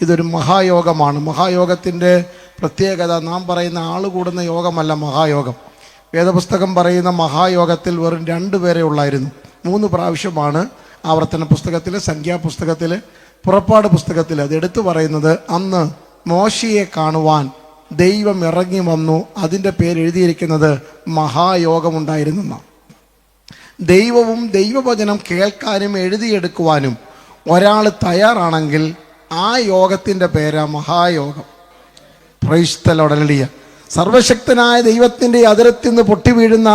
ഇതൊരു മഹായോഗമാണ്. മഹായോഗത്തിൻ്റെ പ്രത്യേകത നാം പറയുന്ന ആൾ കൂടുന്ന യോഗമല്ല മഹായോഗം. വേദപുസ്തകം പറയുന്ന മഹായോഗത്തിൽ വെറും 2 പേരെ ഉള്ളായിരുന്നു. 3 പ്രാവശ്യമാണ് ആവർത്തന പുസ്തകത്തിൽ, സംഖ്യാപുസ്തകത്തിൽ, പുറപ്പാട് പുസ്തകത്തിൽ അത് എടുത്തു പറയുന്നത്. അന്ന് മോശയെ കാണുവാൻ ദൈവം ഇറങ്ങി വന്നു. അതിൻ്റെ പേര് എഴുതിയിരിക്കുന്നത് മഹായോഗമുണ്ടായിരുന്നെന്നാണ്. ദൈവവും ദൈവവചനം കേൾക്കാനും എഴുതിയെടുക്കുവാനും ഒരാൾ തയ്യാറാണെങ്കിൽ ആ യോഗത്തിൻ്റെ പേരാ മഹായോഗം. Praise the lord. ഹല്ലേലൂയ. സർവശക്തനായ ദൈവത്തിൻ്റെ അതിരത്തിൽ നിന്ന് പൊട്ടി വീഴുന്ന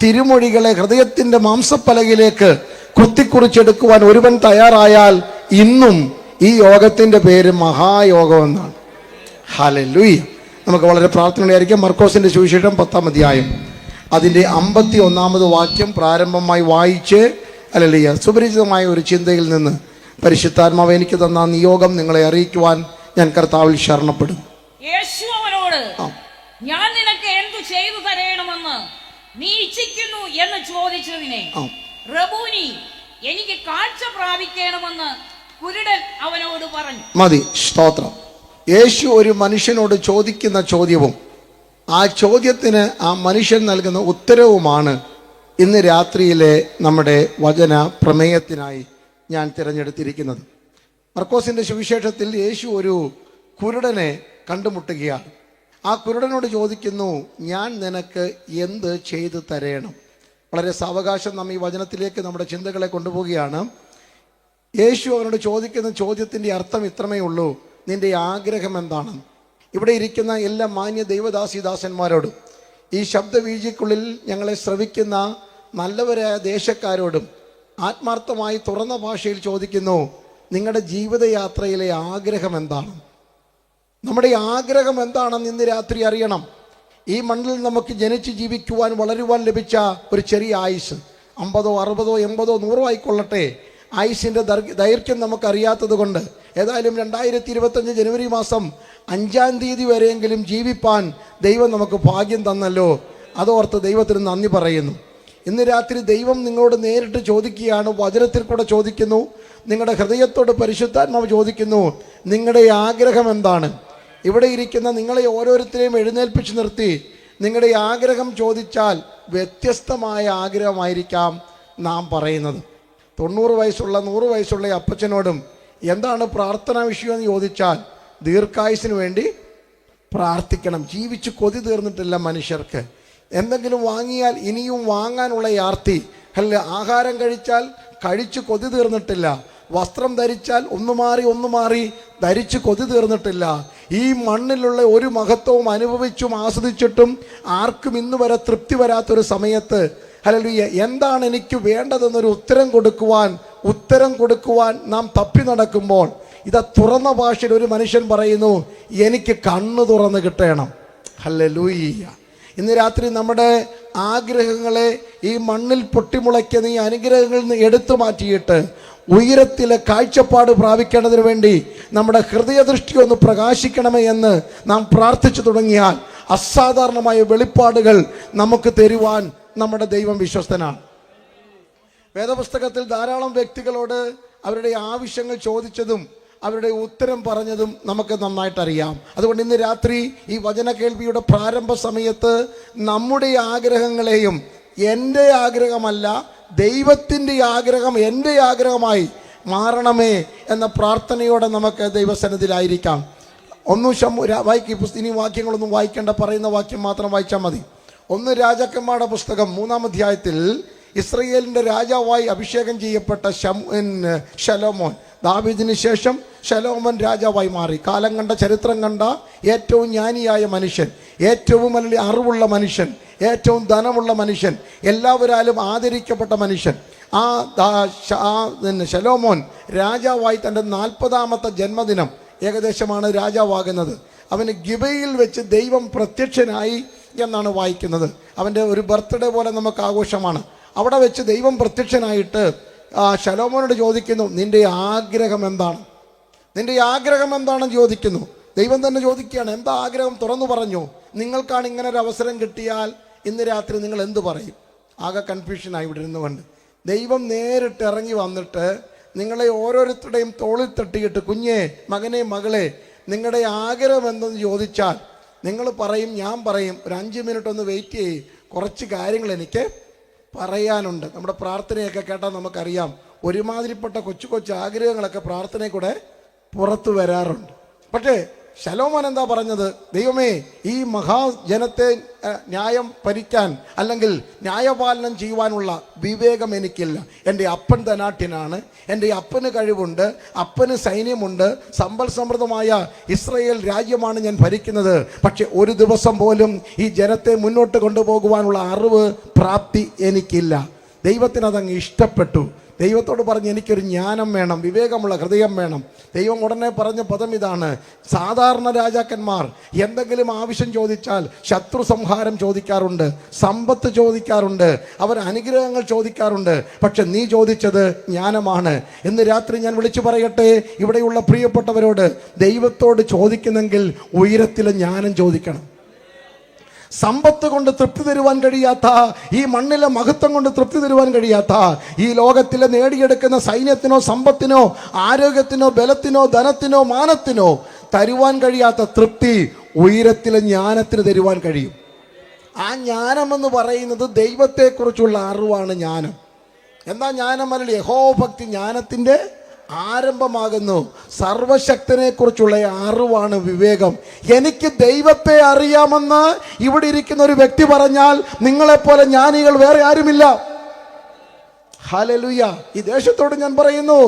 തിരുമൊഴികളെ ഹൃദയത്തിൻ്റെ മാംസപ്പലകയിലേക്ക് കുത്തിക്കുറിച്ചെടുക്കുവാൻ ഒരുവൻ തയ്യാറായാൽ ഇന്നും ഈ യോഗത്തിൻ്റെ പേര് മഹായോഗം എന്നാണ്. ഹല്ലേലൂയ. നമുക്ക് വളരെ പ്രാർത്ഥനയായിരിക്കും. മർക്കോസിൻ്റെ സുവിശേഷം 10-ാം അധ്യായം അതിൻ്റെ 51-ാമത് വാക്യം പ്രാരംഭമായി വായിച്ച്, ഹല്ലേലൂയ, സുപരിചിതമായ ഒരു ചിന്തയിൽ നിന്ന് പരിശുദ്ധാത്മാവ് എനിക്ക് തന്ന നിയോഗം നിങ്ങളെ അറിയിക്കുവാൻ ഞാൻ കർത്താവിൽ ശരണപ്പെടും. യേശു അവനോട്, ഞാൻ നിനക്ക് എന്തു ചെയ്തു തരണമെന്ന് നീ ഇച്ഛിക്കുന്നു എന്ന് ചോദിച്ചതിനെ, റബൂനി, എനിക്ക് കാഴ്ച പ്രാപിക്കണമെന്ന് കുരുടൻ അവനോട് പറഞ്ഞു. മതി. സ്തോത്രം. യേശു ഒരു മനുഷ്യനോട് ചോദിക്കുന്ന ചോദ്യവും ആ ചോദ്യത്തിന് ആ മനുഷ്യൻ നൽകുന്ന ഉത്തരവുമാണ് ഇന്ന് രാത്രിയിലെ നമ്മുടെ വചന പ്രമേയത്തിനായി ഞാൻ തിരഞ്ഞെടുത്തിരിക്കുന്നത്. മർക്കോസിൻ്റെ സുവിശേഷത്തിൽ യേശു ഒരു കുരുടനെ കണ്ടുമുട്ടുകയാണ്. ആ കുരുടനോട് ചോദിക്കുന്നു, ഞാൻ നിനക്ക് എന്ത് ചെയ്തു തരേണം? വളരെ സാവകാശം നാം ഈ വചനത്തിലേക്ക് നമ്മുടെ ചിന്തകളെ കൊണ്ടുപോവുകയാണ്. യേശു അവനോട് ചോദിക്കുന്ന ചോദ്യത്തിൻ്റെ അർത്ഥം ഇത്രമേ ഉള്ളൂ: നിന്റെ ആഗ്രഹം എന്താണ്? ഇവിടെ ഇരിക്കുന്ന എല്ലാ മാന്യ ദൈവദാസിദാസന്മാരോടും ഈ ശബ്ദവീജിക്കുള്ളിൽ ഞങ്ങളെ ശ്രവിക്കുന്ന നല്ലവരായ ദേശക്കാരോടും ആത്മാർത്ഥമായി തുറന്ന ഭാഷയിൽ ചോദിക്കുന്നു, നിങ്ങളുടെ ജീവിതയാത്രയിലെ ആഗ്രഹം എന്താണ്? നമ്മുടെ ആഗ്രഹം എന്താണെന്ന് ഇന്ന് രാത്രി അറിയണം. ഈ മണ്ണിൽ നമുക്ക് ജനിച്ച് ജീവിക്കുവാൻ, വളരുവാൻ ലഭിച്ച ഒരു ചെറിയ ആയുസ്, 50, 60, 80, 100 ആയിക്കൊള്ളട്ടെ, ആയുസിൻ്റെ ദൈർഘ്യം നമുക്കറിയാത്തത് കൊണ്ട് ഏതായാലും 2025 ജനുവരി മാസം 5-ാം തീയതി വരെയെങ്കിലും ജീവിപ്പാൻ ദൈവം നമുക്ക് ഭാഗ്യം തന്നല്ലോ. അതോർത്ത് ദൈവത്തിന് നന്ദി പറയുന്നു. ഇന്ന് രാത്രി ദൈവം നിങ്ങളോട് നേരിട്ട് ചോദിക്കുകയാണ്, വചനത്തിൽ കൂടെ ചോദിക്കുന്നു. നിങ്ങളുടെ ഹൃദയത്തോട് പരിശുദ്ധാത്മാവ് ചോദിക്കുന്നു, നിങ്ങളുടെ ആഗ്രഹം എന്താണ്? ഇവിടെ ഇരിക്കുന്ന നിങ്ങളെ ഓരോരുത്തരെയും എഴുന്നേൽപ്പിച്ച് നിർത്തി നിങ്ങളുടെ ആഗ്രഹം ചോദിച്ചാൽ വ്യത്യസ്തമായ ആഗ്രഹമായിരിക്കാം നാം പറയുന്നത്. 90 വയസ്സുള്ള 100 വയസ്സുള്ള അപ്പച്ചനോടും എന്താണ് പ്രാർത്ഥനാ വിഷയം എന്ന് ചോദിച്ചാൽ ദീർഘായുസിന് വേണ്ടി പ്രാർത്ഥിക്കണം. ജീവിച്ച് കൊതി തീർന്നിട്ടില്ല മനുഷ്യർക്ക്. എന്തെങ്കിലും വാങ്ങിയാൽ ഇനിയും വാങ്ങാനുള്ള ആർത്തി. അല്ല, ആഹാരം കഴിച്ചാൽ കഴിച്ച് കൊതി തീർന്നിട്ടില്ല. വസ്ത്രം ധരിച്ചാൽ ഒന്ന് മാറി ധരിച്ച് കൊതി തീർന്നിട്ടില്ല. ഈ മണ്ണിലുള്ള ഒരു മഹത്വവും അനുഭവിച്ചും ആസ്വദിച്ചിട്ടും ആർക്കും ഇന്ന് വരെ തൃപ്തി വരാത്തൊരു സമയത്ത്, ഹല്ലേലൂയ, എന്താണ് എനിക്ക് വേണ്ടതെന്നൊരു ഉത്തരം കൊടുക്കുവാൻ നാം തപ്പി നടക്കുമ്പോൾ ഇതാ തുറന്ന ഭാഷയിൽ ഒരു മനുഷ്യൻ പറയുന്നു, എനിക്ക് കണ്ണ് തുറന്ന് കിട്ടണം. ഹല്ലേലൂയ. ഇന്ന് രാത്രി നമ്മുടെ ആഗ്രഹങ്ങളെ ഈ മണ്ണിൽ പൊട്ടിമുളയ്ക്കുന്ന ഈ അനുഗ്രഹങ്ങളിൽ നിന്ന് എടുത്തു മാറ്റിയിട്ട് ഉയരത്തിലെ കാഴ്ചപ്പാട് പ്രാപിക്കേണ്ടതിന് വേണ്ടി നമ്മുടെ ഹൃദയദൃഷ്ടി ഒന്ന് പ്രകാശിക്കണമേ എന്ന് നാം പ്രാർത്ഥിച്ചു തുടങ്ങിയാൽ അസാധാരണമായ വെളിപ്പാടുകൾ നമുക്ക് തരുവാൻ നമ്മുടെ ദൈവം വിശ്വസ്തനാണ്. വേദപുസ്തകത്തിൽ ധാരാളം വ്യക്തികളോട് അവരുടെ ആവശ്യങ്ങൾ ചോദിച്ചതും അവരുടെ ഉത്തരം പറഞ്ഞതും നമുക്ക് നന്നായിട്ടറിയാം. അതുകൊണ്ട് ഇന്ന് രാത്രി ഈ വചന കേൾവിയുടെ പ്രാരംഭ സമയത്ത് നമ്മുടെ ആഗ്രഹങ്ങളെയും എൻ്റെ ആഗ്രഹമല്ല ദൈവത്തിൻ്റെ ആഗ്രഹം എൻ്റെ ആഗ്രഹമായി മാറണമേ എന്ന പ്രാർത്ഥനയോടെ നമുക്ക് ദൈവസന്നിധിയിലായിരിക്കാം. ഇനി വാക്യങ്ങളൊന്നും വായിക്കേണ്ട, പറയുന്ന വാക്യം മാത്രം വായിച്ചാൽ മതി. 1 രാജാക്കന്മാരുടെ പുസ്തകം 3-ാം അധ്യായത്തിൽ ഇസ്രയേലിൻ്റെ രാജാവായി അഭിഷേകം ചെയ്യപ്പെട്ട ശലോമോൻ, ദാവീദിന് ശേഷം ശലോമോൻ രാജാവായി മാറി. കാലം കണ്ട, ചരിത്രം കണ്ട ഏറ്റവും ജ്ഞാനിയായ മനുഷ്യൻ, ഏറ്റവും വലിയ അറിവുള്ള മനുഷ്യൻ, ഏറ്റവും ധനമുള്ള മനുഷ്യൻ, എല്ലാവരാലും ആദരിക്കപ്പെട്ട മനുഷ്യൻ. ശലോമോൻ രാജാവായി തൻ്റെ 40-ാമത്തെ ജന്മദിനം ഏകദേശമാണ് രാജാവാകുന്നത്. അവന് ഗിബയിൽ വെച്ച് ദൈവം പ്രത്യക്ഷനായി എന്നാണ് വായിക്കുന്നത്. അവൻ്റെ ഒരു ബർത്ത്ഡേ പോലെ നമുക്ക് ആഘോഷമാണ്. അവിടെ വെച്ച് ദൈവം പ്രത്യക്ഷനായിട്ട് ശലോമോനോട് ചോദിക്കുന്നു, നിന്റെ ആഗ്രഹം എന്താണ്? നിന്റെ ആഗ്രഹം എന്താണെന്ന് ചോദിക്കുന്നു. ദൈവം തന്നെ ചോദിക്കുകയാണ്, എന്താ ആഗ്രഹം? തുറന്നു പറഞ്ഞു. നിങ്ങൾക്കാണ് ഇങ്ങനെ ഒരു അവസരം കിട്ടിയാൽ ഇന്ന് രാത്രി നിങ്ങൾ എന്ത് പറയും? ആകെ കൺഫ്യൂഷനായി ഇവിടെ ഇരുന്നുകൊണ്ട് ദൈവം നേരിട്ട് ഇറങ്ങി വന്നിട്ട് നിങ്ങളെ ഓരോരുത്തരുടെയും തോളിൽ തട്ടിയിട്ട്, കുഞ്ഞെ, മകനെ, മകളെ, നിങ്ങളുടെ ആഗ്രഹം എന്തെന്ന് ചോദിച്ചാൽ നിങ്ങൾ പറയും, ഞാൻ പറയും, ഒരു 5 മിനിറ്റ് ഒന്ന് വെയിറ്റ് ചെയ്യ്, കുറച്ച് കാര്യങ്ങൾ എനിക്ക് പറയാനുണ്ട്. നമ്മുടെ പ്രാർത്ഥനയൊക്കെ കേട്ടാൽ നമുക്കറിയാം, ഒരുമാതിരിപ്പെട്ട കൊച്ചു കൊച്ചു ആഗ്രഹങ്ങളൊക്കെ പ്രാർത്ഥനയിൽ കൂടെ പുറത്തു വരാറുണ്ട്. പക്ഷേ ശലോമോൻ എന്താ പറഞ്ഞത്? ദൈവമേ, ഈ മഹാജനത്തെ ന്യായം ഭരിക്കാൻ അല്ലെങ്കിൽ ന്യായപാലനം ചെയ്യുവാനുള്ള വിവേകം എനിക്കില്ല. എൻ്റെ അപ്പൻ ധനാട്യനാണ്, എൻ്റെ അപ്പന് കഴിവുണ്ട്, അപ്പന് സൈന്യമുണ്ട്, സമ്പൽ സമൃദ്ധമായ ഇസ്രയേൽ രാജ്യമാണ് ഞാൻ ഭരിക്കുന്നത്. പക്ഷെ ഒരു ദിവസം പോലും ഈ ജനത്തെ മുന്നോട്ട് കൊണ്ടുപോകുവാനുള്ള അറിവ്, പ്രാപ്തി എനിക്കില്ല. ദൈവത്തിന് അതങ്ങ് ഇഷ്ടപ്പെട്ടു. ദൈവത്തോട് പറഞ്ഞ് എനിക്കൊരു ജ്ഞാനം വേണം, വിവേകമുള്ള ഹൃദയം വേണം. ദൈവം ഉടനെ പറഞ്ഞ പദം ഇതാണ്: സാധാരണ രാജാക്കന്മാർ എന്തെങ്കിലും ആവശ്യം ചോദിച്ചാൽ ശത്രു സംഹാരം ചോദിക്കാറുണ്ട്, സമ്പത്ത് ചോദിക്കാറുണ്ട്, അവർ അനുഗ്രഹങ്ങൾ ചോദിക്കാറുണ്ട്. പക്ഷെ നീ ചോദിച്ചത് ജ്ഞാനമാണ്. ഇന്ന് രാത്രി ഞാൻ വിളിച്ചു പറയട്ടെ, ഇവിടെയുള്ള പ്രിയപ്പെട്ടവരോട്, ദൈവത്തോട് ചോദിക്കുന്നെങ്കിൽ ഉയരത്തിലെ ജ്ഞാനം ചോദിക്കണം. സമ്പത്ത് കൊണ്ട് തൃപ്തി തരുവാൻ കഴിയാത്ത, ഈ മണ്ണിലെ മഹത്വം കൊണ്ട് തൃപ്തി തരുവാൻ കഴിയാത്ത, ഈ ലോകത്തിലെ നേടിയെടുക്കുന്ന സൈന്യത്തിനോ സമ്പത്തിനോ ആരോഗ്യത്തിനോ ബലത്തിനോ ധനത്തിനോ മാനത്തിനോ തരുവാൻ കഴിയാത്ത തൃപ്തി ഉയരത്തിലെ ജ്ഞാനത്തിന് തരുവാൻ കഴിയും. ആ ജ്ഞാനമെന്ന് പറയുന്നത് ദൈവത്തെക്കുറിച്ചുള്ള അറിവാണ് ജ്ഞാനം. എന്താ ജ്ഞാനം? അല്ലെങ്കിൽ യഹോഭക്തി ജ്ഞാനത്തിൻ്റെ ആരംഭമാകുന്നു. സർവശക്തനെ കുറിച്ചുള്ള അറിവാണ് വിവേകം. എനിക്ക് ദൈവത്തെ അറിയാമെന്ന് ഇവിടെ ഇരിക്കുന്ന ഒരു വ്യക്തി പറഞ്ഞാൽ നിങ്ങളെപ്പോലെ ജ്ഞാനികൾ വേറെ ആരുമില്ല. ഹല്ലേലൂയ. ഈ ദേശത്തോട് ഞാൻ പറയുന്നു,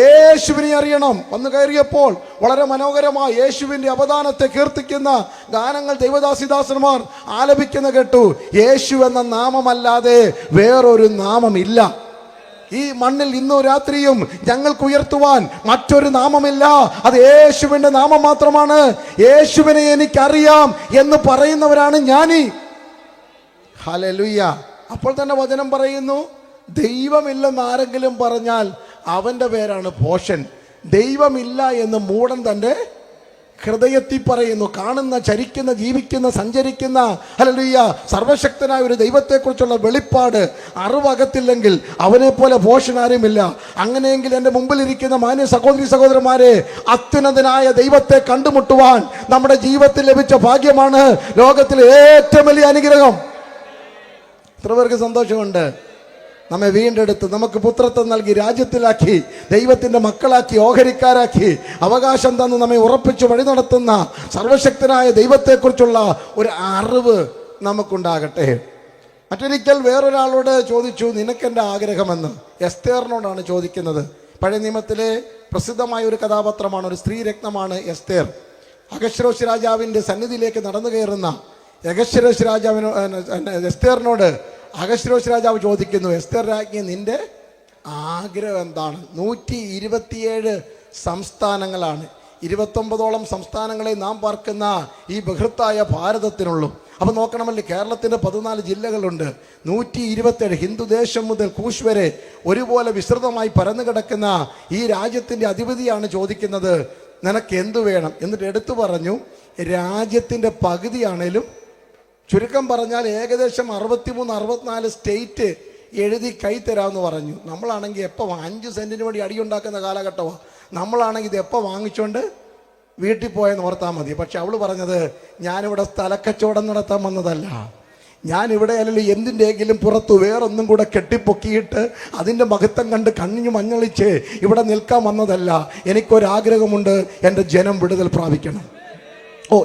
യേശുവിനെ അറിയണം. വന്നു കയറിയപ്പോൾ വളരെ മനോഹരമായി യേശുവിൻ്റെ അവദാനത്തെ കീർത്തിക്കുന്ന ഗാനങ്ങൾ ദൈവദാസിദാസന്മാർ ആലപിക്കുന്ന കേട്ടു. യേശു എന്ന നാമമല്ലാതെ വേറൊരു നാമമില്ല. ഈ മണ്ണിൽ ഇന്നു രാത്രിയും ഞങ്ങൾക്ക് ഉയർത്തുവാൻ മറ്റൊരു നാമമില്ല, അത് യേശുവിൻ്റെ നാമം മാത്രമാണ്. യേശുവിനെ എനിക്കറിയാം എന്ന് പറയുന്നവരാണ് ജ്ഞാനി. ഹല്ലേലൂയ. അപ്പോൾ തന്നെ വചനം പറയുന്നു, ദൈവമില്ലെന്ന് ആരെങ്കിലും പറഞ്ഞാൽ അവൻ്റെ പേരാണ് ഭോഷൻ. ദൈവമില്ല എന്ന് മൂഢൻ തൻ്റെ ഹൃദയത്തിൽ പറയുന്നു. കാണുന്ന, ചരിക്കുന്ന, ജീവിക്കുന്ന, സഞ്ചരിക്കുന്ന, ഹല്ലേലൂയ, സർവശക്തനായ ഒരു ദൈവത്തെക്കുറിച്ചുള്ള വെളിപ്പാട് അറിവകത്തില്ലെങ്കിൽ അവനെ പോലെ ഭോഷനാരുമില്ല. അങ്ങനെയെങ്കിൽ എൻ്റെ മുമ്പിലിരിക്കുന്ന മാന്യ സഹോദരി സഹോദരന്മാരെ, അത്യുന്നതനായ ദൈവത്തെ കണ്ടുമുട്ടുവാൻ നമ്മുടെ ജീവിതത്തിൽ ലഭിച്ച ഭാഗ്യമാണ് ലോകത്തിലെ ഏറ്റവും വലിയ അനുഗ്രഹം. എത്ര പേർക്ക് സന്തോഷമുണ്ട്? നമ്മെ വീണ്ടെടുത്ത് നമുക്ക് പുത്രത്വം നൽകി രാജ്യത്തിലാക്കി ദൈവത്തിൻ്റെ മക്കളാക്കി ഓഹരിക്കാരാക്കി അവകാശം തന്ന് നമ്മെ ഉറപ്പിച്ച് വഴി നടത്തുന്ന സർവശക്തനായ ദൈവത്തെക്കുറിച്ചുള്ള ഒരു അറിവ് നമുക്കുണ്ടാകട്ടെ. മറ്റൊരിക്കൽ വേറൊരാളോട് ചോദിച്ചു, നിനക്കെൻ്റെ ആഗ്രഹമെന്ന്. എസ്തേറിനോടാണ് ചോദിക്കുന്നത്. പഴയ നിയമത്തിലെ പ്രസിദ്ധമായ ഒരു കഥാപാത്രമാണ്, ഒരു സ്ത്രീ രത്നമാണ് എസ്തേർ. അഹശ്വേരോശ് രാജാവിൻ്റെ സന്നിധിയിലേക്ക് നടന്നു കയറുന്ന അഹശ്വേരോശ് എസ്തേറിനോട് അഹശ്വേരോശ് രാജാവ് ചോദിക്കുന്നു, എസ്തേർ രാജ്ഞി, നിന്റെ ആഗ്രഹം എന്താണ്? 127 സംസ്ഥാനങ്ങളാണ്, 29ഓളം സംസ്ഥാനങ്ങളെ നാം പാർക്കുന്ന ഈ ബൃഹത്തായ ഭാരതത്തിനുള്ളൂ. അപ്പം നോക്കണമല്ലേ, കേരളത്തിൻ്റെ 14 ജില്ലകളുണ്ട്, 127 ഹിന്ദുദേശം മുതൽ കൂശ് വരെ ഒരുപോലെ വിസ്തൃതമായി പരന്നു കിടക്കുന്ന ഈ രാജ്യത്തിൻ്റെ അധിപതിയാണ് ചോദിക്കുന്നത്, നിനക്ക് എന്തു വേണം? എന്നിട്ട് എടുത്തു പറഞ്ഞു, രാജ്യത്തിൻ്റെ പകുതിയാണേലും, ചുരുക്കം പറഞ്ഞാൽ ഏകദേശം 63-64 സ്റ്റേറ്റ് എഴുതി കൈ തരാമെന്ന് പറഞ്ഞു. നമ്മളാണെങ്കിൽ എപ്പോൾ 5 സെൻറ്റിന് വേണ്ടി അടിയുണ്ടാക്കുന്ന കാലഘട്ടമാണ്. നമ്മളാണെങ്കിൽ ഇത് എപ്പോൾ വാങ്ങിച്ചുകൊണ്ട് വീട്ടിൽ പോയെന്ന് ഓർത്താൽ മതി. പക്ഷെ അവൾ പറഞ്ഞത്, ഞാനിവിടെ സ്ഥലക്കച്ചവടം നടത്താൻ വന്നതല്ല, ഞാനിവിടെ അല്ലെങ്കിൽ എന്തിൻ്റെയെങ്കിലും പുറത്ത് വേറൊന്നും കൂടെ കെട്ടിപ്പൊക്കിയിട്ട് അതിൻ്റെ മഹത്വം കണ്ട് കണ്ണിഞ്ഞു മഞ്ഞളിച്ച് ഇവിടെ നിൽക്കാൻ വന്നതല്ല. എനിക്കൊരാഗ്രഹമുണ്ട്, എൻ്റെ ജനം വിടുതൽ പ്രാപിക്കണം.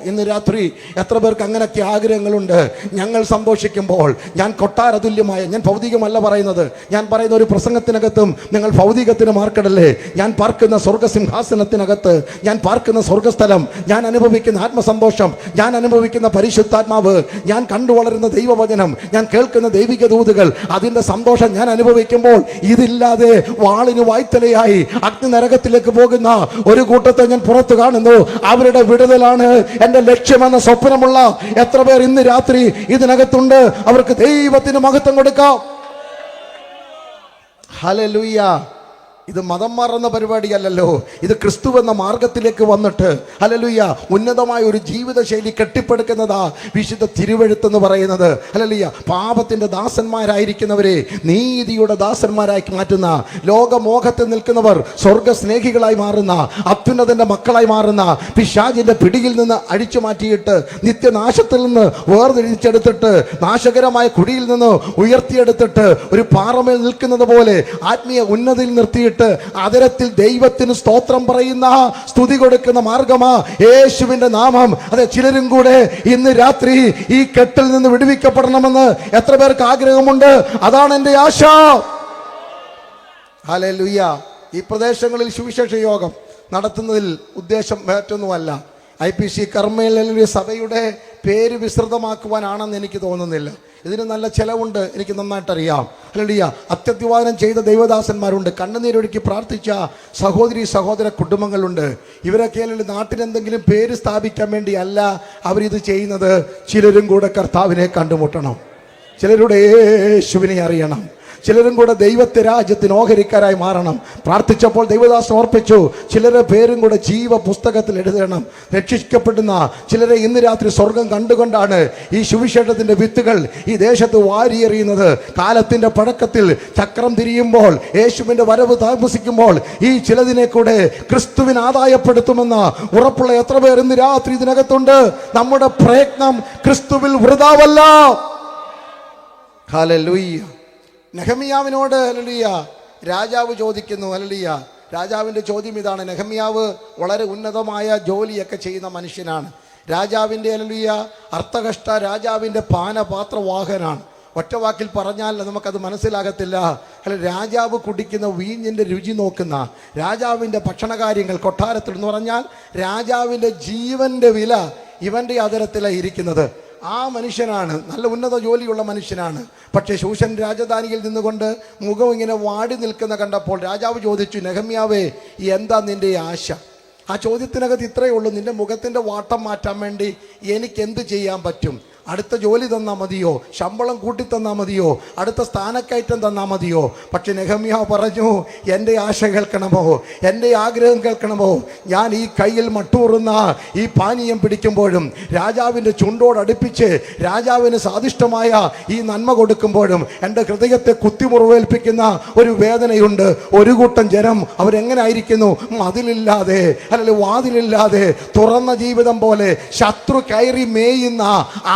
ഇന്ന് രാത്രി എത്ര പേർക്ക് അങ്ങനെയൊക്കെ ആഗ്രഹങ്ങളുണ്ട്? ഞങ്ങൾ സന്തോഷിക്കുമ്പോൾ, ഞാൻ കൊട്ടാരതുല്യമായ, ഞാൻ ഭൗതികമല്ല പറയുന്നത്, ഞാൻ പറയുന്ന ഒരു പ്രസംഗത്തിനകത്തും നിങ്ങൾ ഭൗതികത്തിന് മാർക്കിടല്ലേ. ഞാൻ പാർക്കുന്ന സ്വർഗസിംഹാസനത്തിനകത്ത്, ഞാൻ പാർക്കുന്ന സ്വർഗസ്ഥലം, ഞാൻ അനുഭവിക്കുന്ന ആത്മസന്തോഷം, ഞാൻ അനുഭവിക്കുന്ന പരിശുദ്ധാത്മാവ്, ഞാൻ കണ്ടു വളരുന്ന ദൈവവചനം, ഞാൻ കേൾക്കുന്ന ദൈവിക ദൂതുകൾ, അതിൻ്റെ സന്തോഷം ഞാൻ അനുഭവിക്കുമ്പോൾ, ഇതില്ലാതെ വാളിന് വായ്ത്തലയായി അഗ്നി നരകത്തിലേക്ക് പോകുന്ന ഒരു കൂട്ടത്തെ ഞാൻ പുറത്ത് കാണുന്നു. അവരുടെ വിടുതലാണ് എന്റെ ലക്ഷ്യമെന്ന സ്വപ്നമുള്ള എത്ര പേർ ഇന്ന് രാത്രി ഇതിനകത്തുണ്ട്? അവർക്ക് ദൈവത്തിന് മഹത്വം കൊടുക്കാം. ഹല്ലേലൂയ. ഇത് മതം മാറുന്ന പരിപാടിയല്ലല്ലോ. ഇത് ക്രിസ്തു എന്ന മാർഗത്തിലേക്ക് വന്നിട്ട് ഹല്ലേലൂയ ഉന്നതമായ ഒരു ജീവിതശൈലി കെട്ടിപ്പടുക്കുന്നതാ വിശുദ്ധ തിരുവെഴുത്തെന്ന് പറയുന്നത്. ഹല്ലേലൂയ പാപത്തിന്റെ ദാസന്മാരായിരിക്കുന്നവരെ നീതിയുടെ ദാസന്മാരായി മാറ്റുന്ന, ലോകമോഹത്തിൽ നിൽക്കുന്നവർ സ്വർഗ സ്നേഹികളായി മാറുന്ന, അത്യുന്നതന്റെ മക്കളായി മാറുന്ന, പിശാചിന്റെ പിടിയിൽ നിന്ന് അഴിച്ചു മാറ്റിയിട്ട് നിത്യനാശത്തിൽ നിന്ന് വേർതിരിച്ചെടുത്തിട്ട് നാശകരമായ കുടിയിൽ നിന്ന് ഉയർത്തിയെടുത്തിട്ട് ഒരു പാറമേൽ നിൽക്കുന്നത് പോലെ ആത്മീയ ഉന്നതിയിൽ നിർത്തിയിട്ട് അതരത്തിൽ ദൈവത്തിന് സ്തോത്രം പറയുന്ന, സ്തുതി കൊടുക്കുന്ന മാർഗമാ യേശുവിന്റെ നാമം. അതെ, ചിലരും കൂടെ ഇന്ന് രാത്രി ഈ കെട്ടിൽ നിന്ന് വിടുവിക്കപ്പെടണമെന്ന് എത്ര പേർക്ക് ആഗ്രഹമുണ്ട്? അതാണ് എൻ്റെ ആശ. ഹല്ലേലൂയ. ഈ പ്രദേശങ്ങളിൽ സുവിശേഷ യോഗം നടത്തുന്നതിൽ ഉദ്ദേശം മറ്റൊന്നുമല്ല IPC കർമ്മേൽ സഭയുടെ പേര് വിസ്തൃതമാക്കുവാനാണെന്ന് എനിക്ക് തോന്നുന്നില്ല. ഇതിന് നല്ല ചെലവുണ്ട്, എനിക്ക് നന്നായിട്ടറിയാം. ഹല്ലേലൂയ. അത്യധ്വാനം ചെയ്ത ദൈവദാസന്മാരുണ്ട്, കണ്ണുനീരൊഴുക്കി പ്രാർത്ഥിച്ച സഹോദരി സഹോദര കുടുംബങ്ങളുണ്ട്. ഇവരൊക്കെ നാട്ടിലെന്തെങ്കിലും പേര് സ്ഥാപിക്കാൻ വേണ്ടി അല്ല അവരിത് ചെയ്യുന്നത്. ചിലരും കൂടെ കർത്താവിനെ കണ്ടുമുട്ടണം, ചിലരുടെ യേശുവിനെ അറിയണം, ചിലരും കൂടെ ദൈവത്തെ രാജ്യത്തിന് ഓഹരിക്കാരായി മാറണം. പ്രാർത്ഥിച്ചപ്പോൾ ദൈവദാസൻ ഓർപ്പിച്ചു, ചിലരെ പേരും കൂടെ ജീവ പുസ്തകത്തിൽ എഴുതണം. രക്ഷിക്കപ്പെടുന്ന ചിലരെ ഇന്ന് രാത്രി സ്വർഗം കണ്ടുകൊണ്ടാണ് ഈ സുവിശേഷത്തിന്റെ വിത്തുകൾ ഈ ദേശത്ത് വാരിയെറിയുന്നത്. കാലത്തിന്റെ പഴക്കത്തിൽ ചക്രം തിരിയുമ്പോൾ, യേശുവിന്റെ വരവ് താമസിക്കുമ്പോൾ ഈ ചിലതിനെ കൂടെ ക്രിസ്തുവിന് ആദായപ്പെടുത്തുമെന്ന ഉറപ്പുള്ള എത്ര പേർ ഇന്ന് രാത്രി ഇതിനകത്തുണ്ട്? നമ്മുടെ പ്രയത്നം ക്രിസ്തുവിൽ വൃഥാവല്ല. ഹല്ലേലൂയ. നെഹമ്യാവിനോട് ഹല്ലേലൂയ രാജാവ് ചോദിക്കുന്നു. ഹല്ലേലൂയ. രാജാവിൻ്റെ ചോദ്യം ഇതാണ്. നെഹമ്യാവ് വളരെ ഉന്നതമായ ജോലിയൊക്കെ ചെയ്യുന്ന മനുഷ്യനാണ്. രാജാവിൻ്റെ ഹല്ലേലൂയ അർത്ഥകഷ്ട രാജാവിൻ്റെ പാനപാത്രവാഹനാണ്. ഒറ്റ വാക്കിൽ പറഞ്ഞാൽ നമുക്കത് മനസ്സിലാകത്തില്ല. അല്ല, രാജാവ് കുടിക്കുന്ന വീഞ്ഞിൻ്റെ രുചി നോക്കുന്ന, രാജാവിൻ്റെ ഭക്ഷണകാര്യങ്ങൾ കൊട്ടാരത്തിൽ എന്ന് പറഞ്ഞാൽ രാജാവിൻ്റെ ജീവൻ്റെ വില ഇവൻ്റെ അതരത്തിലാണ് ഇരിക്കുന്നത്. ആ മനുഷ്യനാണ്, നല്ല ഉന്നത ജോലിയുള്ള മനുഷ്യനാണ്. പക്ഷേ ശൂഷൻ രാജധാനിയിൽ നിന്നുകൊണ്ട് മുഖം ഇങ്ങനെ വാടി നിൽക്കുന്ന കണ്ടപ്പോൾ രാജാവ് ചോദിച്ചു, നെഹമ്യാവേ, എന്താ നിന്റെ ആശ? ആ ചോദ്യത്തിനകത്ത് ഇത്രയേ ഉള്ളൂ, നിന്റെ മുഖത്തിൻ്റെ വാട്ടം മാറ്റാൻ വേണ്ടി എനിക്ക് എന്ത് ചെയ്യാൻ പറ്റും? അടുത്ത ജോലി തന്നാൽ മതിയോ? ശമ്പളം കൂട്ടി തന്നാൽ മതിയോ? അടുത്ത സ്ഥാനക്കയറ്റം തന്നാൽ മതിയോ? പക്ഷെ നെഹമ്യാവ് പറഞ്ഞു, എൻ്റെ ആശ കേൾക്കണമോ? എൻ്റെ ആഗ്രഹം കേൾക്കണമോ? ഞാൻ ഈ കയ്യിൽ മട്ടൂറുന്ന ഈ പാനീയം പിടിക്കുമ്പോഴും രാജാവിൻ്റെ ചുണ്ടോടടുപ്പിച്ച് രാജാവിന് സ്വാദിഷ്ടമായ ഈ നന്മ കൊടുക്കുമ്പോഴും എൻ്റെ ഹൃദയത്തെ കുത്തിമുറിവേൽപ്പിക്കുന്ന ഒരു വേദനയുണ്ട്. ഒരു കൂട്ടം ജനം അവരെങ്ങനെ ആയിരിക്കുന്നു? മതിലില്ലാതെ, അല്ലെങ്കിൽ വാതിലില്ലാതെ തുറന്ന ജീവിതം പോലെ ശത്രു കയറി മേയുന്ന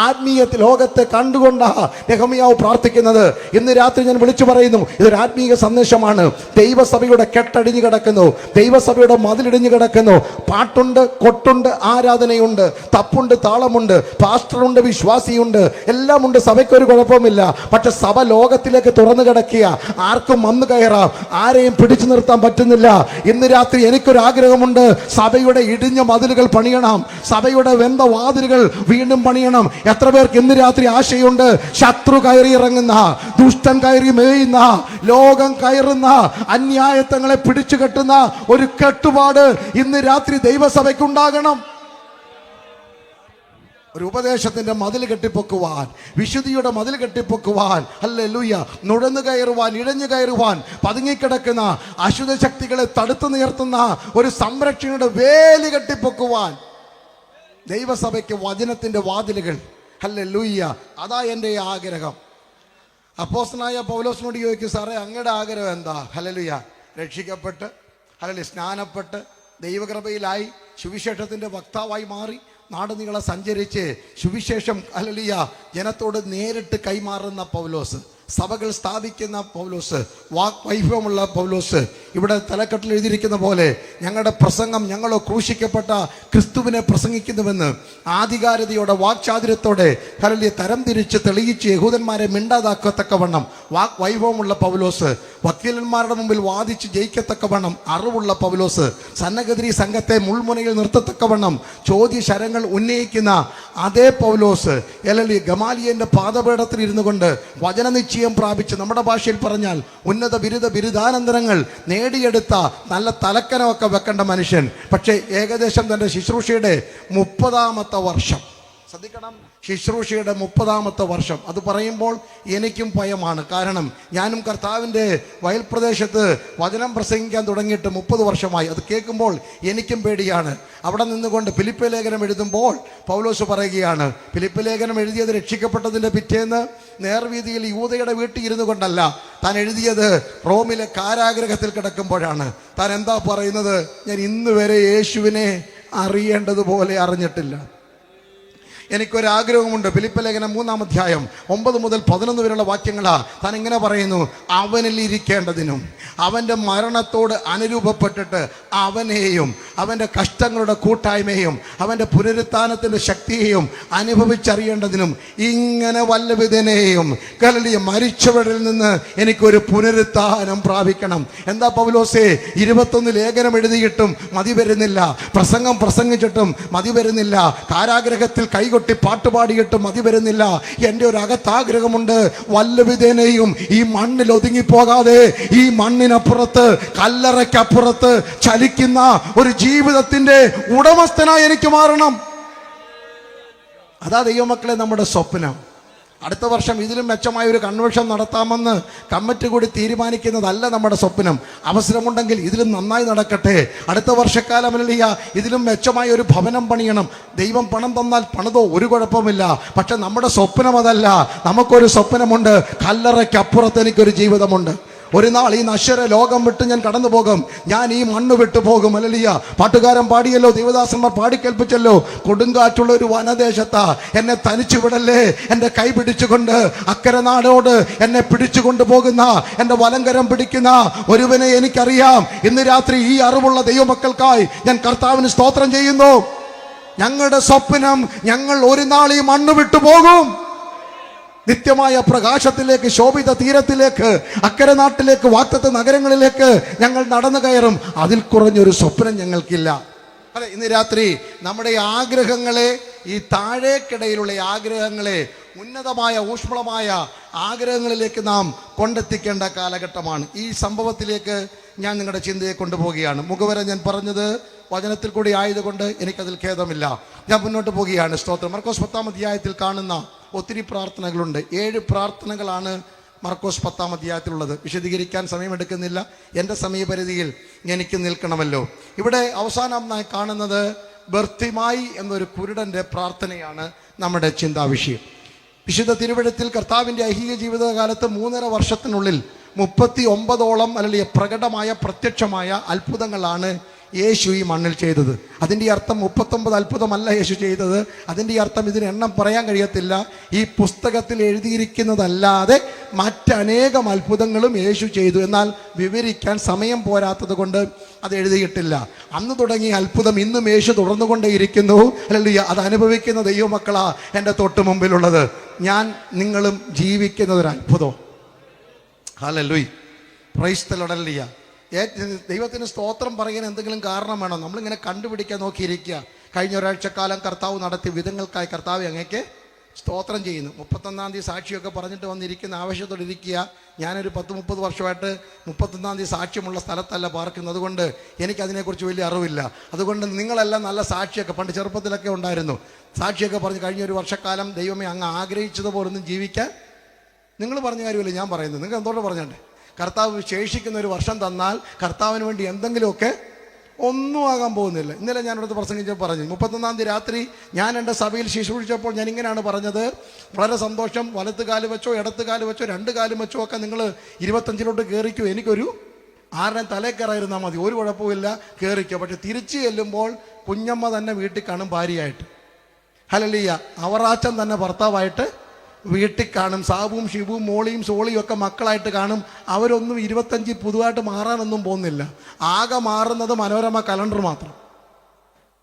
ആത്മീയ ലോകത്തെ കണ്ടുകൊണ്ടാ നെഹമ്യാവ് പ്രാർത്ഥിക്കുന്നത്. ഇന്ന് രാത്രി ഞാൻ വിളിച്ചു പറയുന്നു, ഇതൊരു ആത്മീയ സന്ദേശമാണ്. ദൈവസഭയുടെ കെട്ടടിഞ്ഞു കിടക്കുന്നു, ദൈവസഭയുടെ മതിലിടിഞ്ഞു കിടക്കുന്നു. പാട്ടുണ്ട്, കൊട്ടുണ്ട്, ആരാധനയുണ്ട്, തപ്പുണ്ട്, താളമുണ്ട്, പാസ്റ്ററുണ്ട്, വിശ്വാസിയുണ്ട്, എല്ലാം ഉണ്ട്. സഭയ്ക്കൊരു കുഴപ്പമില്ല. പക്ഷെ സഭ ലോകത്തിലേക്ക് തുറന്നു കിടക്കുക. ആർക്കും വന്നു കയറാം, ആരെയും പിടിച്ചു നിർത്താൻ പറ്റുന്നില്ല. ഇന്ന് രാത്രി എനിക്കൊരു ആഗ്രഹമുണ്ട്, സഭയുടെ ഇടിഞ്ഞ മതിലുകൾ പണിയണം, സഭയുടെ വെന്ത വാതിലുകൾ വീണ്ടും പണിയണം. എത്ര പേർക്ക് ഇന്ന് രാത്രി ആശയുണ്ട്? ശത്രു കയറി ഇറങ്ങുന്ന, ദുഷ്ടൻ കയറി മേയുന്ന, ലോകം കയറുന്ന, അന്യായത്തങ്ങളെ പിടിച്ചു കെട്ടുന്ന ഒരു കെട്ടുപാട് ഇന്ന് രാത്രി ദൈവസഭയ്ക്കുണ്ടാകണം. ഒരു ഉപദേശത്തിന്റെ മതിൽ കെട്ടിപ്പൊക്കുവാൻ, വിശുദ്ധിയുടെ മതിൽ കെട്ടിപ്പൊക്കുവാൻ, ഹല്ലേലൂയ, നുഴഞ്ഞു കയറുവാൻ, ഇഴഞ്ഞു കയറുവാൻ, പതുങ്ങിക്കിടക്കുന്ന അശുദ്ധ ശക്തികളെ തടുത്തു നിർത്തുന്ന ഒരു സംരക്ഷണയുടെ വേലി കെട്ടിപ്പൊക്കുവാൻ ദൈവസഭയ്ക്ക് വചനത്തിന്റെ വാതിലുകൾ. ഹല്ലേലൂയ. അതാ എൻ്റെ ആഗ്രഹം. അപ്പോസ്തലനായ പൗലോസിനോട് ചോദിക്കും, സാറേ അങ്ങയുടെ ആഗ്രഹം എന്താ? ഹല്ലേലൂയ. രക്ഷിക്കപ്പെട്ട്, ഹല്ലേലൂയ, സ്നാനപ്പെട്ട് ദൈവകൃപയിലായി സുവിശേഷത്തിന്റെ വക്താവായി മാറി നാടുനീളെ സഞ്ചരിച്ച് സുവിശേഷം ഹല്ലേലൂയ ജനത്തോട് നേരിട്ട് കൈമാറുന്ന പൗലോസ്, സഭകൾ സ്ഥാപിക്കുന്ന പൗലോസ്, വൈഭവമുള്ള പൗലോസ്. ഇവിടെ തലക്കെട്ടിൽ എഴുതിയിരിക്കുന്ന പോലെ ഞങ്ങളുടെ പ്രസംഗം ഞങ്ങളോ ക്രൂശിക്കപ്പെട്ട ക്രിസ്തുവിനെ പ്രസംഗിക്കുന്നുവെന്ന് ആധികാരികതയോടെ, വാക്ചാതുര്യത്തോടെ ഹല്ലേലൂയ തരം തിരിച്ച് തെളിയിച്ച് യഹൂദന്മാരെ മിണ്ടാതാക്കത്തക്കവണ്ണം വൈഭവമുള്ള പൗലോസ്, വക്കീലന്മാരുടെ മുമ്പിൽ വാദിച്ച് ജയിക്കത്തക്കവണ്ണം അറിവുള്ള പൗലോസ്, സന്നഗതിരി സംഘത്തെ മുൾമുനയിൽ നിർത്തത്തക്കവണ്ണം ചോദ്യശരങ്ങൾ ഉന്നയിക്കുന്ന അതേ പൗലോസ് ഹല്ലേലൂയ ഗമാലിയന്റെ പാദപീഠത്തിൽ ഇരുന്നു കൊണ്ട് വചനനിശ്ചയം പ്രാപിച്ച്, നമ്മുടെ ഭാഷയിൽ പറഞ്ഞാൽ ഉന്നത ബിരുദാനന്തരങ്ങൾ നേടിയെടുത്ത നല്ല തലക്കനമൊക്കെ വെക്കേണ്ട മനുഷ്യൻ. പക്ഷേ ഏകദേശം തൻ്റെ ശുശ്രൂഷയുടെ 30-ാമത്തെ വർഷം ശ്രദ്ധിക്കണം, ശുശ്രൂഷയുടെ 30ാമത്തെ വർഷം. അത് പറയുമ്പോൾ എനിക്കും ഭയമാണ്. കാരണം ഞാനും കർത്താവിൻ്റെ വയൽപ്രദേശത്ത് വചനം പ്രസംഗിക്കാൻ തുടങ്ങിയിട്ട് 30 വർഷമായി. അത് കേൾക്കുമ്പോൾ എനിക്കും പേടിയാണ്. അവിടെ നിന്നുകൊണ്ട് ഫിലിപ്പ് ലേഖനം എഴുതുമ്പോൾ പൗലോസ് പറയുകയാണ്, ഫിലിപ്പ് ലേഖനം എഴുതിയത് രക്ഷിക്കപ്പെട്ടതിൻ്റെ പിറ്റേന്ന് നേർവീതിയിൽ യൂദയുടെ വീട്ടിൽ ഇരുന്നു കൊണ്ടല്ല, താൻ എഴുതിയത് റോമിലെ കാരാഗ്രഹത്തിൽ കിടക്കുമ്പോഴാണ്. താൻ എന്താ പറയുന്നത്? ഞാൻ ഇന്ന് വരെ യേശുവിനെ അറിയേണ്ടതുപോലെ അറിഞ്ഞിട്ടില്ല. എനിക്കൊരാഗ്രഹമുണ്ട്. ഫിലിപ്പ് ലേഖനം 3-ാം അധ്യായം 9 മുതൽ 11 വരെയുള്ള വാക്യങ്ങളാ. താൻ ഇങ്ങനെ പറയുന്നു, അവനിൽ ഇരിക്കേണ്ടതിനും അവൻ്റെ മരണത്തോട് അനുരൂപപ്പെട്ടിട്ട് അവനെയും അവൻ്റെ കഷ്ടങ്ങളുടെ കൂട്ടായ്മയും അവൻ്റെ പുനരുത്ഥാനത്തിൻ്റെ ശക്തിയെയും അനുഭവിച്ചറിയേണ്ടതിനും ഇങ്ങനെ വല്ലവിധനെയും മരിച്ചവരിൽ നിന്ന് എനിക്കൊരു പുനരുത്ഥാനം പ്രാപിക്കണം. എന്താ പൗലോസേ, 21 ലേഖനം എഴുതിയിട്ടും മതി വരുന്നില്ല, പ്രസംഗം പ്രസംഗിച്ചിട്ടും മതി വരുന്നില്ല, കാരാഗ്രഹത്തിൽ കൈകൊട്ടി പാട്ടുപാടിയിട്ടും മതി വരുന്നില്ല. എൻ്റെ ഒരു അകത്താഗ്രഹമുണ്ട്, വല്ലവിധേനയും ഈ മണ്ണിൽ ഒതുങ്ങിപ്പോകാതെ ഈ മണ്ണിനപ്പുറത്ത് കല്ലറയ്ക്കപ്പുറത്ത് ചലിക്കുന്ന ഒരു ജീവിതത്തിന്റെ ഉടമസ്ഥനായി എനിക്ക് മാറണം. അതാ ദൈവമക്കളെ നമ്മുടെ സ്വപ്നം. അടുത്ത വർഷം ഇതിലും മെച്ചമായ ഒരു കൺവെൻഷൻ നടത്താമെന്ന് കമ്മിറ്റി കൂടി തീരുമാനിക്കുന്നതല്ല നമ്മുടെ സ്വപ്നം. അവസരമുണ്ടെങ്കിൽ ഇതിലും നന്നായി നടക്കട്ടെ. അടുത്ത വർഷക്കാലമല്ല, ഇതിലും മെച്ചമായ ഒരു ഭവനം പണിയണം. ദൈവം പണം തന്നാൽ പണിതോ, ഒരു കുഴപ്പമില്ല. പക്ഷെ നമ്മുടെ സ്വപ്നം അതല്ല. നമുക്കൊരു സ്വപ്നമുണ്ട്, കല്ലറയ്ക്കപ്പുറത്ത് എനിക്കൊരു ജീവിതമുണ്ട്. ഒരു നാൾ ഈ നശ്വര ലോകം വിട്ട് ഞാൻ കടന്നു പോകും, ഞാൻ ഈ മണ്ണ് വിട്ടു പോകും. ഹല്ലേലൂയ. പാട്ടുകാരൻ പാടിയല്ലോ, ദേവദാസന്മാർ പാടിക്കേൽപ്പിച്ചല്ലോ, കൊടുങ്കാറ്റുള്ള ഒരു വനദേശത്താ എന്നെ തനിച്ചു വിടല്ലേ, എൻ്റെ കൈ പിടിച്ചുകൊണ്ട് അക്കരെ നാടോട് എന്നെ പിടിച്ചുകൊണ്ട് പോകുന്ന, എൻ്റെ വലങ്കരം പിടിക്കുന്ന ഒരുവനെ എനിക്കറിയാം. ഇന്ന് രാത്രി ഈ അറിവുള്ള ദൈവമക്കൾക്കായി ഞാൻ കർത്താവിന് സ്തോത്രം ചെയ്യുന്നു. ഞങ്ങളുടെ സ്വപ്നം, ഞങ്ങൾ ഒരു നാൾ ഈ മണ്ണ് വിട്ടു പോകും, നിത്യമായ പ്രകാശത്തിലേക്ക്, ശോഭിത തീരത്തിലേക്ക്, അക്കരെ നാട്ടിലേക്ക്, വാഗ്ദത്ത നഗരങ്ങളിലേക്ക് ഞങ്ങൾ നടന്നു കയറും. അതിൽ കുറഞ്ഞൊരു സ്വപ്നം ഞങ്ങൾക്കില്ല. അതെ, ഇന്ന് രാത്രി നമ്മുടെ ആഗ്രഹങ്ങളെ, ഈ താഴേക്കിടയിലുള്ള ആഗ്രഹങ്ങളെ ഉന്നതമായ ഊഷ്മളമായ ആഗ്രഹങ്ങളിലേക്ക് നാം കൊണ്ടെത്തിക്കേണ്ട കാലഘട്ടമാണ്. ഈ സംഭവത്തിലേക്ക് ഞാൻ നിങ്ങളുടെ ചിന്തയെ കൊണ്ടുപോവുകയാണ്. മുഖവരെ ഞാൻ പറഞ്ഞത് വചനത്തിൽ കൂടി ആയതുകൊണ്ട് എനിക്കതിൽ ഖേദമില്ല. ഞാൻ മുന്നോട്ട് പോവുകയാണ്. സ്തോത്രം. മർക്കോസ് 10-ാം അധ്യായത്തിൽ കാണുന്ന ഒത്തിരി പ്രാർത്ഥനകളുണ്ട്. 7 പ്രാർത്ഥനകളാണ് മർക്കോസ് 10-ാം അധ്യായത്തിലുള്ളത്. വിശദീകരിക്കാൻ സമയമെടുക്കുന്നില്ല, എൻ്റെ സമയപരിധിയിൽ എനിക്ക് നിൽക്കണമല്ലോ. ഇവിടെ അവസാനമായി കാണുന്നത് ബർത്തിമായി എന്നൊരു കുരുടൻ്റെ പ്രാർത്ഥനയാണ് നമ്മുടെ ചിന്താവിഷയം. വിശുദ്ധ തിരുവെഴുത്തിൽ കർത്താവിൻ്റെ ഐഹിക ജീവിതകാലത്ത് 3.5 വർഷത്തിനുള്ളിൽ 39ഓളം അല്ലെങ്കിൽ പ്രകടമായ പ്രത്യക്ഷമായ അത്ഭുതങ്ങളാണ് യേശു ഈ മണ്ണിൽ ചെയ്തത്. അതിൻ്റെ അർത്ഥം 39 അത്ഭുതമല്ല യേശു ചെയ്തത്. അതിൻ്റെ അർത്ഥം ഇതിന് എണ്ണം പറയാൻ കഴിയത്തില്ല. ഈ പുസ്തകത്തിൽ എഴുതിയിരിക്കുന്നതല്ലാതെ മറ്റനേകം അത്ഭുതങ്ങളും യേശു ചെയ്തു. എന്നാൽ വിവരിക്കാൻ സമയം പോരാത്തത് കൊണ്ട് അത് എഴുതിയിട്ടില്ല. അന്ന് തുടങ്ങിയ അത്ഭുതം ഇന്നും യേശു തുടർന്നുകൊണ്ടേയിരിക്കുന്നു. അല്ലെങ്കിൽ അത് അനുഭവിക്കുന്ന ദൈവമക്കളാ എൻ്റെ തൊട്ട് മുമ്പിലുള്ളത്. ഞാൻ നിങ്ങളും ജീവിക്കുന്നതൊരു അത്ഭുതം. Hallelujah, praise the lord. Hallelujah. ദൈവത്തിന് സ്തോത്രം പറയാൻ എന്തെങ്കിലും കാരണം വേണം. നമ്മളിങ്ങനെ കണ്ടുപിടിക്കാൻ നോക്കിയിരിക്കുക. കഴിഞ്ഞ ഒരാഴ്ചക്കാലം കർത്താവ് നടത്തിയ വിധങ്ങൾക്കായി കർത്താവ് അങ്ങേക്ക് സ്തോത്രം ചെയ്യുന്നു. 31-ാം തീയതി സാക്ഷിയൊക്കെ പറഞ്ഞിട്ട് വന്നിരിക്കുന്ന ആവശ്യത്തോടെ ഇരിക്കുക. ഞാനൊരു 10-30 വർഷമായിട്ട് 31-ാം തീയതി സാക്ഷ്യമുള്ള സ്ഥലത്തല്ല പാർക്കുന്നത്. അതുകൊണ്ട് എനിക്കതിനെക്കുറിച്ച് വലിയ അറിവില്ല. അതുകൊണ്ട് നിങ്ങളെല്ലാം നല്ല സാക്ഷിയൊക്കെ പണ്ട് ചെറുപ്പത്തിലൊക്കെ ഉണ്ടായിരുന്നു. സാക്ഷിയൊക്കെ പറഞ്ഞ് കഴിഞ്ഞ ഒരു വർഷക്കാലം ദൈവമേ അങ്ങ് ആഗ്രഹിച്ചതുപോലൊന്നും ജീവിക്കാൻ നിങ്ങൾ പറഞ്ഞ കാര്യമില്ല, ഞാൻ പറയുന്നത്. നിങ്ങൾ എന്തോടെ പറഞ്ഞേ, കർത്താവ് ശേഷിക്കുന്ന ഒരു വർഷം തന്നാൽ കർത്താവിന് വേണ്ടി എന്തെങ്കിലുമൊക്കെ ഒന്നും ആകാൻ പോകുന്നില്ല. ഇന്നലെ ഞാൻ ഇവിടുത്തെ പ്രസംഗിച്ചപ്പോൾ പറഞ്ഞു, 31-ാം തീയതി രാത്രി ഞാൻ എൻ്റെ സഭയിൽ ശുശ്രൂഷിച്ചപ്പോൾ ഞാൻ ഇങ്ങനെയാണ് പറഞ്ഞത്, വളരെ സന്തോഷം, വലത്ത് കാല് വെച്ചോ ഇടത്ത് കാല് വെച്ചോ 2 കാലും വെച്ചോ ഒക്കെ നിങ്ങൾ 25-ലോട്ട് കയറിക്കോ, എനിക്കൊരു 6 തലേ കയറായിരുന്നാൽ മതി, ഒരു കുഴപ്പമില്ല, കയറിക്കോ. പക്ഷെ തിരിച്ചു ചെല്ലുമ്പോൾ കുഞ്ഞമ്മ തന്നെ വീട്ടിൽ കാണും ഭാര്യയായിട്ട്. ഹല്ലേലൂയ. അവറാച്ചൻ തന്നെ ഭർത്താവായിട്ട് വീട്ടിൽ കാണും. സാബുവും ഷിബുവും മോളിയും സോളിയും ഒക്കെ മക്കളായിട്ട് കാണും. അവരൊന്നും 25 പുതുതായിട്ട് മാറാനൊന്നും പോകുന്നില്ല. ആകെ മാറുന്നത് മനോരമ കലണ്ടർ മാത്രം.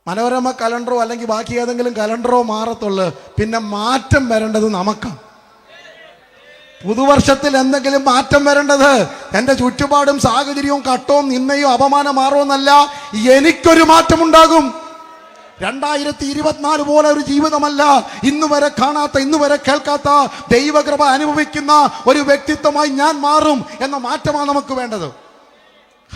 മനോരമ കലണ്ടറോ അല്ലെങ്കിൽ ബാക്കി ഏതെങ്കിലും കലണ്ടറോ മാറത്തുള്ളൂ. പിന്നെ മാറ്റം വരേണ്ടത് നമുക്കാണ്. പുതുവർഷത്തിൽ എന്തെങ്കിലും മാറ്റം വരേണ്ടത് എൻ്റെ ചുറ്റുപാടും സാഹചര്യവും കട്ടവും നിന്നയോ അപമാനം മാറുമെന്നല്ല, എനിക്കൊരു മാറ്റമുണ്ടാകും. 2024 പോലെ ഒരു ജീവിതമല്ല, ഇന്ന് വരെ കാണാത്ത, ഇന്ന് വരെ കേൾക്കാത്ത ദൈവകൃപ അനുഭവിക്കുന്ന ഒരു വ്യക്തിത്വമായി ഞാൻ മാറും എന്ന മാറ്റമാണ് നമുക്ക് വേണ്ടത്.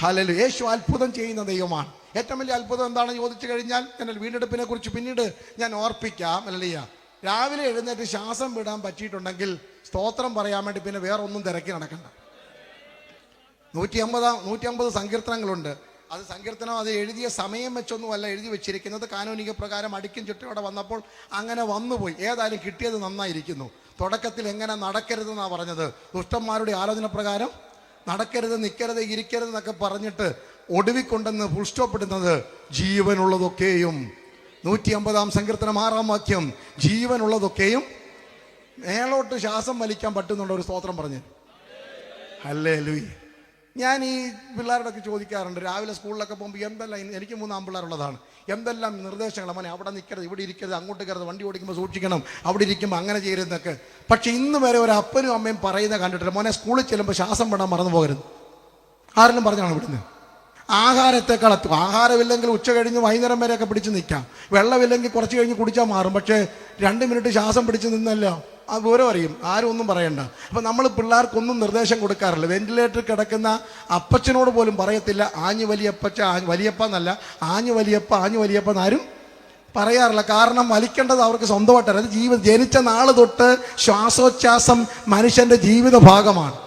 ഹല്ലേലൂയ. യേശു അത്ഭുതം ചെയ്യുന്ന ദൈവമാണ്. ഏറ്റവും വലിയ അത്ഭുതം എന്താണെന്ന് ചോദിച്ചു കഴിഞ്ഞാൽ, എന്നാൽ വീണ്ടെടുപ്പിനെ കുറിച്ച് പിന്നീട് ഞാൻ ഓർപ്പിക്കാം. ഹല്ലേലൂയ. രാവിലെ എഴുന്നേറ്റ് ശ്വാസം വിടാൻ പറ്റിയിട്ടുണ്ടെങ്കിൽ സ്തോത്രം പറയാൻ വേണ്ടി പിന്നെ വേറെ ഒന്നും തിരക്കി നടക്കണ്ട. 150 സങ്കീർത്തനങ്ങളുണ്ട്. അത് സങ്കീർത്തനം അത് എഴുതിയ സമയം വെച്ചൊന്നുമല്ല എഴുതി വെച്ചിരിക്കുന്നത്. കാനോനിക പ്രകാരം അടിക്കും ചുറ്റോടെ വന്നപ്പോൾ അങ്ങനെ വന്നുപോയി. ഏതായാലും കിട്ടിയത് നന്നായിരിക്കുന്നു. തുടക്കത്തിൽ എങ്ങനെ നടക്കരുതെന്നാണ് പറഞ്ഞത്. ദുഷ്ടന്മാരുടെ ആലോചന പ്രകാരം നടക്കരുത്, നിൽക്കരുത്, ഇരിക്കരുത് എന്നൊക്കെ പറഞ്ഞിട്ട് ഒടുവിക്കൊണ്ടെന്ന് ഫുൾ സ്റ്റോപ്പ് ഇടുന്നത് ജീവനുള്ളതൊക്കെയും. 150 സങ്കീർത്തനം 6 വാക്യം, ജീവനുള്ളതൊക്കെയും മേലോട്ട് ശ്വാസം വലിക്കാൻ പറ്റുന്നുണ്ട്. ഒരു സ്തോത്രം പറഞ്ഞു. ഹല്ലേലൂയ. ഞാൻ ഈ പിള്ളേരോടൊക്കെ ചോദിക്കാറുണ്ട്, രാവിലെ സ്കൂളിലൊക്കെ പോകുമ്പോൾ എന്തെല്ലാം, എനിക്ക് 3 ആൺപിള്ളേരുള്ളതാണ്, എന്തെല്ലാം നിർദ്ദേശങ്ങൾ, മോനെ അവിടെ നിൽക്കരുത്, ഇവിടെ ഇരിക്കരുത്, അങ്ങോട്ട് കയറരുത്, വണ്ടി ഓടിക്കുമ്പോൾ സൂക്ഷിക്കണം, അവിടെ ഇരിക്കുമ്പോൾ അങ്ങനെ ചെയ്യരുതെന്നൊക്കെ. പക്ഷെ ഇന്ന് വരെ ഒരു അപ്പനും അമ്മയും പറയുന്നത് കണ്ടിട്ടില്ല, മോനെ സ്കൂളിൽ ചെല്ലുമ്പോൾ ശ്വാസം വിടാൻ മറന്നു പോകരുത്. ആരെങ്കിലും പറഞ്ഞാണ് വിടുന്നത്. ആഹാരത്തെക്കാൾ ആഹാരമില്ലെങ്കിൽ ഉച്ച കഴിഞ്ഞ് വൈകുന്നേരം വരെയൊക്കെ പിടിച്ച് നിൽക്കാം. വെള്ളമില്ലെങ്കിൽ കുറച്ച് കഴിഞ്ഞ് കുടിച്ചാൽ മാറും. പക്ഷേ 2 മിനിറ്റ് ശ്വാസം പിടിച്ച് നിന്നല്ലോ അത് വിവരം അറിയും. ആരും ഒന്നും പറയണ്ട. അപ്പം നമ്മൾ പിള്ളേർക്കൊന്നും നിർദ്ദേശം കൊടുക്കാറില്ല. വെന്റിലേറ്ററിൽ കിടക്കുന്ന അപ്പച്ചനോട് പോലും പറയത്തില്ല ആഞ്ഞു വലിയപ്പച്ച, വലിയപ്പ എന്നല്ല, ആഞ്ഞു വലിയപ്പ എന്നാരും പറയാറില്ല. കാരണം വലിക്കേണ്ടത് അവർക്ക് സ്വന്തമായിട്ടല്ല. അത് ജനിച്ച നാൾ തൊട്ട് ശ്വാസോച്ഛ്വാസം മനുഷ്യന്റെ ജീവിത ഭാഗമാണ്.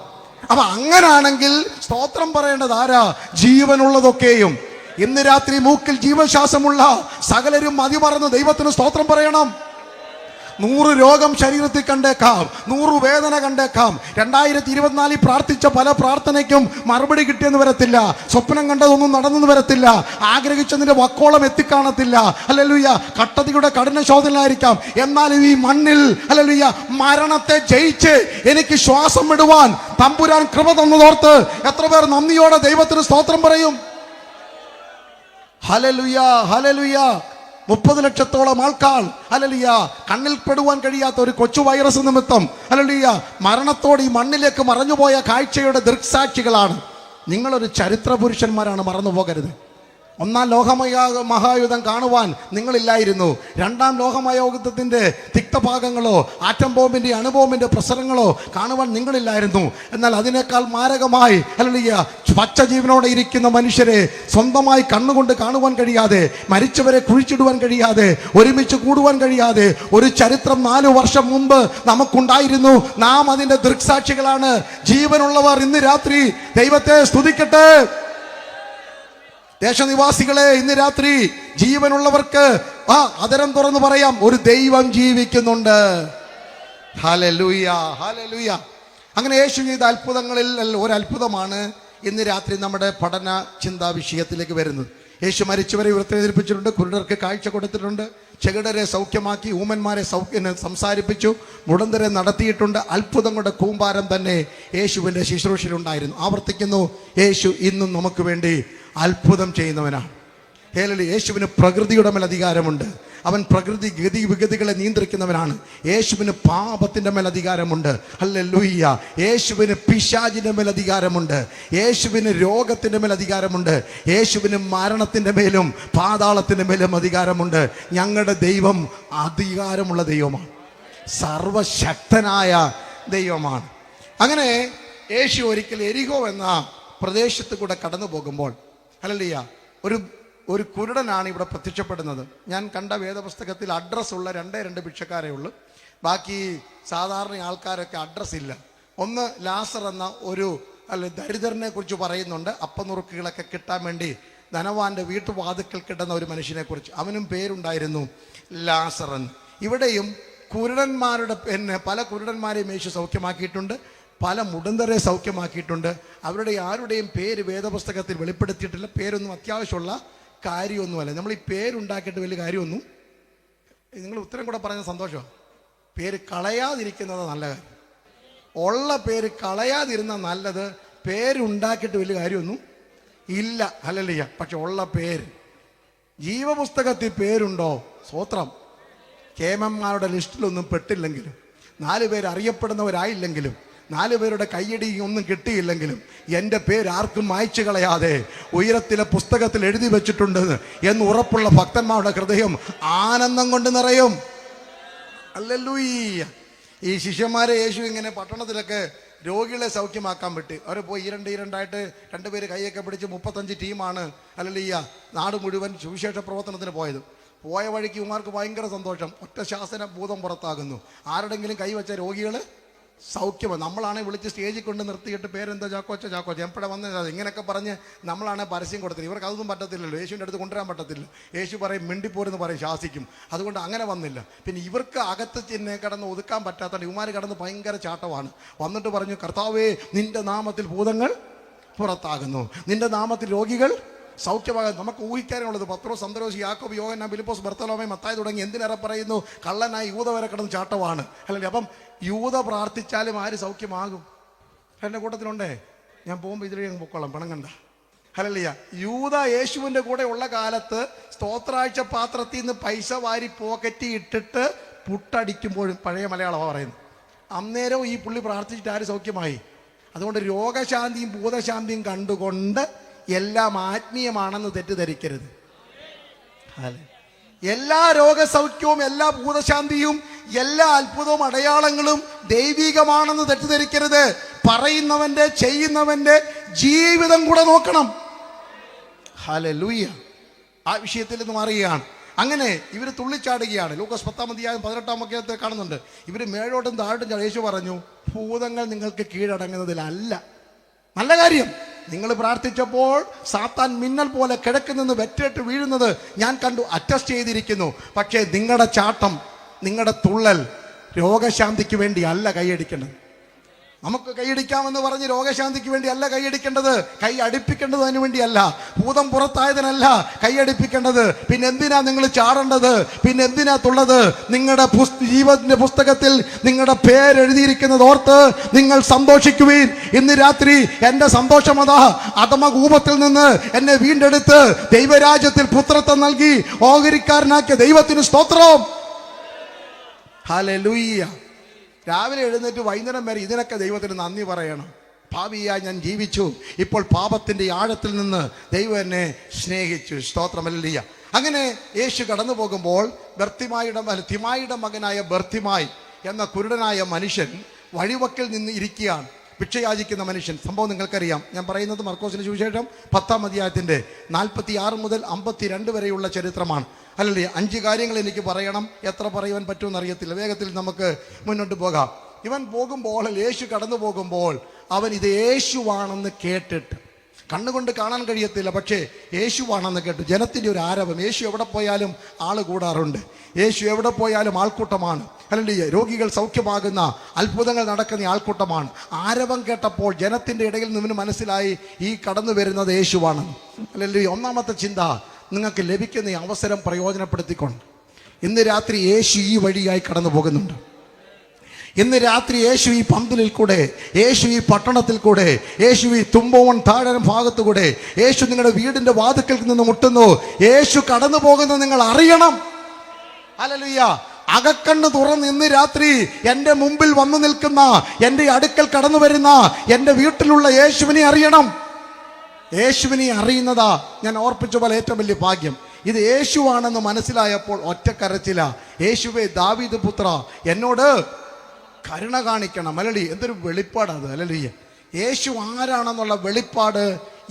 അപ്പൊ അങ്ങനാണെങ്കിൽ സ്തോത്രം പറയേണ്ടത് ആരാ? ജീവനുള്ളതൊക്കെയും. ഇന്ന് രാത്രി മൂക്കിൽ ജീവശ്വാസമുള്ള സകലരും മതിമറന്ന് ദൈവത്തിന് സ്തോത്രം പറയണം. 100 രോഗം ശരീരത്തിൽ കണ്ടേക്കാം, 100 വേദന കണ്ടേക്കാം. 2024 പ്രാർത്ഥിച്ച പല പ്രാർത്ഥനയ്ക്കും മറുപടി കിട്ടിയെന്ന് വരത്തില്ല. സ്വപ്നം കണ്ടതൊന്നും നടന്നെന്ന് വരത്തില്ല. ആഗ്രഹിച്ചതിന്റെ വക്കോളം എത്തിക്കാണത്തില്ല. ഹല്ലേലൂയ. കട്ടതിയുടെ കഠിന ശോധനയായിരിക്കാം. എന്നാലും ഈ മണ്ണിൽ ഹല്ലേലൂയ മരണത്തെ ജയിച്ച് എനിക്ക് ശ്വാസം വിടുവാൻ തമ്പുരാൻ കൃപ തന്നതോർത്ത് എത്ര പേർ നന്ദിയോടെ ദൈവത്തിന് സ്തോത്രം പറയും? Hallelujah, hallelujah. 30 ലക്ഷത്തോളം ആൾക്കാർ ഹല്ലേലൂയ കണ്ണിൽ പെടുവാൻ കഴിയാത്ത ഒരു കൊച്ചു വൈറസ് നിമിത്തം ഹല്ലേലൂയ മരണത്തോട് ഈ മണ്ണിലേക്ക് മറഞ്ഞുപോയ കാഴ്ചയുടെ ദൃക്സാക്ഷികളാണ്. നിങ്ങളൊരു ചരിത്ര പുരുഷന്മാരാണ്, മറന്നു പോകരുത്. 1-ാം ലോകമഹായുദ്ധം കാണുവാൻ നിങ്ങളില്ലായിരുന്നു. 2-ാം ലോകമഹായുദ്ധത്തിന്റെ തിക്തഭാഗങ്ങളോ ആറ്റം ബോംബിന്റെ അണുബോംബിന്റെ പ്രസരങ്ങളോ കാണുവാൻ നിങ്ങളില്ലായിരുന്നു. എന്നാൽ അതിനേക്കാൾ മാരകമായി ഹല്ലേലൂയ പച്ച ജീവനോടെ ഇരിക്കുന്ന മനുഷ്യരെ സ്വന്തമായി കണ്ണുകൊണ്ട് കാണുവാൻ കഴിയാതെ, മരിച്ചവരെ കുഴിച്ചിടുവാൻ കഴിയാതെ, ഒരുമിച്ച് കൂടുവാൻ കഴിയാതെ ഒരു ചരിത്രം 4 വർഷം മുമ്പ് നമുക്കുണ്ടായിരുന്നു. നാം അതിന്റെ ദൃക്സാക്ഷികളാണ്. ജീവനുള്ളവർ ഇന്ന് രാത്രി ദൈവത്തെ സ്തുതിക്കട്ടെ. ദേശനിവാസികളെ, ഇന്ന് രാത്രി ജീവനുള്ളവർക്ക് അതരം തുറന്നു പറയാം, ഒരു ദൈവം ജീവിക്കുന്നുണ്ട്. Hallelujah, hallelujah. അങ്ങനെ യേശു ചെയ്ത അത്ഭുതങ്ങളിൽ ഒരു അത്ഭുതമാണ് ഇന്ന് രാത്രി നമ്മുടെ പഠന ചിന്താ വിഷയത്തിലേക്ക് വരുന്നത്. യേശു മരിച്ചവരെ ഉയർത്തെഴുന്നേൽപ്പിച്ചിട്ടുണ്ട്, കുരുടർക്ക് കാഴ്ച കൊടുത്തിട്ടുണ്ട്, ചെകിടരെ സൗഖ്യമാക്കി, ഊമന്മാരെ സംസാരിപ്പിച്ചു, മുടന്തരെ നടത്തിയിട്ടുണ്ട്. അത്ഭുതങ്ങളുടെ കൂമ്പാരം തന്നെ യേശുവിൻ്റെ ശുശ്രൂഷയിലുണ്ടായിരുന്നു. ആവർത്തിക്കുന്നു, യേശു ഇന്നും നമുക്ക് വേണ്ടി അത്ഭുതം ചെയ്യുന്നവനാണ്. യേശുവിന് പ്രകൃതിയുടെ മേൽ അധികാരമുണ്ട്. അവൻ പ്രകൃതി വിഗതികളെ നിയന്ത്രിക്കുന്നവനാണ്. യേശുവിന് പാപത്തിന്റെ മേൽ അധികാരമുണ്ട്. ഹല്ലേലൂയ. യേശുവിന് പിശാചിന്റെ മേൽ അധികാരമുണ്ട്. യേശുവിന് രോഗത്തിന്റെ മേൽ അധികാരമുണ്ട്. യേശുവിന് മരണത്തിന്റെ മേലും പാതാളത്തിന്റെ മേലും അധികാരമുണ്ട്. ഞങ്ങളുടെ ദൈവം അധികാരമുള്ള ദൈവമാണ്, സർവശക്തനായ ദൈവമാണ്. അങ്ങനെ യേശു ഒരിക്കൽ എരിഹോ എന്ന പ്രദേശത്ത് കൂടെ കടന്നു പോകുമ്പോൾ ഹല്ലേലൂയ ഒരു കുരുടനാണ് ഇവിടെ പ്രത്യക്ഷപ്പെടുന്നത്. ഞാൻ കണ്ട വേദപുസ്തകത്തിൽ അഡ്രസ്സുള്ള 2 ഭിക്ഷക്കാരേ ഉള്ളൂ. ബാക്കി സാധാരണ ആൾക്കാരൊക്കെ അഡ്രസ്സ് ഇല്ല. ഒന്ന് ലാസർ എന്ന ഒരു ദരിദ്രനെ കുറിച്ച് പറയുന്നുണ്ട്. അപ്പനുറുക്കുകളൊക്കെ കിട്ടാൻ വേണ്ടി ധനവാന്റെ വീട്ടുവാതിക്കൽ കിട്ടുന്ന ഒരു മനുഷ്യനെ കുറിച്ച്. അവനും പേരുണ്ടായിരുന്നു ലാസർ എന്ന്. ഇവിടെയും കുരുടന്മാരുടെ പല കുരുടന്മാരെയും യേശു സൗഖ്യമാക്കിയിട്ടുണ്ട്, പല മുടന്തരെ സൗഖ്യമാക്കിയിട്ടുണ്ട്. അവരുടെ ആരുടെയും പേര് വേദപുസ്തകത്തിൽ വെളിപ്പെടുത്തിയിട്ടില്ല. പേരൊന്നും അത്യാവശ്യമുള്ള കാര്യമൊന്നുമല്ല. നമ്മൾ ഈ പേരുണ്ടാക്കിയിട്ട് വലിയ കാര്യമൊന്നും, നിങ്ങൾ ഉത്തരം കൂടെ പറഞ്ഞ സന്തോഷമാണ്. പേര് കളയാതിരിക്കുന്നത് നല്ല കാര്യം. ഉള്ള പേര് കളയാതിരുന്ന നല്ലത്. പേരുണ്ടാക്കിയിട്ട് വലിയ കാര്യമൊന്നും ഇല്ല. ഹല്ലേലൂയ. പക്ഷെ ഉള്ള പേര്, ജീവപുസ്തകത്തിൽ പേരുണ്ടോ? സ്തോത്രം. കേമന്മാരുടെ ലിസ്റ്റിലൊന്നും പെട്ടില്ലെങ്കിലും, 4 പേര് അറിയപ്പെടുന്നവരായില്ലെങ്കിലും, 4 പേരുടെ കയ്യടി ഒന്നും കിട്ടിയില്ലെങ്കിലും എൻ്റെ പേര് ആർക്കും മായ്ച്ചു കളയാതെ ഉയരത്തിലെ പുസ്തകത്തിൽ എഴുതി വെച്ചിട്ടുണ്ട് എന്ന് ഉറപ്പുള്ള ഭക്തന്മാരുടെ ഹൃദയം ആനന്ദം കൊണ്ട് നിറയും. ഹല്ലേലൂയ. ഈ ശിഷ്യന്മാരെ യേശു ഇങ്ങനെ പട്ടണത്തിലൊക്കെ രോഗികളെ സൗഖ്യമാക്കാൻ വിട്ട് അവർ പോയി ഈരണ്ടായിട്ട് 2 പേര് കൈയൊക്കെ പിടിച്ച് 35 ടീമാണ് ഹല്ലേലൂയ നാട് മുഴുവൻ സുവിശേഷ പ്രവർത്തനത്തിന് പോയത്. പോയ വഴിക്ക് ഇവന്മാർക്ക് ഭയങ്കര സന്തോഷം. ഒറ്റ ശാസന ഭൂതം പുറത്താകുന്നു. ആരുടെങ്കിലും കൈവച്ച രോഗികൾ സൗഖ്യമാണ്. നമ്മളാണെങ്കിൽ വിളിച്ച് സ്റ്റേജിൽ കൊണ്ട് നിർത്തിയിട്ട് പേരെന്താ ചാക്കോച്ച എപ്പോഴാണ് വന്നത് ഇങ്ങനെയൊക്കെ പറഞ്ഞ് നമ്മളാണ് പരസ്യം കൊടുത്തത്. ഇവർക്ക് അതൊന്നും പറ്റത്തില്ലല്ലോ, യേശുവിൻ്റെ അടുത്ത് കൊണ്ടുവരാൻ പറ്റത്തില്ല. യേശു പറയും മിണ്ടിപ്പോരെന്ന് പറയും, ശാസിക്കും. അതുകൊണ്ട് അങ്ങനെ വന്നില്ല. പിന്നെ ഇവർക്ക് അകത്ത് ചിന്നെ കിടന്ന് ഒതുക്കാൻ പറ്റാത്തതുകൊണ്ട് ഇവന്മാർ കിടന്ന് ഭയങ്കര ചാട്ടമാണ്. വന്നിട്ട് പറഞ്ഞു, കർത്താവേ നിന്റെ നാമത്തിൽ ഭൂതങ്ങൾ പുറത്താകുന്നു, നിന്റെ നാമത്തിൽ രോഗികൾ സൗഖ്യമാകും. നമുക്ക് ഊഹിക്കാനുള്ളത് പത്രോസ്, അന്ത്രോസ്, യാക്കോബ്, യോഹന്നാൻ, ഫിലിപ്പോസ്, ബർത്തലോമേ, മത്തായി തുടങ്ങി എന്തിനേറെ പറയുന്നു, കള്ളനായി യൂദ വരെ കിടന്ന് ചാട്ടമാണ്. അല്ലെങ്കിൽ അപ്പം യൂദ പ്രാർത്ഥിച്ചാലും ആര് സൗഖ്യമാകും? എൻ്റെ കൂട്ടത്തിലുണ്ടേ, ഞാൻ പോകുമ്പോൾ ഇതിലേ അങ്ങ് പൊക്കോളാം, പണം കണ്ട. ഹല്ലേലൂയ. യൂദ യേശുവിൻ്റെ കൂടെ ഉള്ള കാലത്ത് സ്തോത്രാഴ്ച പാത്രത്തിൽ നിന്ന് പൈസ വാരി പോക്കറ്റിൽ ഇട്ടിട്ട് പുട്ടടിക്കുമ്പോഴും, പഴയ മലയാളമാണ് പറയുന്നത്, അന്നേരവും ഈ പുള്ളി പ്രാർത്ഥിച്ചിട്ട് ആര് സൗഖ്യമായി? അതുകൊണ്ട് രോഗശാന്തിയും ഭൂതശാന്തിയും കണ്ടുകൊണ്ട് എല്ലാം ആത്മീയമാണെന്ന് തെറ്റിദ്ധരിക്കരുത്. എല്ലാ രോഗസൗഖ്യവും എല്ലാ ഭൂതശാന്തിയും എല്ലാ അത്ഭുതവും അടയാളങ്ങളും ദൈവികമാണെന്ന് തെറ്റിദ്ധരിക്കരുത്. പറയുന്നവന്റെ ചെയ്യുന്നവന്റെ ജീവിതം കൂടെ നോക്കണം. ഹല്ലേലൂയ. ആ വിഷയത്തിൽ നിന്ന് മാറുകയാണ്. അങ്ങനെ ഇവർ തുള്ളിച്ചാടുകയാണ്. ലൂക്കോസ് 10:18 കാണുന്നുണ്ട്. ഇവർ മേഴോട്ടും താഴോട്ടും ചാടി. യേശു പറഞ്ഞു, ഭൂതങ്ങൾ നിങ്ങൾക്ക് കീഴടങ്ങുന്നതിലല്ല. നല്ല കാര്യം. നിങ്ങൾ പ്രാർത്ഥിച്ചപ്പോൾ സാത്താൻ മിന്നൽ പോലെ കിഴക്കുനിന്ന് വെറ്റേറ്റ് വീഴുന്നത് ഞാൻ കണ്ടു, അറ്റസ്റ്റ് ചെയ്തിരിക്കുന്നു. പക്ഷേ നിങ്ങളുടെ ചാട്ടം, നിങ്ങളുടെ തുള്ളൽ രോഗശാന്തിക്ക് വേണ്ടി അല്ല കൈയടിക്കേണ്ടത്. നമുക്ക് കൈയടിക്കാമെന്ന് പറഞ്ഞ് രോഗശാന്തിക്ക് വേണ്ടി അല്ല കൈയടിക്കേണ്ടത്, കൈ അടുപ്പിക്കേണ്ടത് അതിനു വേണ്ടിയല്ല, ഭൂതം പുറത്തായതിനല്ല കൈയടിപ്പിക്കേണ്ടത്. പിന്നെ എന്തിനാ നിങ്ങൾ ചാടേണ്ടത്? പിന്നെ എന്തിനാ തുള്ളത്? നിങ്ങളുടെ ജീവന്റെ പുസ്തകത്തിൽ നിങ്ങളുടെ പേരെഴുതിയിരിക്കുന്നത് ഓർത്ത് നിങ്ങൾ സന്തോഷിക്കുവീൻ. ഇന്ന് രാത്രി എൻ്റെ സന്തോഷം അതാ, അധമകൂപത്തിൽ നിന്ന് എന്നെ വീണ്ടെടുത്ത് ദൈവരാജ്യത്തിൽ പുത്രത്വം നൽകി ഓഹരിക്കാരനാക്കിയ ദൈവത്തിന് സ്തോത്രം. ഹല്ലേലൂയ. രാവിലെ എഴുന്നേറ്റ് വൈകുന്നേരം വരെ ഇതിനൊക്കെ ദൈവത്തിന് നന്ദി പറയണം. ഭാവിയായി ഞാൻ ജീവിച്ചു, ഇപ്പോൾ പാപത്തിൻ്റെ ആഴത്തിൽ നിന്ന് ദൈവം എന്നെ സ്നേഹിച്ചു. സ്തോത്രം. ഹല്ലേലൂയ. അങ്ങനെ യേശു കടന്നു പോകുമ്പോൾ തിമായിയുടെ മകനായ ബർത്തിമായി എന്ന കുരുടനായ മനുഷ്യൻ വഴിവക്കിൽ നിന്ന് ഇരിക്കുകയാണ്. ഭിക്ഷയാചിക്കുന്ന മനുഷ്യൻ. സംഭവം നിങ്ങൾക്കറിയാം. ഞാൻ പറയുന്നത് മർക്കോസിന്റെ സുവിശേഷം 10 46 മുതൽ 52 വരെയുള്ള ചരിത്രമാണ്. അല്ലല്ലേ, 5 കാര്യങ്ങൾ എനിക്ക് പറയണം. എത്ര പറയുവാൻ പറ്റുമെന്ന് അറിയത്തില്ല. വേഗത്തിൽ നമുക്ക് മുന്നോട്ട് പോകാം. ഇവൻ പോകുമ്പോൾ, യേശു കടന്നു പോകുമ്പോൾ അവൻ ഇത് യേശുവാണെന്ന് കേട്ടിട്ട്, കണ്ണുകൊണ്ട് കാണാൻ കഴിയത്തില്ല, പക്ഷേ യേശുവാണെന്ന് കേട്ടു. ജനത്തിൻ്റെ ഒരു ആരവം. യേശു എവിടെ പോയാലും ആൾ കൂടാറുണ്ട്. യേശു എവിടെ പോയാലും ആൾക്കൂട്ടമാണ്. അല്ലെങ്കിൽ രോഗികൾ സൗഖ്യമാകുന്ന, അത്ഭുതങ്ങൾ നടക്കുന്ന ആൾക്കൂട്ടമാണ്. ആരവം കേട്ടപ്പോൾ ജനത്തിൻ്റെ ഇടയിൽ നിന്ന് മനസ്സിലായി ഈ കടന്നു വരുന്നത് യേശുവാണ്. അല്ലെങ്കിൽ ഒന്നാമത്തെ ചിന്ത, നിങ്ങൾക്ക് ലഭിക്കുന്ന ഈ അവസരം പ്രയോജനപ്പെടുത്തിക്കൊണ്ട് ഇന്ന് രാത്രി യേശു ഈ വഴിയായി കടന്നു പോകുന്നുണ്ട്. ഇന്ന് രാത്രി യേശു ഈ പന്തലിൽ കൂടെ, യേശു ഈ പട്ടണത്തിൽ കൂടെ, യേശു ഈ തുമ്പോവൺ താഴെ ഭാഗത്തു കൂടെ, യേശു നിങ്ങളുടെ വീടിന്റെ വാതിക്കൽ നിന്ന് മുട്ടുന്നു. യേശു കടന്നു പോകുന്നത് നിങ്ങൾ അറിയണം. ഹല്ലേലൂയ. അകക്കണ്ണ് തുറന്ന് ഇന്ന് രാത്രി എൻ്റെ മുമ്പിൽ വന്നു നിൽക്കുന്ന, എൻ്റെ അടുക്കൽ കടന്നു വരുന്ന എൻ്റെ വീട്ടിലുള്ള യേശുവിനെ അറിയണം. യേശുവിനെ അറിയുന്നതാ ഞാൻ ഓർപ്പിച്ച പോലെ ഏറ്റവും വലിയ ഭാഗ്യം. ഇത് യേശുവാണെന്ന് മനസ്സിലായപ്പോൾ ഒറ്റക്കരച്ചില, യേശുവേ ദാവീദ് പുത്ര എന്നോട് കരുണ കാണിക്കണം. അല്ലടി, എന്തൊരു വെളിപ്പാടത്. അല്ലടി, യേശു ആരാണെന്നുള്ള വെളിപ്പാട്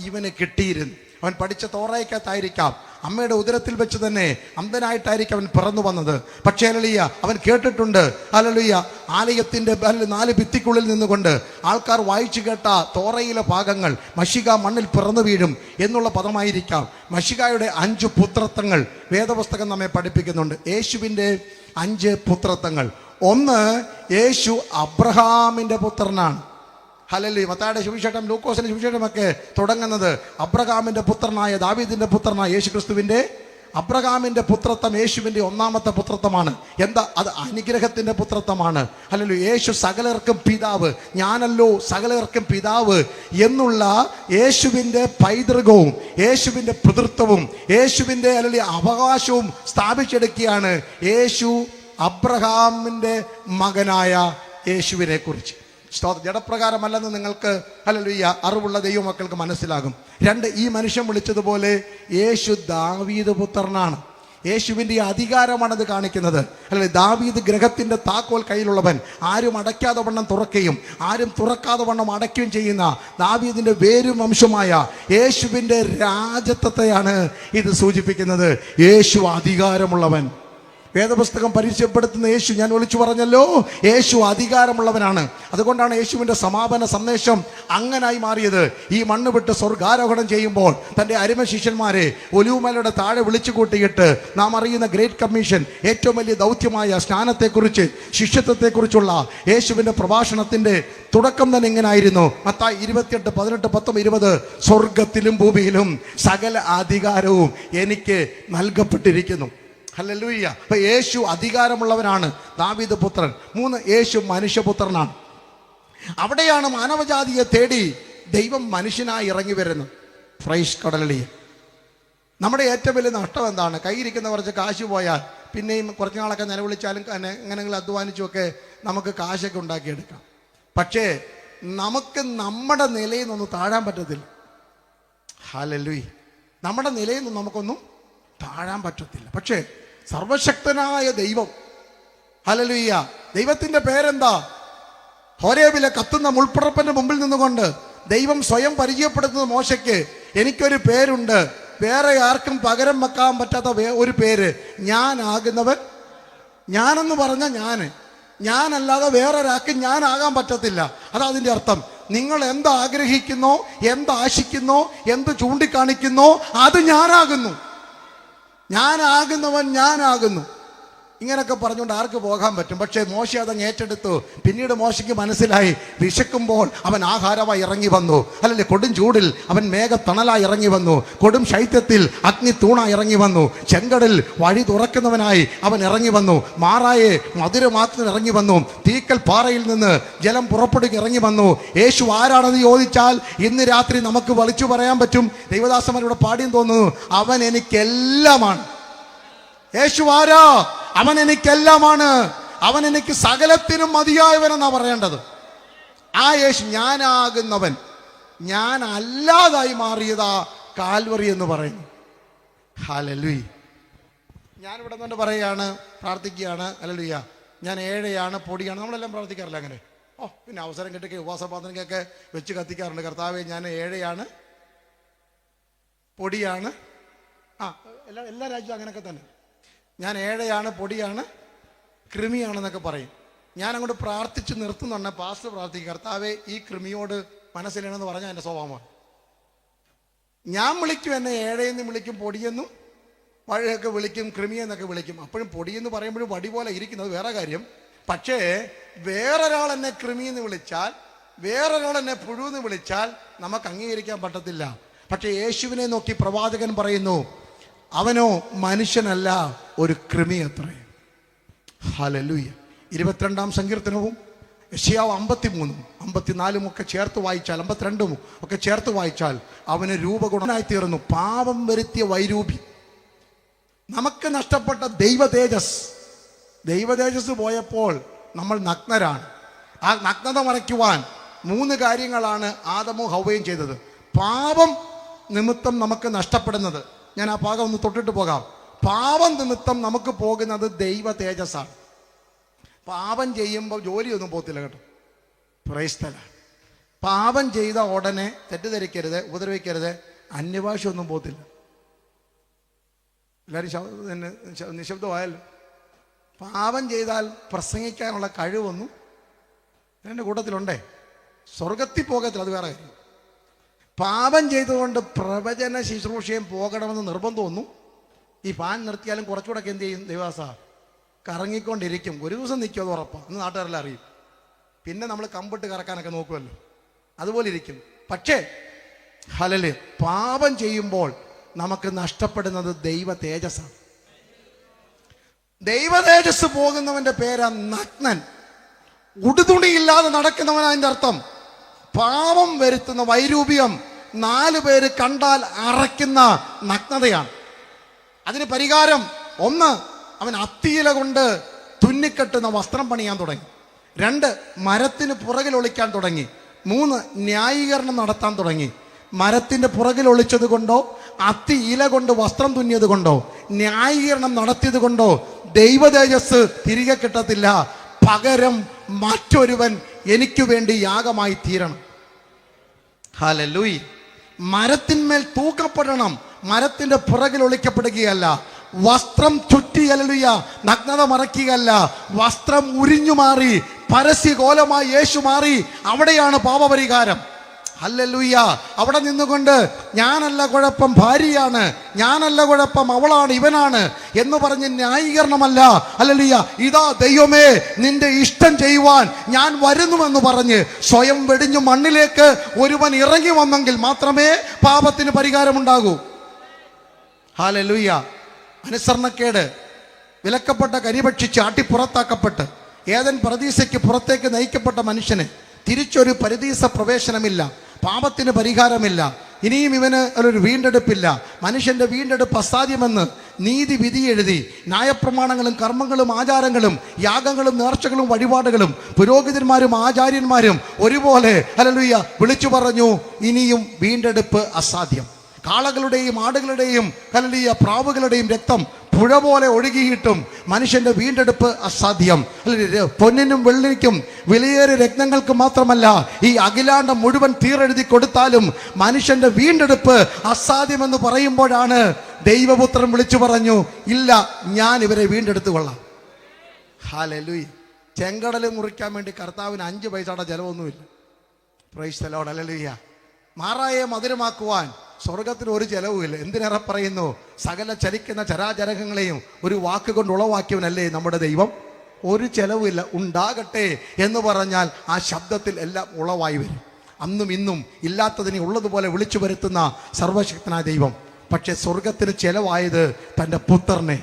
ഇവന് കിട്ടിയിരുന്നു. അവൻ പഠിച്ച തോറയ്ക്കകത്തായിരിക്കാം, അമ്മയുടെ ഉദരത്തിൽ വെച്ച് തന്നെ അന്ധനായിട്ടായിരിക്കും അവൻ പിറന്നു വന്നത്. പക്ഷേ ഹല്ലേലൂയ, അവൻ കേട്ടിട്ടുണ്ട്. ഹല്ലേലൂയ, ആലയത്തിൻ്റെ 4 ഭിത്തിക്കുള്ളിൽ നിന്നുകൊണ്ട് ആൾക്കാർ വായിച്ചു കേട്ട തോറയിലെ ഭാഗങ്ങൾ മഷിക മണ്ണിൽ പിറന്നു വീഴും എന്നുള്ള പദമായിരിക്കാം. മഷികായുടെ 5 പുത്രത്വങ്ങൾ വേദപുസ്തകം നമ്മെ പഠിപ്പിക്കുന്നുണ്ട്. യേശുവിൻ്റെ 5 പുത്രത്വങ്ങൾ. ഒന്ന്, യേശു അബ്രഹാമിൻ്റെ പുത്രനാണ്. ഹല്ലേലൂയ. മത്തായിയുടെ സുവിശേഷം, ലൂക്കോസിന്റെ സുവിശേഷമൊക്കെ തുടങ്ങുന്നത് അബ്രഹാമിന്റെ പുത്രനായ ദാവീദിന്റെ പുത്രനായ യേശു ക്രിസ്തുവിന്റെ അബ്രഹാമിന്റെ പുത്രത്വം യേശുവിന്റെ ഒന്നാമത്തെ പുത്രത്വമാണ്. എന്താ അത്? അനുഗ്രഹത്തിന്റെ പുത്രത്വമാണ്. ഹല്ലേലൂയ. യേശു സകലർക്കും പിതാവ്, ഞാനല്ലോ സകലർക്കും പിതാവ് എന്നുള്ള യേശുവിന്റെ പൈതൃകവും യേശുവിന്റെ പിതൃത്വവും യേശുവിന്റെ ഹല്ലേലൂയ അവകാശവും സ്ഥാപിച്ചെടുക്കുകയാണ് യേശു അബ്രഹാമിന്റെ മകനായ യേശുവിനെ കുറിച്ച്. ജഡപ്രകാരമല്ലെന്ന് നിങ്ങൾക്ക് ഹല്ലേലൂയ അറിവുള്ള ദൈവമക്കൾക്ക് മനസ്സിലാകും. 2, ഈ മനുഷ്യൻ വിളിച്ചതുപോലെ യേശു ദാവീദ് പുത്രനാണ്. യേശുവിൻ്റെ ഈ അധികാരമാണത് കാണിക്കുന്നത്. അല്ലെ, ദാവീദ് ഗ്രഹത്തിൻ്റെ താക്കോൽ കയ്യിലുള്ളവൻ, ആരും അടയ്ക്കാതെ വണ്ണം തുറക്കുകയും ആരും തുറക്കാതെ വണ്ണം അടയ്ക്കുകയും ചെയ്യുന്ന ദാവീദിൻ്റെ വേരും വംശമായ യേശുവിൻ്റെ രാജത്വത്തെയാണ് ഇത് സൂചിപ്പിക്കുന്നത്. യേശു അധികാരമുള്ളവൻ. വേദപുസ്തകം പരിചയപ്പെടുത്തുന്ന യേശു, ഞാൻ വിളിച്ചു പറഞ്ഞല്ലോ, യേശു അധികാരമുള്ളവനാണ്. അതുകൊണ്ടാണ് യേശുവിൻ്റെ സമാപന സന്ദേശം അങ്ങനായി മാറിയത്. ഈ മണ്ണ് വിട്ട് സ്വർഗാരോഹണം ചെയ്യുമ്പോൾ തൻ്റെ അരുമ ശിഷ്യന്മാരെ ഒലിവുമലയുടെ താഴെ വിളിച്ചു കൂട്ടിയിട്ട് നാം അറിയുന്ന ഗ്രേറ്റ് കമ്മീഷൻ, ഏറ്റവും വലിയ ദൗത്യമായ സ്നാനത്തെക്കുറിച്ച്, ശിഷ്യത്വത്തെക്കുറിച്ചുള്ള യേശുവിൻ്റെ പ്രഭാഷണത്തിൻ്റെ തുടക്കം തന്നെ ഇങ്ങനായിരുന്നു. മത്തായി 28, 18, 19, 20 സ്വർഗത്തിലും ഭൂമിയിലും സകല അധികാരവും എനിക്ക് നൽകപ്പെട്ടിരിക്കുന്നു. ഹല്ലേലൂയ. അപ്പൊ യേശു അധികാരമുള്ളവനാണ്, ദാവീദ് പുത്രൻ. 3, യേശു മനുഷ്യപുത്രനാണ്. അവിടെയാണ് മാനവജാതിയെ തേടി ദൈവം മനുഷ്യനായി ഇറങ്ങി വരുന്നത്. ഫ്രൈഷ് കടലളിയ. നമ്മുടെ ഏറ്റവും വലിയ നഷ്ടം എന്താണ്? കയ്യിരിക്കുന്ന കുറച്ച് കാശ് പോയാൽ പിന്നെയും കുറച്ച് നാളൊക്കെ നിലവിളിച്ചാലും എങ്ങനെയെങ്കിലും അധ്വാനിച്ചുമൊക്കെ നമുക്ക് കാശൊക്കെ ഉണ്ടാക്കിയെടുക്കാം. പക്ഷേ നമുക്ക് നമ്മുടെ നിലയിൽ നിന്നൊന്നും താഴാൻ പറ്റത്തില്ല. ഹല്ലേലൂയ. നമ്മുടെ നിലയിൽ നിന്നും നമുക്കൊന്നും താഴാൻ പറ്റത്തില്ല. പക്ഷേ സർവശക്തനായ ദൈവം, ഹല്ലേലൂയ, ദൈവത്തിന്റെ പേരെന്താ? ഹോരേബിലെ കത്തുന്ന മുൾപ്പുറപ്പന്റെ മുമ്പിൽ നിന്നുകൊണ്ട് ദൈവം സ്വയം പരിചയപ്പെടുത്തുന്ന മോശയ്ക്ക്, എനിക്കൊരു പേരുണ്ട്, വേറെ ആർക്കും പകരം വെക്കാൻ പറ്റാത്ത ഒരു പേര്, ഞാനാകുന്നവൻ. ഞാനെന്ന് പറഞ്ഞ ഞാനല്ലാതെ വേറൊരാൾക്ക് ഞാനാകാൻ പറ്റത്തില്ല. അതാ അതിൻ്റെ അർത്ഥം. നിങ്ങൾ എന്ത് ആഗ്രഹിക്കുന്നോ, എന്ത് ആശിക്കുന്നോ, എന്ത് ചൂണ്ടിക്കാണിക്കുന്നോ അത് ഞാനാകുന്നു. ഞാനാകുന്നവൻ ഞാനാകുന്നു. ഇങ്ങനൊക്കെ പറഞ്ഞുകൊണ്ട് ആർക്ക് പോകാൻ പറ്റും? പക്ഷേ മോശ അതങ്ങ് ഏറ്റെടുത്തു. പിന്നീട് മോശയ്ക്ക് മനസ്സിലായി, വിശക്കുമ്പോൾ അവൻ ആഹാരമായി ഇറങ്ങി വന്നു. അല്ലല്ലേ, കൊടും ചൂടിൽ അവൻ മേഘത്തണലായി ഇറങ്ങി വന്നു. കൊടും ശൈത്യത്തിൽ അഗ്നി തൂണായി ഇറങ്ങി വന്നു. ചെങ്കടൽ വഴി തുറക്കുന്നവനായി അവൻ ഇറങ്ങി വന്നു. മാറായെ മധുരമാത്തിന് ഇറങ്ങി വന്നു. തീക്കൽ പാറയിൽ നിന്ന് ജലം പുറപ്പെടുക ഇറങ്ങി വന്നു. യേശു ആരാണെന്ന് ചോദിച്ചാൽ ഇന്ന് രാത്രി നമുക്ക് വിളിച്ചു പറയാൻ പറ്റും. ദൈവദാസന്മാരിവിടെ പാടിയും തോന്നുന്നു, അവൻ എനിക്കെല്ലാമാണ്. യേശു ആരാ? അവൻ എനിക്കെല്ലാമാണ്. അവൻ എനിക്ക് സകലത്തിനും മതിയായവനെന്നാ പറയേണ്ടത്. ആ യേശു ഞാനാകുന്നവൻ, ഞാൻ അല്ലാതായി മാറിയതാ കാൽവറി എന്ന് പറയുന്നു. ഹല്ലേലൂയ. ഞാനിവിടെ നിന്ന് പറയുകയാണ്, പ്രാർത്ഥിക്കുകയാണ്. ഹല്ലേലൂയ. ഞാൻ ഏഴയാണ്, പൊടിയാണ്. നമ്മളെല്ലാം പ്രാർത്ഥിക്കാറില്ല അങ്ങനെ? പിന്നെ അവസരം കിട്ടിയ ഉപവാസപാതനക്കൊക്കെ വെച്ച് കത്തിക്കാറുണ്ട്. കർത്താവേ, ഞാൻ ഏഴയാണ്, പൊടിയാണ്. എല്ലാ രാജ്യവും അങ്ങനെയൊക്കെ തന്നെ. ഞാൻ ഏഴയാണ്, പൊടിയാണ്, കൃമിയാണെന്നൊക്കെ പറയും. ഞാൻ അങ്ങോട്ട് പ്രാർത്ഥിച്ച് നിർത്തുന്നുണ്ട്. പാസ്റ്റർ പ്രാർത്ഥിക്കും, കർത്താവേ, ഈ കൃമിയോട് മനസ്സിലാണെന്ന് പറഞ്ഞാൽ എൻ്റെ സ്വഭാവമാണ്. ഞാൻ വിളിക്കും, എന്നെ ഏഴയെന്ന് വിളിക്കും, പൊടിയെന്നും വഴയൊക്കെ വിളിക്കും, കൃമിയെന്നൊക്കെ വിളിക്കും. അപ്പോഴും പൊടിയെന്ന് പറയുമ്പോഴും വടി പോലെ ഇരിക്കുന്നത് വേറെ കാര്യം. പക്ഷേ വേറൊരാൾ എന്നെ കൃമിയെന്ന് വിളിച്ചാൽ, വേറൊരാൾ എന്നെ പുഴുവെന്ന് വിളിച്ചാൽ നമുക്ക് അംഗീകരിക്കാൻ പറ്റത്തില്ല. പക്ഷേ യേശുവിനെ നോക്കി പ്രവാചകൻ പറയുന്നു, അവനോ മനുഷ്യനല്ല, ഒരു കൃമി അത്രേ. ഹല്ലേലൂയ. 22-ാം സങ്കീർത്തനവും യെശയ്യാവ് 53, 54 ഒക്കെ ചേർത്ത് വായിച്ചാൽ, 52 ഒക്കെ ചേർത്ത് വായിച്ചാൽ അവന് രൂപഗുണനായി തീർന്നു. പാപം വരുത്തിയ വൈരൂപി, നമുക്ക് നഷ്ടപ്പെട്ട ദൈവതേജസ് പോയപ്പോൾ നമ്മൾ നഗ്നരാണ്. ആ നഗ്നത മറയ്ക്കുവാൻ 3 കാര്യങ്ങളാണ് ആദമും ഹവ്വയും ചെയ്തത്. പാപം നിമിത്തം നമുക്ക് നഷ്ടപ്പെടുന്നത്, ഞാൻ ആ ഭാഗം ഒന്ന് തൊട്ടിട്ട് പോകാം. പാപം നിമിത്തം നമുക്ക് പോകുന്നത് ദൈവ തേജസ്സാണ്. പാപം ചെയ്യുമ്പോൾ ജോലിയൊന്നും പോകത്തില്ല കേട്ടോ. Price the Lord. പാപം ചെയ്ത ഉടനെ തെറ്റിദ്ധരിക്കരുത്, ഉപദ്രവിക്കരുത്, അന്യഭാഷ ഒന്നും പോകത്തില്ല. എല്ലാവരും നിശബ്ദമായല്ലോ. പാപം ചെയ്താൽ പ്രസംഗിക്കാനുള്ള കഴിവൊന്നും എൻ്റെ കൂട്ടത്തിലുണ്ടേ. സ്വർഗത്തിൽ പോകത്തില്ല, അത് വേറെ കാര്യം. പാപം ചെയ്തുകൊണ്ട് പ്രവചന ശുശ്രൂഷയും പോകണമെന്ന് നിർബന്ധമൊന്നും. ഈ ഫാൻ നിർത്തിയാലും കുറച്ചുകൂടെ ഒക്കെ എന്ത് ചെയ്യും? ദൈവാസ കറങ്ങിക്കൊണ്ടിരിക്കും. ഒരു ദിവസം നിൽക്കും, അത് ഉറപ്പാണ്. അന്ന് നാട്ടുകാരെല്ലാം അറിയും. പിന്നെ നമ്മൾ കമ്പിട്ട് കറക്കാനൊക്കെ നോക്കുമല്ലോ, അതുപോലെ ഇരിക്കും. പക്ഷേ ഹല്ലേലൂയ, പാപം ചെയ്യുമ്പോൾ നമുക്ക് നഷ്ടപ്പെടുന്നത് ദൈവ തേജസ്സാണ്. ദൈവ തേജസ് പോകുന്നവന്റെ പേരാ നഗ്നൻ. ഉടുതുണിയില്ലാതെ നടക്കുന്നവനാ അതിൻ്റെ അർത്ഥം. പാപം വരുത്തുന്ന വൈരൂപ്യം 4 പേര് കണ്ടാൽ അറയ്ക്കുന്ന നഗ്നതയാണ്. അതിന് പരിഹാരം 1, അവൻ അത്തിയില കൊണ്ട് തുന്നിക്കെട്ടുന്ന വസ്ത്രം പണിയാൻ തുടങ്ങി. 2, മരത്തിന് പുറകിൽ ഒളിക്കാൻ തുടങ്ങി. 3, ന്യായീകരണം നടത്താൻ തുടങ്ങി. മരത്തിന്റെ പുറകിൽ ഒളിച്ചത് കൊണ്ടോ അത്തി ഇല കൊണ്ട് വസ്ത്രം തുന്നിയത് കൊണ്ടോ ന്യായീകരണം നടത്തിയത് കൊണ്ടോ ദൈവ തേജസ് തിരികെ കിട്ടത്തില്ല. പകരം മറ്റൊരുവൻ എനിക്ക് വേണ്ടി യാഗമായി തീരണം. ഹല്ലേലൂയ. മരത്തിന്മേൽ തൂക്കപ്പെടണം, മരത്തിന്റെ പുറകിൽ ഒളിക്കപ്പെടുകയല്ല. വസ്ത്രം ചുറ്റി, ഹല്ലേലൂയ, നഗ്നത മറയ്ക്കുകയല്ല. വസ്ത്രം ഉരിഞ്ഞു മാറി പരസ്യകോലമായി യേശു മാറി. അവിടെയാണ് പാപപരിഹാരം. ഹല്ലേലൂയ. അവിടെ നിന്നുകൊണ്ട് ഞാനല്ല കുഴപ്പം, ഭാര്യയാണ്, ഞാനല്ല കുഴപ്പം, അവളാണ്, ഇവനാണ് എന്ന് പറഞ്ഞ് ന്യായീകരണമല്ല. ഹല്ലേലൂയ. ഇതാ ദൈവമേ, നിന്റെ ഇഷ്ടം ചെയ്യുവാൻ ഞാൻ വരുന്നുവെന്ന് പറഞ്ഞ് സ്വയം വെടിഞ്ഞു മണ്ണിലേക്ക് ഒരുവൻ ഇറങ്ങി വന്നെങ്കിൽ മാത്രമേ പാപത്തിന് പരിഹാരമുണ്ടാകൂ. ഹല്ലേലൂയ. അനുസരണക്കേട്, വിലക്കപ്പെട്ട കനി ഭക്ഷിച്ച് ആട്ടിപ്പുറത്താക്കപ്പെട്ട് ഏദൻ പരദീസയ്ക്ക് പുറത്തേക്ക് നയിക്കപ്പെട്ട മനുഷ്യന് തിരിച്ചൊരു പരദീസ പ്രവേശനമില്ല, പാപത്തിന് പരിഹാരമില്ല, ഇനിയും ഇവന് ഒരു വീണ്ടെടുപ്പില്ല. മനുഷ്യന്റെ വീണ്ടെടുപ്പ് അസാധ്യമെന്ന് നീതി വിധി എഴുതി ന്യായപ്രമാണങ്ങളും കർമ്മങ്ങളും ആചാരങ്ങളും യാഗങ്ങളും നേർച്ചകളും വഴിപാടുകളും പുരോഹിതന്മാരും ആചാര്യന്മാരും ഒരുപോലെ ഹല്ലേലൂയ വിളിച്ചു പറഞ്ഞു, ഇനിയും വീണ്ടെടുപ്പ് അസാധ്യം. കാളകളുടെയും ആടുകളുടെയും ഹല്ലേലൂയ പ്രാവുകളുടെയും രക്തം പുഴ പോലെ ഒഴുകിയിട്ടും മനുഷ്യന്റെ വീണ്ടെടുപ്പ് അസാധ്യം. പൊന്നിനും വെള്ളിക്കും വിലയേറിയ രത്നങ്ങൾക്ക് മാത്രമല്ല, ഈ അഖിലാണ്ടം മുഴുവൻ തീരെഴുതി കൊടുത്താലും മനുഷ്യന്റെ വീണ്ടെടുപ്പ് അസാധ്യമെന്ന് പറയുമ്പോഴാണ് ദൈവപുത്രൻ വിളിച്ചു പറഞ്ഞു, ഇല്ല, ഞാൻ ഇവരെ വീണ്ടെടുത്തു കൊള്ളാം. ഹല്ലേലൂയ. ചെങ്കടൽ മുറിക്കാൻ വേണ്ടി കർത്താവിന് 5 പൈസയുടെ ചെലവൊന്നുമില്ല. Praise the lord. ഹല്ലേലൂയ. മാറായെ മധുരമാക്കുവാൻ സ്വർഗത്തിന് ഒരു ചെലവുമില്ല. എന്തിനേറെ പറയുന്നു, സകല ചലിക്കുന്ന ചരാചരങ്ങളെയും ഒരു വാക്കുകൊണ്ട് ഉളവാക്കിയവനല്ലേ നമ്മുടെ ദൈവം. ഒരു ചെലവില്ല. ഉണ്ടാകട്ടെ എന്ന് പറഞ്ഞാൽ ആ ശബ്ദത്തിൽ എല്ലാം ഉളവായി വരും. അന്നും ഇന്നും ഇല്ലാത്തതിനെ ഉള്ളതുപോലെ വിളിച്ചു വരുത്തുന്ന സർവശക്തനായ ദൈവം. പക്ഷെ സ്വർഗത്തിന് ചെലവായത് തൻ്റെ പുത്രനെ.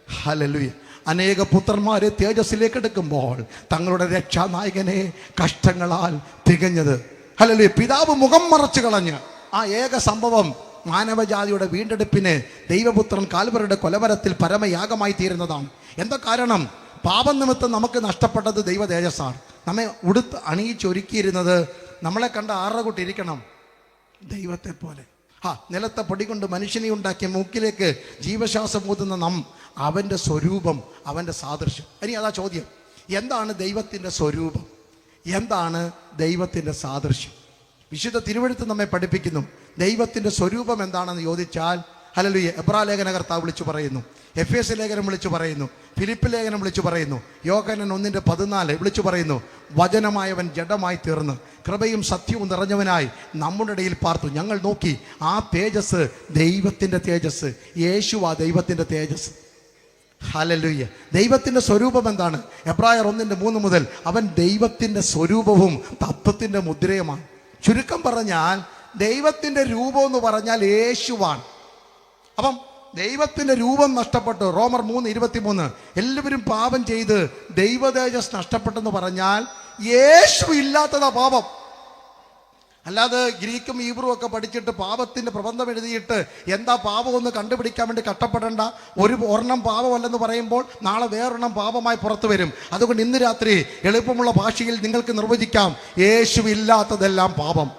ഹല്ലേലൂയ. അനേക പുത്രന്മാരെ തേജസ്സിലേക്ക് എടുക്കുമ്പോൾ തങ്ങളുടെ രക്ഷാനായകനെ കഷ്ടങ്ങളാൽ തികഞ്ഞത്. ഹല്ലേലൂയ. പിതാവ് മുഖം മറച്ചു കളഞ്ഞ് ആ ഏക സംഭവം മാനവജാതിയുടെ വീണ്ടെടുപ്പിന് ദൈവപുത്രൻ കാൽവരിയുടെ കൊലമരത്തിൽ പരമയാഗമായി തീരുന്നതാണ്. എന്താ കാരണം? പാപം നിമിത്തം നമുക്ക് നഷ്ടപ്പെട്ടത് ദൈവ തേജസ്സാണ്. നമ്മെ ഉടുത്ത് അണിയിച്ചൊരുക്കിയിരുന്നത് നമ്മളെ കണ്ട ആറകൂട്ടിരിക്കണം ദൈവത്തെ പോലെ. നിലത്തെ പൊടി കൊണ്ട് മനുഷ്യനെ ഉണ്ടാക്കിയ മൂക്കിലേക്ക് ജീവശ്വാസം ഊതുന്ന അവൻ്റെ സ്വരൂപം, അവൻ്റെ സാദൃശ്യം. ഇനി അതാ ചോദ്യം, എന്താണ് ദൈവത്തിൻ്റെ സ്വരൂപം, എന്താണ് ദൈവത്തിൻ്റെ സാദൃശ്യം? വിശുദ്ധ തിരുവെഴുത്ത് നമ്മെ പഠിപ്പിക്കുന്നു. ദൈവത്തിൻ്റെ സ്വരൂപം എന്താണെന്ന് ചോദിച്ചാൽ ഹല്ലേലൂയ, എബ്രായ ലേഖന കർത്താവ് വിളിച്ചു പറയുന്നു, എഫേസ്യ ലേഖനം വിളിച്ചു പറയുന്നു, ഫിലിപ്പ് ലേഖനം വിളിച്ചു പറയുന്നു, യോഹന്നാൻ 1:14 വിളിച്ചു പറയുന്നു, വചനമായവൻ ജഡമായി തീർന്ന് കൃപയും സത്യവും നിറഞ്ഞവനായി നമ്മുടെ ഇടയിൽ പാർത്തു. ഞങ്ങൾ നോക്കി ആ തേജസ്, ദൈവത്തിൻ്റെ തേജസ്. യേശുവാ ദൈവത്തിൻ്റെ തേജസ്. ഹല്ലേലൂയ. ദൈവത്തിൻ്റെ സ്വരൂപം എന്താണ്? എബ്രായർ 1:3 മുതൽ അവൻ ദൈവത്തിൻ്റെ സ്വരൂപവും തത്വത്തിൻ്റെ മുദ്രയുമാണ്. ചുരുക്കം പറഞ്ഞാൽ ദൈവത്തിൻ്റെ രൂപം എന്ന് പറഞ്ഞാൽ യേശുവാണ്. അപ്പം ദൈവത്തിൻ്റെ രൂപം നഷ്ടപ്പെട്ടു. റോമർ 3:23 എല്ലാവരും പാപം ചെയ്ത് ദൈവ തേജസ് നഷ്ടപ്പെട്ടെന്ന് പറഞ്ഞാൽ യേശു ഇല്ലാത്തതാ പാപം. അല്ലാതെ ഗ്രീക്കും ഹീബ്രുവും ഒക്കെ പഠിച്ചിട്ട് പാപത്തിൻ്റെ പ്രബന്ധം എഴുതിയിട്ട് എന്താ പാപമൊന്ന് കണ്ടുപിടിക്കാൻ വേണ്ടി കഷ്ടപ്പെടേണ്ട. ഒരെണ്ണം പാപമല്ലെന്ന് പറയുമ്പോൾ നാളെ വേറൊരെണ്ണം പാപമായി പുറത്തു വരും. അതുകൊണ്ട് ഇന്ന് രാത്രി എളുപ്പമുള്ള ഭാഷയിൽ നിങ്ങൾക്ക് നിർവചിക്കാം, യേശു ഇല്ലാത്തതെല്ലാം പാപം.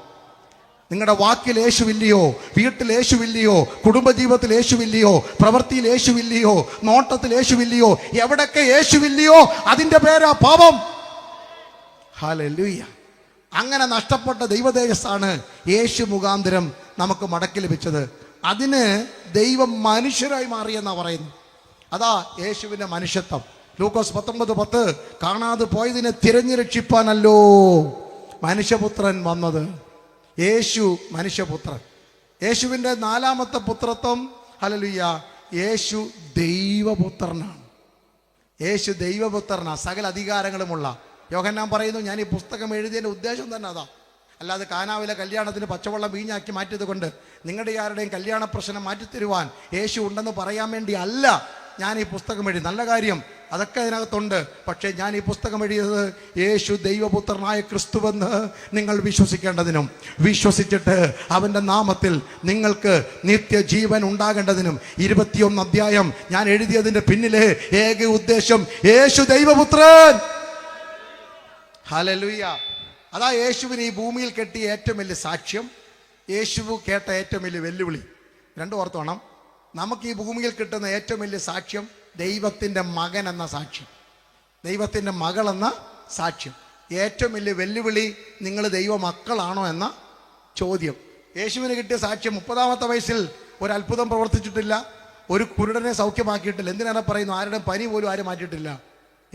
നിങ്ങളുടെ വാക്കിൽ യേശുവില്ലയോ, വീട്ടിൽ യേശുവില്ലയോ, കുടുംബജീവിതത്തിൽ യേശുവില്ലയോ, പ്രവൃത്തിയിൽ യേശുവില്ലയോ, നോട്ടത്തിൽ യേശുവില്ലയോ, എവിടൊക്കെ യേശുവില്ലയോ അതിൻ്റെ പേരാ പാപം. ഹല്ലേലൂയ. അങ്ങനെ നഷ്ടപ്പെട്ട ദൈവതേജസ്സാണ് യേശു മുഖാന്തരം നമുക്ക് മടക്കി ലഭിച്ചത്. അതിന് ദൈവം മനുഷ്യരായി മാറിയെന്നാ പറയുന്നു. അതാ യേശുവിൻ്റെ മനുഷ്യത്വം. ലൂക്കോസ് 19:10 കാണാതെ പോയതിനെ തിരഞ്ഞു രക്ഷിപ്പാനല്ലോ മനുഷ്യപുത്രൻ വന്നത്. യേശു മനുഷ്യപുത്രൻ. യേശുവിൻ്റെ 4ാമത്തെ പുത്രത്വം ഹല്ലേലൂയ, യേശു ദൈവപുത്രനാണ്. യേശു ദൈവപുത്രനാണ്, സകല അധികാരങ്ങളുമുള്ള. യോഹന്നാൻ പറയുന്നു, ഞാൻ ഈ പുസ്തകം എഴുതിയതിൻ്റെ ഉദ്ദേശം തന്നെ അതാ. അല്ലാതെ കാനാവിലെ കല്യാണത്തിന് പച്ചവെള്ളം വീഞ്ഞാക്കി മാറ്റിയത് കൊണ്ട് നിങ്ങളുടെ ആരുടെയും കല്യാണ പ്രശ്നം മാറ്റിത്തരുവാൻ യേശു ഉണ്ടെന്ന് പറയാൻ വേണ്ടി അല്ല ഞാൻ ഈ പുസ്തകം എഴുതി. നല്ല കാര്യം, അതൊക്കെ അതിനകത്തുണ്ട്. പക്ഷേ ഞാൻ ഈ പുസ്തകം എഴുതിയത് യേശു ദൈവപുത്രനായ ക്രിസ്തുവെന്ന് നിങ്ങൾ വിശ്വസിക്കേണ്ടതിനും വിശ്വസിച്ചിട്ട് അവൻ്റെ നാമത്തിൽ നിങ്ങൾക്ക് നിത്യജീവൻ ഉണ്ടാകേണ്ടതിനും. 21 അധ്യായം ഞാൻ എഴുതിയതിൻ്റെ പിന്നിലെ ഏക ഉദ്ദേശം യേശു ദൈവപുത്രൻ. ഹല്ലേലൂയ. അതാ യേശുവിന് ഈ ഭൂമിയിൽ കെട്ടിയ ഏറ്റവും വലിയ സാക്ഷ്യം. യേശു കേട്ട ഏറ്റവും വലിയ വെല്ലുവിളി രണ്ടും ഓർത്തോണം. നമുക്ക് ഈ ഭൂമിയിൽ കിട്ടുന്ന ഏറ്റവും വലിയ സാക്ഷ്യം ദൈവത്തിൻ്റെ മകൻ എന്ന സാക്ഷ്യം, ദൈവത്തിൻ്റെ മകൾ എന്ന സാക്ഷ്യം. ഏറ്റവും വലിയ വെല്ലുവിളി നിങ്ങൾ ദൈവ മക്കളാണോ എന്ന ചോദ്യം. യേശുവിന് കിട്ടിയ സാക്ഷ്യം 30-ാമത്തെ വയസ്സിൽ ഒരു അത്ഭുതം പ്രവർത്തിച്ചിട്ടില്ല, ഒരു കുരുടനെ സൗഖ്യമാക്കിയിട്ടില്ല. എന്തിനാണ് പറയുന്നു? ആരുടെയും പനി പോലും ആരും മാറ്റിയിട്ടില്ല,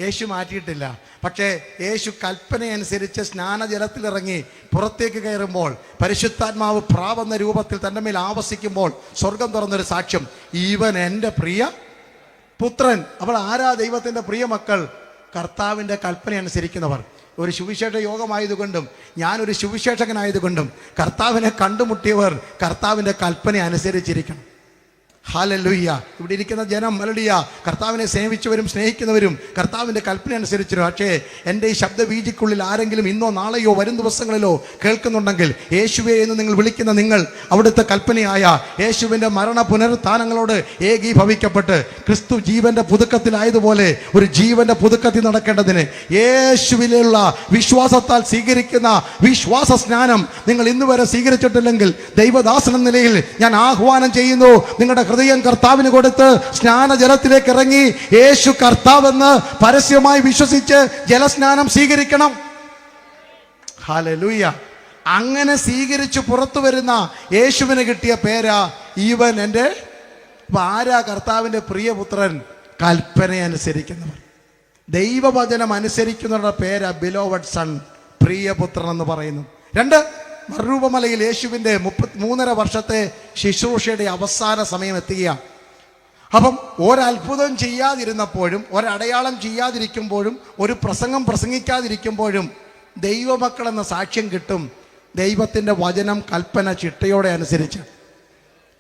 യേശു മാറ്റിയിട്ടില്ല. പക്ഷേ യേശു കൽപ്പനയനുസരിച്ച് സ്നാനജലത്തിലിറങ്ങി പുറത്തേക്ക് കയറുമ്പോൾ പരിശുദ്ധാത്മാവ് പ്രാവെന്ന രൂപത്തിൽ തൻ്റെ മേൽ ആവസിക്കുമ്പോൾ സ്വർഗം തുറന്നൊരു സാക്ഷ്യം, ഇവൻ എൻ്റെ പ്രിയ പുത്രൻ. അപ്പോൾ ആരാ ദൈവത്തിൻ്റെ പ്രിയ മക്കൾ? കർത്താവിൻ്റെ കൽപ്പന അനുസരിക്കുന്നവർ. ഒരു സുവിശേഷ യോഗമായതുകൊണ്ടും ഞാനൊരു സുവിശേഷകനായതുകൊണ്ടും കർത്താവിനെ കണ്ടുമുട്ടിയവർ കർത്താവിൻ്റെ കൽപ്പന അനുസരിച്ചിരിക്കണം. ഹല്ലേലൂയ. ഇവിടെ ഇരിക്കുന്ന ജനം ഹല്ലേലൂയ കർത്താവിനെ സേവിച്ചവരും സ്നേഹിക്കുന്നവരും കർത്താവിൻ്റെ കൽപ്പന അനുസരിച്ചിരുന്നു. പക്ഷേ എൻ്റെ ഈ ശബ്ദബീജിക്കുള്ളിൽ ആരെങ്കിലും ഇന്നോ നാളെയോ വരും ദിവസങ്ങളിലോ കേൾക്കുന്നുണ്ടെങ്കിൽ, യേശുവേ എന്ന് നിങ്ങൾ വിളിക്കുന്ന നിങ്ങൾ അവിടുത്തെ കൽപ്പനയായ യേശുവിൻ്റെ മരണ പുനരുത്ഥാനങ്ങളോട് ഏകീഭവിക്കപ്പെട്ട് ക്രിസ്തു ജീവന്റെ പുതുക്കത്തിലായതുപോലെ ഒരു ജീവന്റെ പുതുക്കത്തിൽ നടക്കേണ്ടതിന് യേശുവിലുള്ള വിശ്വാസത്താൽ സ്വീകരിക്കുന്ന വിശ്വാസ സ്നാനം നിങ്ങൾ ഇന്ന് വരെ സ്വീകരിച്ചിട്ടില്ലെങ്കിൽ ദൈവദാസൻ എന്ന നിലയിൽ ഞാൻ ആഹ്വാനം ചെയ്യുന്നു, നിങ്ങളുടെ ഹൃദയം കർത്താവിന് കൊടുത്ത് സ്നാനജലത്തിലേക്ക് ഇറങ്ങി യേശു കർത്താവെന്ന് പരസ്യമായി വിശ്വസിച്ച് ജലസ്നാനം സ്വീകരിക്കണം. ഹല്ലേലൂയ. അങ്ങനെ സ്വീകരിച്ച് പുറത്തു വരുന്ന യേശുവിന് കിട്ടിയ പേരാ ഇവൻ എൻ്റെ. ആരാ കർത്താവിൻ്റെ പ്രിയപുത്രൻ? കൽപ്പനയനുസരിക്കുന്നവർ, ദൈവവചനം അനുസരിക്കുന്നവരുടെ പേരാ ബിലോവഡ് സൺ, പ്രിയപുത്രൻ എന്ന് പറയുന്നു. 2, മറുരൂപമലയിൽ യേശുവിൻ്റെ 33.5 വർഷത്തെ ശുശ്രൂഷയുടെ അവസാന സമയം എത്തുകയാണ്. അപ്പം ഒരത്ഭുതം ചെയ്യാതിരുന്നപ്പോഴും ഒരടയാളം ചെയ്യാതിരിക്കുമ്പോഴും ഒരു പ്രസംഗം പ്രസംഗിക്കാതിരിക്കുമ്പോഴും ദൈവമക്കളെന്ന സാക്ഷ്യം കിട്ടും ദൈവത്തിൻ്റെ വചനം കൽപ്പന ചിട്ടയോടെ അനുസരിച്ച്.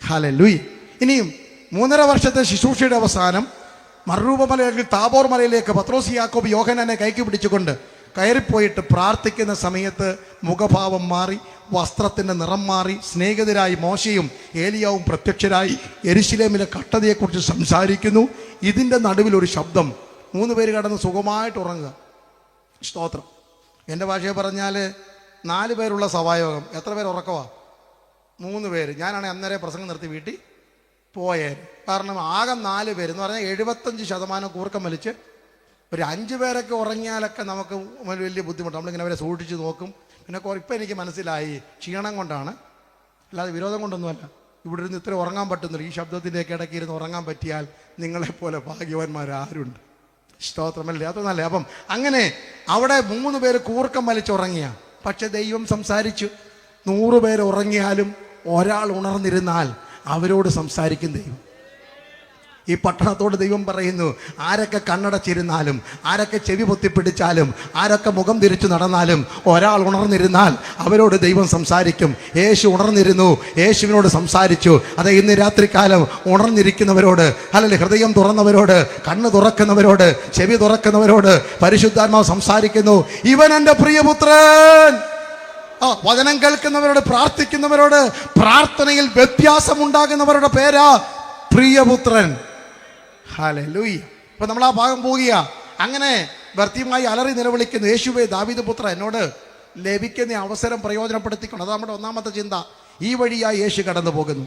ഹല്ലേലൂയ. ഇനിയും 3.5 വർഷത്തെ ശുശ്രൂഷയുടെ അവസാനം മറുരൂപമലയിൽ താബോർ മലയിലേക്ക് പത്രോസ്, യാക്കോബ്, യോഹന്നാനെ കൈക്ക് പിടിച്ചുകൊണ്ട് കയറിപ്പോയിട്ട് പ്രാർത്ഥിക്കുന്ന സമയത്ത് മുഖഭാവം മാറി, വസ്ത്രത്തിൻ്റെ നിറം മാറി, സ്നേഹിതരായി മോശയും ഏലിയാവും പ്രത്യക്ഷരായി യെരുശലേമിലെ കട്ടതയെക്കുറിച്ച് സംസാരിക്കുന്നു. ഇതിൻ്റെ നടുവിൽ ഒരു ശബ്ദം, 3 പേര് കടന്ന് സുഖമായിട്ട് ഉറങ്ങുക. സ്തോത്രം. എൻ്റെ ഭാഷയെ പറഞ്ഞാൽ 4 പേരുള്ള സഭായോഗം. എത്ര പേര് ഉറക്കവാ? 3 പേര്. ഞാനാണെങ്കിൽ അന്നേരം പ്രസംഗം നിർത്തി വീട്ടിൽ പോയേ. കാരണം ആകെ 4 പേര് എന്ന് പറഞ്ഞാൽ 75% കൂർക്കം വലിച്ച് ഒരു 5 പേരൊക്കെ ഉറങ്ങിയാലൊക്കെ നമുക്ക് വലിയ ബുദ്ധിമുട്ട്. നമ്മളിങ്ങനെ അവരെ സൂക്ഷിച്ച് നോക്കും. പിന്നെ ഇപ്പം എനിക്ക് മനസ്സിലായി ക്ഷീണം കൊണ്ടാണ്, അല്ലാതെ വിരോധം കൊണ്ടൊന്നുമല്ല. ഇവിടെ ഇരുന്ന് ഇത്ര ഉറങ്ങാൻ പറ്റുന്നില്ല. ഈ ശബ്ദത്തിൻ്റെയൊക്കെ ഇടയ്ക്ക് ഇരുന്ന് ഉറങ്ങാൻ പറ്റിയാൽ നിങ്ങളെപ്പോലെ ഭാഗ്യവാന്മാരാരുണ്ട്. സ്തോത്രമല്ലേ? അതൊന്നല്ലേ. അപ്പം അങ്ങനെ അവിടെ 3 പേര് കൂർക്കം വലിച്ചുറങ്ങിയ, പക്ഷെ ദൈവം സംസാരിച്ചു. 100 പേര് ഉറങ്ങിയാലും ഒരാൾ ഉണർന്നിരുന്നാൽ അവരോട് സംസാരിക്കും ദൈവം. ഈ പട്ടണത്തോട് ദൈവം പറയുന്നു, ആരൊക്കെ കണ്ണടച്ചിരുന്നാലും, ആരൊക്കെ ചെവി പൊത്തിപ്പിടിച്ചാലും, ആരൊക്കെ മുഖം തിരിച്ചു നടന്നാലും ഒരാൾ ഉണർന്നിരുന്നാൽ അവരോട് ദൈവം സംസാരിക്കും. യേശു ഉണർന്നിരുന്നു, യേശുവിനോട് സംസാരിച്ചു. അതെ, ഇന്ന് രാത്രികാലം ഉണർന്നിരിക്കുന്നവരോട്, അല്ലെങ്കിൽ ഹൃദയം തുറന്നവരോട്, കണ്ണ് തുറക്കുന്നവരോട്, ചെവി തുറക്കുന്നവരോട് പരിശുദ്ധാത്മാവ് സംസാരിക്കുന്നു. ഇവൻ എൻ്റെ പ്രിയപുത്രൻ. വചനം കേൾക്കുന്നവരോട്, പ്രാർത്ഥിക്കുന്നവരോട്, പ്രാർത്ഥനയിൽ വ്യത്യാസമുണ്ടാകുന്നവരുടെ പേരാ പ്രിയപുത്രൻ. ഹല്ലേലൂയ. ഇപ്പൊ നമ്മൾ ആ ഭാഗം പോകുക. അങ്ങനെ ഭർത്തിയുമായി അലറി നിലവിളിക്കുന്നു, യേശുവേ ദാവീദ് പുത്ര, എന്നോട് ലഭിക്കുന്ന അവസരം പ്രയോജനപ്പെടുത്തിക്കൊണ്ട്. അത് നമ്മുടെ 1-ാമത്തെ ചിന്ത. ഈ വഴിയായി യേശു കടന്നു പോകുന്നു.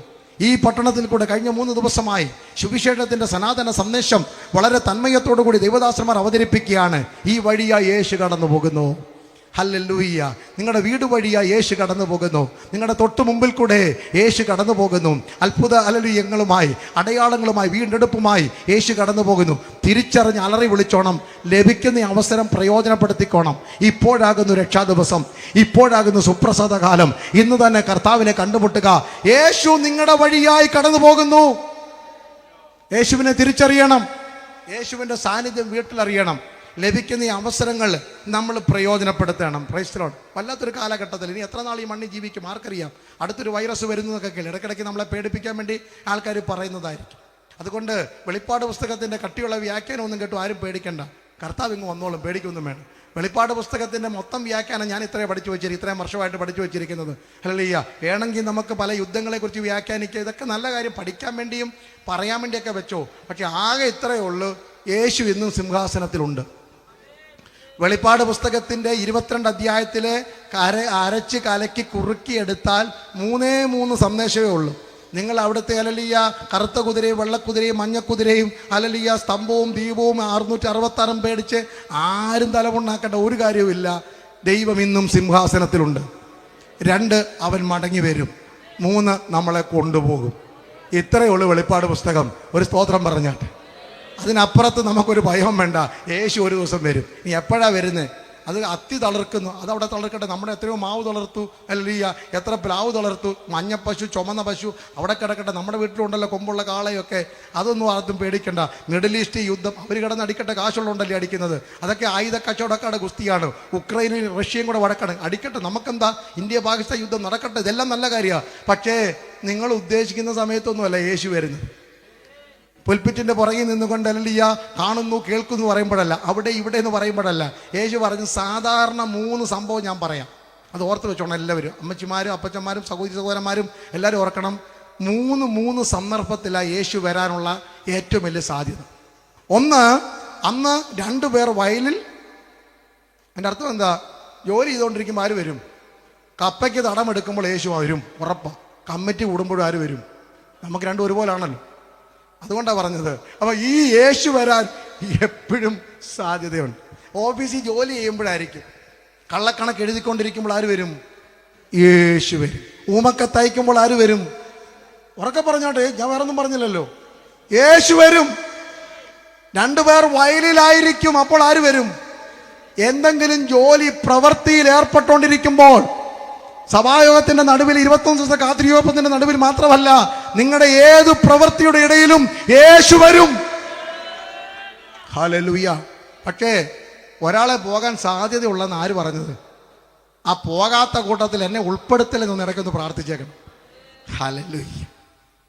ഈ പട്ടണത്തിൽ കൂടെ കഴിഞ്ഞ 3 ദിവസമായി സുവിശേഷത്തിന്റെ സനാതന സന്ദേശം വളരെ തന്മയത്തോടു കൂടി ദൈവദാസന്മാർ അവതരിപ്പിക്കുകയാണ്. ഈ വഴിയായി യേശു കടന്നു പോകുന്നു. ഹല്ലേലൂയ. നിങ്ങളുടെ വീട് വഴിയായി യേശു കടന്നു പോകുന്നു. നിങ്ങളുടെ തൊട്ട് മുമ്പിൽ കൂടെ യേശു കടന്നു പോകുന്നു. അത്ഭുത അലലുയങ്ങളുമായി, അടയാളങ്ങളുമായി, വീണ്ടെടുപ്പുമായി യേശു കടന്നു പോകുന്നു. തിരിച്ചറിഞ്ഞ് അലറി വിളിച്ചോണം. ലഭിക്കുന്ന അവസരം പ്രയോജനപ്പെടുത്തിക്കോണം. ഇപ്പോഴാകുന്നു രക്ഷാദിവസം, ഇപ്പോഴാകുന്നു സുപ്രസാദ കാലം. ഇന്ന് തന്നെ കർത്താവിനെ കണ്ടുമുട്ടുക. യേശു നിങ്ങളുടെ വഴിയായി കടന്നു പോകുന്നു. യേശുവിനെ തിരിച്ചറിയണം. യേശുവിൻ്റെ സാന്നിധ്യം വീട്ടിലറിയണം. ലഭിക്കുന്ന ഈ അവസരങ്ങൾ നമ്മൾ പ്രയോജനപ്പെടുത്തണം. Price the Lord. വല്ലാത്തൊരു കാലഘട്ടത്തിൽ ഇനി എത്ര നാൾ ഈ മണ്ണിൽ ജീവിക്കും ആർക്കറിയാം. അടുത്തൊരു വൈറസ് വരുന്നതൊക്കെ ഇടയ്ക്കിടയ്ക്ക് നമ്മളെ പേടിപ്പിക്കാൻ വേണ്ടി ആൾക്കാർ പറയുന്നതായിരിക്കും. അതുകൊണ്ട് വെളിപ്പാട് പുസ്തകത്തിൻ്റെ കട്ടിയുള്ള വ്യാഖ്യാനമൊന്നും കേട്ടു ആരും പേടിക്കണ്ട. കർത്താവ് ഇങ്ങ് വന്നോളും, പേടിക്കൊന്നും വേണം. വെളിപ്പാട് പുസ്തകത്തിൻ്റെ മൊത്തം വ്യാഖ്യാനം ഞാൻ ഇത്രയും വർഷമായിട്ട് പഠിച്ചു വെച്ചിരിക്കുന്നത്. ഹല്ലേലൂയ. വേണമെങ്കിൽ നമുക്ക് പല യുദ്ധങ്ങളെക്കുറിച്ച് വ്യാഖ്യാനിക്കുക, ഇതൊക്കെ നല്ല കാര്യം, പഠിക്കാൻ വേണ്ടിയും പറയാൻ വേണ്ടിയൊക്കെ വെച്ചോ. പക്ഷെ ആകെ ഇത്രയേ ഉള്ളൂ, യേശു ഇന്നും സിംഹാസനത്തിലുണ്ട്. വെളിപ്പാട് പുസ്തകത്തിൻ്റെ 22 അധ്യായത്തിലെ അരച്ച് കലക്കി കുറുക്കിയെടുത്താൽ 3 സന്ദേശമേ ഉള്ളൂ. നിങ്ങൾ അവിടുത്തെ ഹല്ലേലൂയ കറുത്ത കുതിരയും വെള്ളക്കുതിരയും മഞ്ഞക്കുതിരയും ഹല്ലേലൂയ സ്തംഭവും ദീപവും 666 പേടിച്ച് ആരും തലമുണ്ടാക്കേണ്ട ഒരു കാര്യവുമില്ല. ദൈവം ഇന്നും സിംഹാസനത്തിലുണ്ട്. 2 അവൻ മടങ്ങി വരും. 3 നമ്മളെ കൊണ്ടുപോകും. ഇത്രയേ ഉള്ളൂ വെളിപ്പാട് പുസ്തകം. ഒരു സ്തോത്രം പറഞ്ഞാട്ടെ. അതിനപ്പുറത്ത് നമുക്കൊരു ഭയം വേണ്ട. യേശു ഒരു ദിവസം വരും. നീ എപ്പോഴാണ് വരുന്നത്? അത് അത്തി തളിർക്കുന്നു, അതവിടെ തളിർക്കട്ടെ. നമ്മുടെ എത്രയോ മാവ് തളർത്തു, ഹല്ലേലൂയ, എത്ര പ്ലാവ് തളർത്തു, മഞ്ഞപ്പശു, ചുമന്ന പശു അവിടെ കിടക്കട്ടെ. നമ്മുടെ വീട്ടിലുണ്ടല്ലോ കൊമ്പുള്ള കാളയൊക്കെ. അതൊന്നും ആർക്കും പേടിക്കണ്ട. മിഡിൽ ഈസ്റ്റ് യുദ്ധം അവർ കിടന്ന് അടിക്കട്ടെ, കാശുള്ളതുകൊണ്ടല്ലേ അടിക്കുന്നത്. അതൊക്കെ ആയുധ കച്ചവടക്കാരുടെ ഗുസ്തിയാണ്. ഉക്രൈനും റഷ്യയും കൂടെ വടക്കാണ്. അടിക്കട്ടെ, നമുക്കെന്താ, ഇന്ത്യ പാകിസ്ഥാൻ യുദ്ധം നടക്കട്ടെ, ഇതെല്ലാം നല്ല കാര്യമാണ്. പക്ഷേ നിങ്ങൾ ഉദ്ദേശിക്കുന്ന സമയത്തൊന്നുമല്ല യേശു വരുന്നത്. പുൽപ്പിറ്റിൻ്റെ പുറകിൽ നിന്നുകൊണ്ട് ഹല്ലേലൂയ കാണുന്നു കേൾക്കുന്നു പറയുമ്പോഴല്ല, അവിടെ ഇവിടെ എന്ന് പറയുമ്പോഴല്ല. യേശു പറഞ്ഞു സാധാരണ 3 സംഭവം ഞാൻ പറയാം. അത് ഓർത്ത് വെച്ചോണം എല്ലാവരും. അമ്മച്ചിമാരും അപ്പച്ചന്മാരും സഹോദരന്മാരും എല്ലാവരും ഓർക്കണം. 3 സന്ദർഭത്തിലാണ് യേശു വരാനുള്ള ഏറ്റവും വലിയ സാധ്യത. ഒന്ന്, അന്ന് 2 പേർ വയലിൽ, എൻ്റെ അർത്ഥം എന്താ, ജോലി ചെയ്തുകൊണ്ടിരിക്കുമ്പോൾ ആര് വരും? കപ്പയ്ക്ക് തടമെടുക്കുമ്പോൾ യേശു വരും, ഉറപ്പാണ്. കമ്മിറ്റി കൂടുമ്പോഴും ആര് വരും? നമുക്ക് രണ്ടും ഒരുപോലാണല്ലോ. അതുകൊണ്ടാണ് പറഞ്ഞത്. അപ്പോൾ ഈ യേശു വരാൻ എപ്പോഴും സാധ്യതയുണ്ട്. ഓഫീസിൽ ജോലി ചെയ്യുമ്പോഴായിരിക്കും. കള്ളക്കണക്ക് എഴുതിക്കൊണ്ടിരിക്കുമ്പോൾ ആര് വരും? യേശു വരും. ഊമക്ക തയ്ക്കുമ്പോൾ ആര് വരും? ഉറക്കെ പറഞ്ഞോട്ടെ, ഞാൻ വേറെ ഒന്നും പറഞ്ഞില്ലല്ലോ. യേശു വരും. 2 പേർ വയലിലായിരിക്കും, അപ്പോൾ ആര് വരും? എന്തെങ്കിലും ജോലി പ്രവൃത്തിയിൽ ഏർപ്പെട്ടുകൊണ്ടിരിക്കുമ്പോൾ, സഭായോഗത്തിന്റെ നടുവിൽ 21 ദിവസത്തെ കാത്തിരിയോപ്പത്തിന്റെ നടുവിൽ മാത്രമല്ല, നിങ്ങളുടെ ഏത് പ്രവൃത്തിയുടെ ഇടയിലും യേശു വരും. ഹല്ലേലൂയ. പക്ഷേ ഒരാളെ പോകാൻ സാധ്യതയുള്ളതെന്ന് ആര് പറഞ്ഞത്? ആ പോകാത്ത കൂട്ടത്തിൽ എന്നെ ഉൾപ്പെടുത്തലെന്ന് ഇടയ്ക്കൊന്ന് പ്രാർത്ഥിച്ചേക്കണം. ഹല്ലേലൂയ.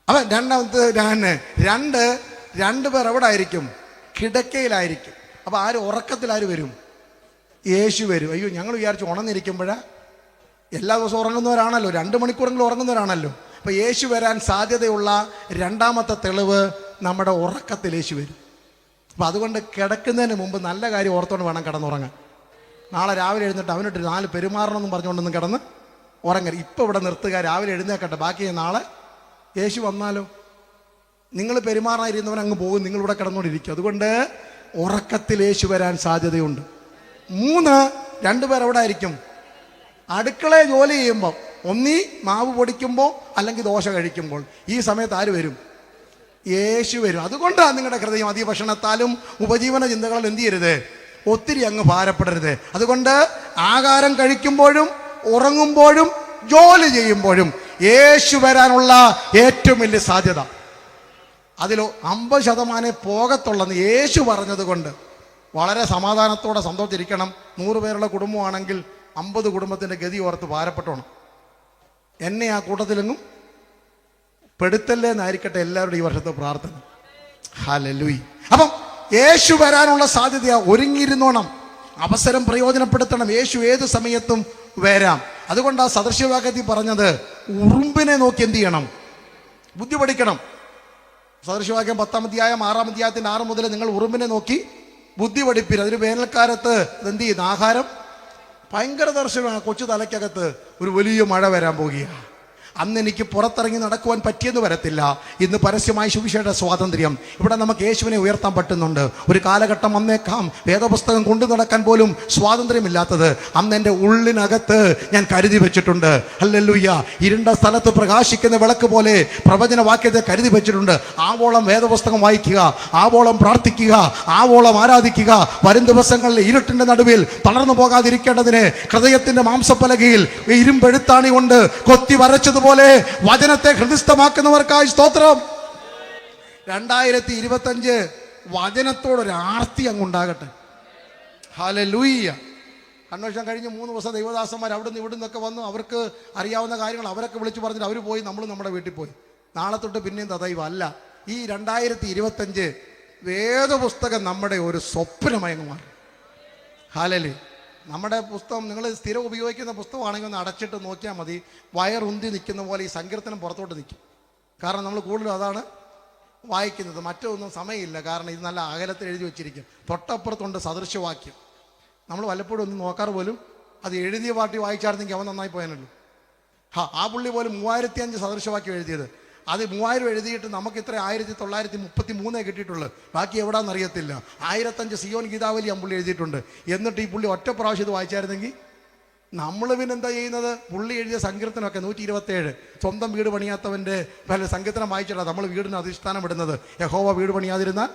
അവൻ രണ്ടാമത്തെ 2 പേർ എവിടെ ആയിരിക്കും? കിടക്കയിലായിരിക്കും. അപ്പൊ ആര് ഉറക്കത്തിൽ ആര് വരും? യേശു വരും. അയ്യോ, ഞങ്ങൾ വിചാരിച്ചു ഉണർന്നിരിക്കുമ്പോഴാ. എല്ലാ ദിവസവും ഉറങ്ങുന്നവരാണല്ലോ, 2 മണിക്കൂറെങ്കിലും ഉറങ്ങുന്നവരാണല്ലോ. അപ്പൊ യേശു വരാൻ സാധ്യതയുള്ള രണ്ടാമത്തെ തെളിവ് നമ്മുടെ ഉറക്കത്തിൽ യേശു വരും. അപ്പൊ അതുകൊണ്ട് കിടക്കുന്നതിന് മുമ്പ് നല്ല കാര്യം ഓർത്തോണ്ട് വേണം കിടന്നുറങ്ങാൻ. നാളെ രാവിലെ എഴുന്നിട്ട് അവനോട്ട് 4 പെരുമാറണമെന്നും പറഞ്ഞുകൊണ്ടൊന്നും കിടന്ന് ഉറങ്ങരുത്. ഇപ്പം ഇവിടെ നിർത്തുക, രാവിലെ എഴുന്നേക്കട്ടെ, ബാക്കി നാളെ യേശു വന്നാലോ. നിങ്ങൾ പെരുമാറാതിരുന്നവൻ അങ്ങ് പോകും, നിങ്ങളിവിടെ കിടന്നുകൊണ്ടിരിക്കും. അതുകൊണ്ട് ഉറക്കത്തിൽ യേശു വരാൻ സാധ്യതയുണ്ട്. 3, 2 പേർ എവിടെ ആയിരിക്കും? അടുക്കളയെ ജോലി ചെയ്യുമ്പോൾ, ഒന്നീ മാവ് പൊടിക്കുമ്പോൾ അല്ലെങ്കിൽ ദോശ കഴിക്കുമ്പോൾ. ഈ സമയത്ത് ആര് വരും? യേശു വരും. അതുകൊണ്ടാണ് നിങ്ങളുടെ ഹൃദയം അതിഭക്ഷണത്താലും ഉപജീവന ചിന്തകളും എന്ത് ചെയ്യരുത്? ഒത്തിരി അങ്ങ് ഭാരപ്പെടരുത്. അതുകൊണ്ട് ആഹാരം കഴിക്കുമ്പോഴും ഉറങ്ങുമ്പോഴും ജോലി ചെയ്യുമ്പോഴും യേശു വരാനുള്ള ഏറ്റവും വലിയ സാധ്യത, അതിൽ 50% പോകത്തുള്ളെന്ന് യേശു പറഞ്ഞത് കൊണ്ട് വളരെ സമാധാനത്തോടെ സന്തോഷിച്ചിരിക്കണം. 100 പേരുള്ള കുടുംബമാണെങ്കിൽ 50 കുടുംബത്തിൻ്റെ ഗതി ഓർത്ത് ഭാരപ്പെട്ടോണം. എന്നെ ആ കൂട്ടത്തിലെങ്ങും പെടുത്തല്ലേ എന്നായിരിക്കട്ടെ എല്ലാവരുടെയും ഈ വർഷത്തെ പ്രാർത്ഥന. ഹല്ലേലൂയ. അപ്പം യേശു വരാനുള്ള സാധ്യത ഒരുങ്ങിയിരുന്നോണം, അവസരം പ്രയോജനപ്പെടുത്തണം. യേശു ഏത് സമയത്തും വരാം. അതുകൊണ്ട് ആ സദൃശ്യവാക്യത്തിൽ പറഞ്ഞത് ഉറുമ്പിനെ നോക്കി എന്ത് ചെയ്യണം? ബുദ്ധി പഠിക്കണം. സദൃശ്യവാക്യം 10-ാം അധ്യായം 6-ാം അധ്യായത്തിൻ്റെ 6 മുതൽ നിങ്ങൾ ഉറുമ്പിനെ നോക്കി ബുദ്ധി പഠിപ്പിന്. അതിന് വേനൽക്കാലത്ത് എന്ത് ചെയ്യുന്നു? ആഹാരം ഭയങ്കര ദർശനമാണ്. കൊച്ചു തലയ്ക്കകത്ത് ഒരു വലിയ മഴ വരാൻ പോകുകയാണ്. അന്ന് എനിക്ക് പുറത്തിറങ്ങി നടക്കുവാൻ പറ്റിയെന്ന് വരത്തില്ല. ഇന്ന് പരസ്യമായ സുവിശേഷ സ്വാതന്ത്ര്യം. ഇവിടെ നമുക്ക് യേശുവിനെ ഉയർത്താൻ പറ്റുന്നുണ്ട്. ഒരു കാലഘട്ടം വന്നേക്കാം വേദപുസ്തകം കൊണ്ടു നടക്കാൻ പോലും സ്വാതന്ത്ര്യമില്ലാത്തത്. അന്ന് എൻ്റെ ഉള്ളിനകത്ത് ഞാൻ കരുതി വെച്ചിട്ടുണ്ട്. ഹല്ലേലൂയ. ഇരുണ്ട സ്ഥലത്ത് പ്രകാശിക്കുന്ന വിളക്ക് പോലെ പ്രവചന വാക്യത്തെ കരുതി വെച്ചിട്ടുണ്ട്. ആവോളം വേദപുസ്തകം വായിക്കുക, ആവോളം പ്രാർത്ഥിക്കുക, ആവോളം ആരാധിക്കുക. വരും ദിവസങ്ങളിൽ ഇരുട്ടിന്റെ നടുവിൽ തളർന്നു പോകാതിരിക്കേണ്ടതിന് ഹൃദയത്തിന്റെ മാംസപ്പലകയിൽ ഇരുമ്പെഴുത്താണി കൊണ്ട് കൊത്തി വരച്ചതുപോലെ വചനത്തെ ഹൃദയസ്ഥമാക്കുന്നവർക്കായി സ്തോത്രം. 2025 വചനത്തോടൊരു ആർത്തി അങ്ങുണ്ടാകട്ടെ. ഹല്ലേലൂയ. കൺവെൻഷൻ കഴിഞ്ഞ് 3 ദിവസം ദൈവദാസന്മാർ അവിടുന്ന് ഇവിടുന്നൊക്കെ വന്നു. അവർക്ക് അറിയാവുന്ന കാര്യങ്ങൾ അവരൊക്കെ വിളിച്ചു പറഞ്ഞിട്ട് അവർ പോയി, നമ്മൾ നമ്മുടെ വീട്ടിൽ പോയി. നാളെ തൊട്ട് പിന്നെയും തദൈവം അല്ല. ഈ 2025 വേദപുസ്തകം നമ്മുടെ ഒരു സ്വപ്നമയങ്ങ് മാറി. ഹല്ലേലൂയ. നമ്മുടെ പുസ്തകം നിങ്ങൾ സ്ഥിരം ഉപയോഗിക്കുന്ന പുസ്തകമാണെങ്കിൽ ഒന്ന് അടച്ചിട്ട് നോക്കിയാൽ മതി. വയറുന്തി നിൽക്കുന്ന പോലെ ഈ സങ്കീർത്തനം പുറത്തോട്ട് നിൽക്കും. കാരണം നമ്മൾ കൂടുതലും അതാണ് വായിക്കുന്നത്. മറ്റൊന്നും സമയമില്ല. കാരണം ഇത് നല്ല അകലത്തിൽ എഴുതി വെച്ചിരിക്കും. തൊട്ടപ്പുറത്തുണ്ട് സദൃശ്യവാക്യം. നമ്മൾ വല്ലപ്പോഴും ഒന്നും നോക്കാറ് പോലും അത് എഴുതിയ പാർട്ടി വായിച്ചായിരുന്നെങ്കിൽ അവൻ നന്നായി പോയാനല്ലോ. ആ പുള്ളി പോലും 3005 സദൃശവാക്യം എഴുതിയത്. അത് 3000 എഴുതിയിട്ട് നമുക്ക് ഇത്ര 1933 കിട്ടിയിട്ടുള്ളൂ. ബാക്കി എവിടാന്ന് അറിയത്തില്ല. 1005 സിയോൻ ഗീതാവലി പുള്ളി എഴുതിയിട്ടുണ്ട്. എന്നിട്ട് ഈ പുള്ളി ഒറ്റ പ്രാവശ്യം ഇത് വായിച്ചായിരുന്നെങ്കിൽ നമ്മൾ പിന്നെന്താ ചെയ്യുന്നത്? പുള്ളി എഴുതിയ സങ്കീർത്തനമൊക്കെ 127 സ്വന്തം വീട് പണിയാത്തവൻ്റെ സങ്കീർത്തനം വായിച്ചിട്ടാണ് നമ്മൾ വീടിന് അധിഷ്ഠാനം ഇടുന്നത്. യഹോവ വീട് പണിയാതിരുന്നാൽ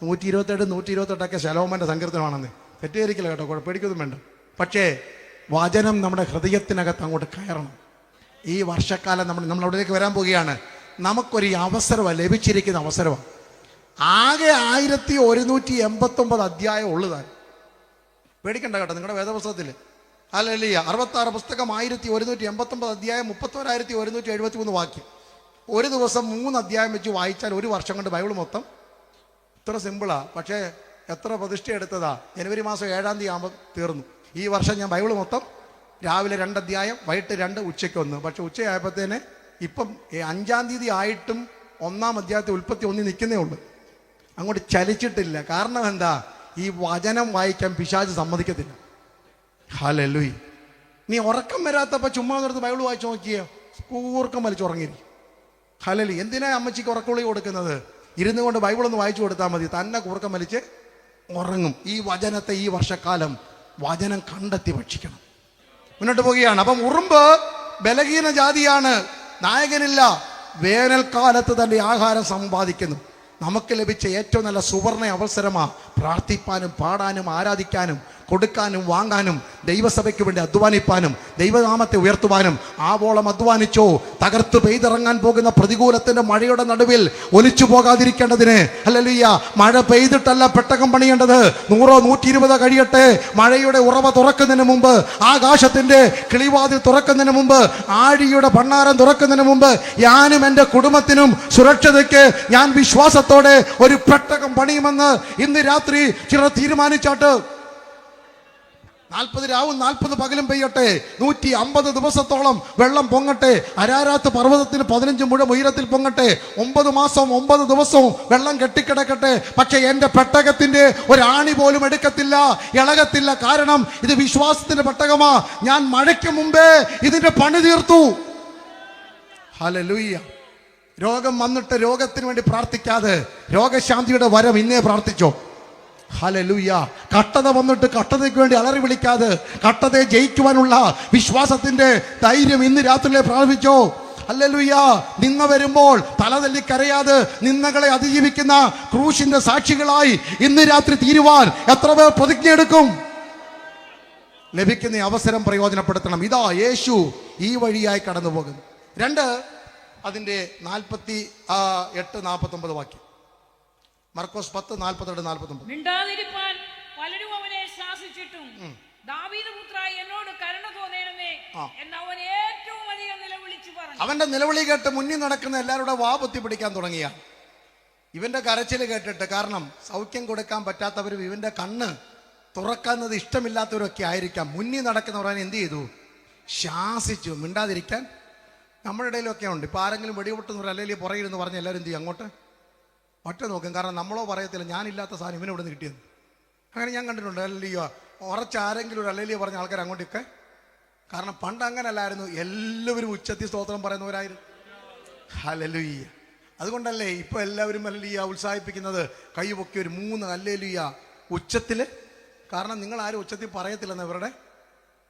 128 ശലോമോന്റെ സങ്കീർത്തനമാണെന്ന്. തെറ്റിദ്ധരിക്കില്ല കേട്ടോ, പേടിക്കൊന്നും വേണ്ട. പക്ഷേ വചനം നമ്മുടെ ഹൃദയത്തിനകത്ത് അങ്ങോട്ട് കയറണം. ഈ വർഷക്കാലം നമ്മൾ അവിടേക്ക് വരാൻ പോവുകയാണ്. നമുക്കൊരു അവസരമാണ് ലഭിച്ചിരിക്കുന്ന അവസരമാണ്. ആകെ 1189 അധ്യായം ഉള്ളതാണ്. പേടിക്കണ്ട കേട്ടോ, നിങ്ങളുടെ വേദപുസ്തകത്തിൽ ഹല്ലേലൂയ 66 പുസ്തകം 1189 അധ്യായം 31,173 വാക്യം. ഒരു ദിവസം 3 അധ്യായം വെച്ച് വായിച്ചാൽ ഒരു വർഷം കൊണ്ട് ബൈബിൾ മൊത്തം. ഇത്ര സിമ്പിളാ. പക്ഷേ എത്ര പ്രതിഷ്ഠ എടുത്തതാ? ജനുവരി മാസം 7-ാം തീയതി ആകുമ്പോൾ തീർന്നു. ഈ വർഷം ഞാൻ ബൈബിൾ മൊത്തം രാവിലെ 2 അധ്യായം, വൈകിട്ട് 2, ഉച്ചയ്ക്ക് 1. പക്ഷെ ഉച്ചയായപ്പോഴത്തേന് ഇപ്പം 5-ാം തീയതി ആയിട്ടും 1-ാം അധ്യായത്തിൽ ഉൽപ്പത്തി 1 നിൽക്കുന്നേ ഉള്ളൂ. അങ്ങോട്ട് ചലിച്ചിട്ടില്ല. കാരണം എന്താ? ഈ വചനം വായിക്കാൻ പിശാച് സമ്മതിക്കത്തില്ല. ഹല്ലേലൂയ. നീ ഉറക്കം വരാത്തപ്പോൾ ചുമ്മാ നിർത്ത് ബൈബിൾ വായിച്ചു നോക്കിയോ, കൂർക്കം വലിച്ചുറങ്ങിയിരിക്കും. ഹല്ലേലൂയ. എന്തിനാ അമ്മച്ചിക്ക് ഉറക്കുളി കൊടുക്കുന്നത്? ഇരുന്നു കൊണ്ട് ബൈബിളൊന്ന് വായിച്ചു കൊടുത്താൽ മതി, തന്നെ കൂർക്കം വലിച്ച് ഉറങ്ങും. ഈ വചനത്തെ ഈ വർഷക്കാലം വചനം കണ്ടെത്തി ഭക്ഷിക്കണം. മുന്നോട്ട് പോവുകയാണ്. അപ്പം ഉറുമ്പ് ബലഹീന ജാതിയാണ്, നായകനില്ല. വേനൽക്കാലത്ത് തൻ്റെ ആഹാരം സമ്പാദിക്കുന്നു. നമുക്ക് ലഭിച്ച ഏറ്റവും നല്ല സുവർണ അവസരമാണ് പ്രാർത്ഥിപ്പാനും പാടാനും ആരാധിക്കാനും കൊടുക്കാനും വാങ്ങാനും ദൈവസഭയ്ക്ക് വേണ്ടി അധ്വാനിപ്പാനും ദൈവനാമത്തെ ഉയർത്തുവാനും. ആവോളം അധ്വാനിച്ചോ തകർത്ത് പെയ്തിറങ്ങാൻ പോകുന്ന പ്രതികൂലത്തിന്റെ മഴയുടെ നടുവിൽ ഒലിച്ചു പോകാതിരിക്കേണ്ടതിന്. ഹല്ലേലൂയ. മഴ പെയ്തിട്ടല്ല പെട്ടകം പണിയേണ്ടത്. 100 120 കഴിയട്ടെ. മഴയുടെ ഉറവ തുറക്കുന്നതിന് മുമ്പ്, ആകാശത്തിന്റെ കിളിവാതിൽ തുറക്കുന്നതിന് മുമ്പ്, ആഴിയുടെ ഭണ്ഡാരം തുറക്കുന്നതിന് മുമ്പ് ഞാനും എൻ്റെ കുടുംബത്തിനും സുരക്ഷതയ്ക്ക് ഞാൻ വിശ്വാസത്തോടെ ഒരു പെട്ടകം പണിയുമെന്ന് ഇന്ന് രാത്രി ചിലർ തീരുമാനിച്ചാട്ട്. 40 രാവും 40 പകലും പെയ്യട്ടെ. 150 ദിവസത്തോളം വെള്ളം പൊങ്ങട്ടെ. അരാരാത്ത് പർവ്വതത്തിന് 15 മുഴം ഉയരത്തിൽ പൊങ്ങട്ടെ. 9 മാസവും 9 ദിവസവും വെള്ളം കെട്ടിക്കിടക്കട്ടെ. പക്ഷെ എൻ്റെ പെട്ടകത്തിന്റെ ഒരാണി പോലും എടുക്കത്തില്ല, ഇളകത്തില്ല. കാരണം ഇത് വിശ്വാസത്തിന്റെ പെട്ടകമാ. ഞാൻ മഴയ്ക്ക് മുമ്പേ ഇതിന്റെ പണി തീർത്തു. ഹല്ലേലൂയ. രോഗം വന്നിട്ട് രോഗത്തിന് വേണ്ടി പ്രാർത്ഥിക്കാതെ രോഗശാന്തിയുടെ വരം ഇന്നേ പ്രാർത്ഥിച്ചോ. ഹല്ലേലൂയ. കട്ടത വന്നിട്ട് കട്ടതയ്ക്ക് വേണ്ടി അലറി വിളിക്കാതെ കട്ടതയെ ജയിക്കുവാനുള്ള വിശ്വാസത്തിന്റെ ധൈര്യം ഇന്ന് രാത്രിയിലെ പ്രാപിച്ചോ. ഹല്ലേലൂയ. നിന്ന വരുമ്പോൾ തലതല്ലി കരയാതെ നിന്നകളെ അതിജീവിക്കുന്ന ക്രൂശിന്റെ സാക്ഷികളായി ഇന്ന് രാത്രി തീരുവാൻ എത്ര പേർ പ്രതിജ്ഞയെടുക്കും? ലഭിക്കുന്ന അവസരം പ്രയോജനപ്പെടുത്തണം. ഇതാ യേശു ഈ വഴിയായി കടന്നു പോകുന്നു. 2 അതിന്റെ 48-49 വാക്യം. മർക്കോസ് 10:48-49. മിണ്ടാതിരിപ്പാൻ പലരും അവനെ ശാസിച്ചിട്ടും ദാവീദ് പുത്രാ എന്നോട് കരുണ തോന്നണമേ എന്ന് അവൻ ഏറ്റവും അധികം നിലവിളിച്ചു പറഞ്ഞു. അവന്റെ നിലവിളി കേട്ട് മുന്നിൽ നടക്കുന്ന എല്ലാവരുടെ വാ പൊത്തി പിടിക്കാൻ തുടങ്ങിയ ഇവന്റെ കരച്ചിൽ കേട്ടിട്ട്. കാരണം സൗഖ്യം കൊടുക്കാൻ പറ്റാത്തവരും ഇവന്റെ കണ്ണ് തുറക്കുന്നത് ഇഷ്ടമില്ലാത്തവരൊക്കെ ആയിരിക്കാം. മുന്നിൽ നടക്കുന്നവരെ എന്ത് ചെയ്തു? ശാസിച്ചു. മിണ്ടാതിരിക്കാൻ നമ്മുടെ ഇടയിലൊക്കെ ഉണ്ട്. ഇപ്പൊ ആരെങ്കിലും വെടിപൊട്ടുന്നവർ അല്ലെങ്കിൽ പുറകിരുന്ന് പറഞ്ഞ് എല്ലാവരും എന്ത് ചെയ്യും? അങ്ങോട്ട് ഒറ്റ നോക്കും. കാരണം നമ്മളോ പറയത്തില്ല ഞാനില്ലാത്ത സാധനം ഇവനെ ഇവിടെ നിന്ന് കിട്ടിയത്. അങ്ങനെ ഞാൻ കണ്ടിട്ടുണ്ട്. അല്ലയോ ഉറച്ച് ആരെങ്കിലും ഒരു അല്ലലിയ പറഞ്ഞ ആൾക്കാർ അങ്ങോട്ടൊക്കെ. കാരണം പണ്ട് അങ്ങനെ അല്ലായിരുന്നു, എല്ലാവരും ഉച്ചത്തിൽ സ്തോത്രം പറയുന്നവരായിരുന്നു. ഹല്ലേലൂയ. അതുകൊണ്ടല്ലേ ഇപ്പൊ എല്ലാവരും അല്ലലിയ ഉത്സാഹിപ്പിക്കുന്നത്. കൈ പൊക്കി ഒരു 3 ഹല്ലേലൂയ ഉച്ചത്തില്. കാരണം നിങ്ങൾ ആരും ഉച്ചത്തിൽ പറയത്തില്ലെന്ന് ഇവരുടെ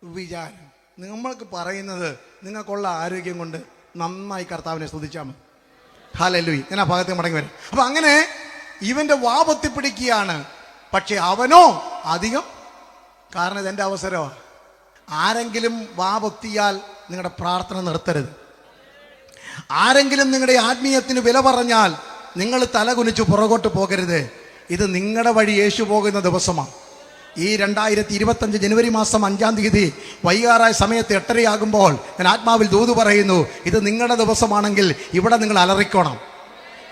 വിചാരം. നമ്മൾക്ക് പറയുന്നത് നിങ്ങൾക്കുള്ള ആരോഗ്യം കൊണ്ട് നന്നായി കർത്താവിനെ സ്തുതിച്ചാൽ മതി. ഹല്ലേലൂയ. ഞാൻ ആ ഭാഗത്ത് മടങ്ങി വരാം. അപ്പൊ അങ്ങനെ ഇവന്റെ വാ പൊത്തിപ്പിടിക്കുകയാണ്. പക്ഷെ അവനോ അധികം. കാരണം ഇതെന്റെ അവസരമാണ്. ആരെങ്കിലും വാ പൊത്തിയാൽ നിങ്ങളുടെ പ്രാർത്ഥന നിർത്തരുത്. ആരെങ്കിലും നിങ്ങളുടെ ആത്മീയത്തിന് വില പറഞ്ഞാൽ നിങ്ങൾ തലകുനിച്ച് പുറകോട്ട് പോകരുത്. ഇത് നിങ്ങളുടെ വഴി യേശു പോകുന്ന ദിവസമാണ്. ഈ 2025 ജനുവരി മാസം 5-ാം തീയതി വൈകാറായ സമയത്ത് 8:30 ഞാൻ ആത്മാവിൽ ദൂത് പറയുന്നു. ഇത് നിങ്ങളുടെ ദിവസമാണെങ്കിൽ ഇവിടെ നിങ്ങൾ അലറിക്കോണം,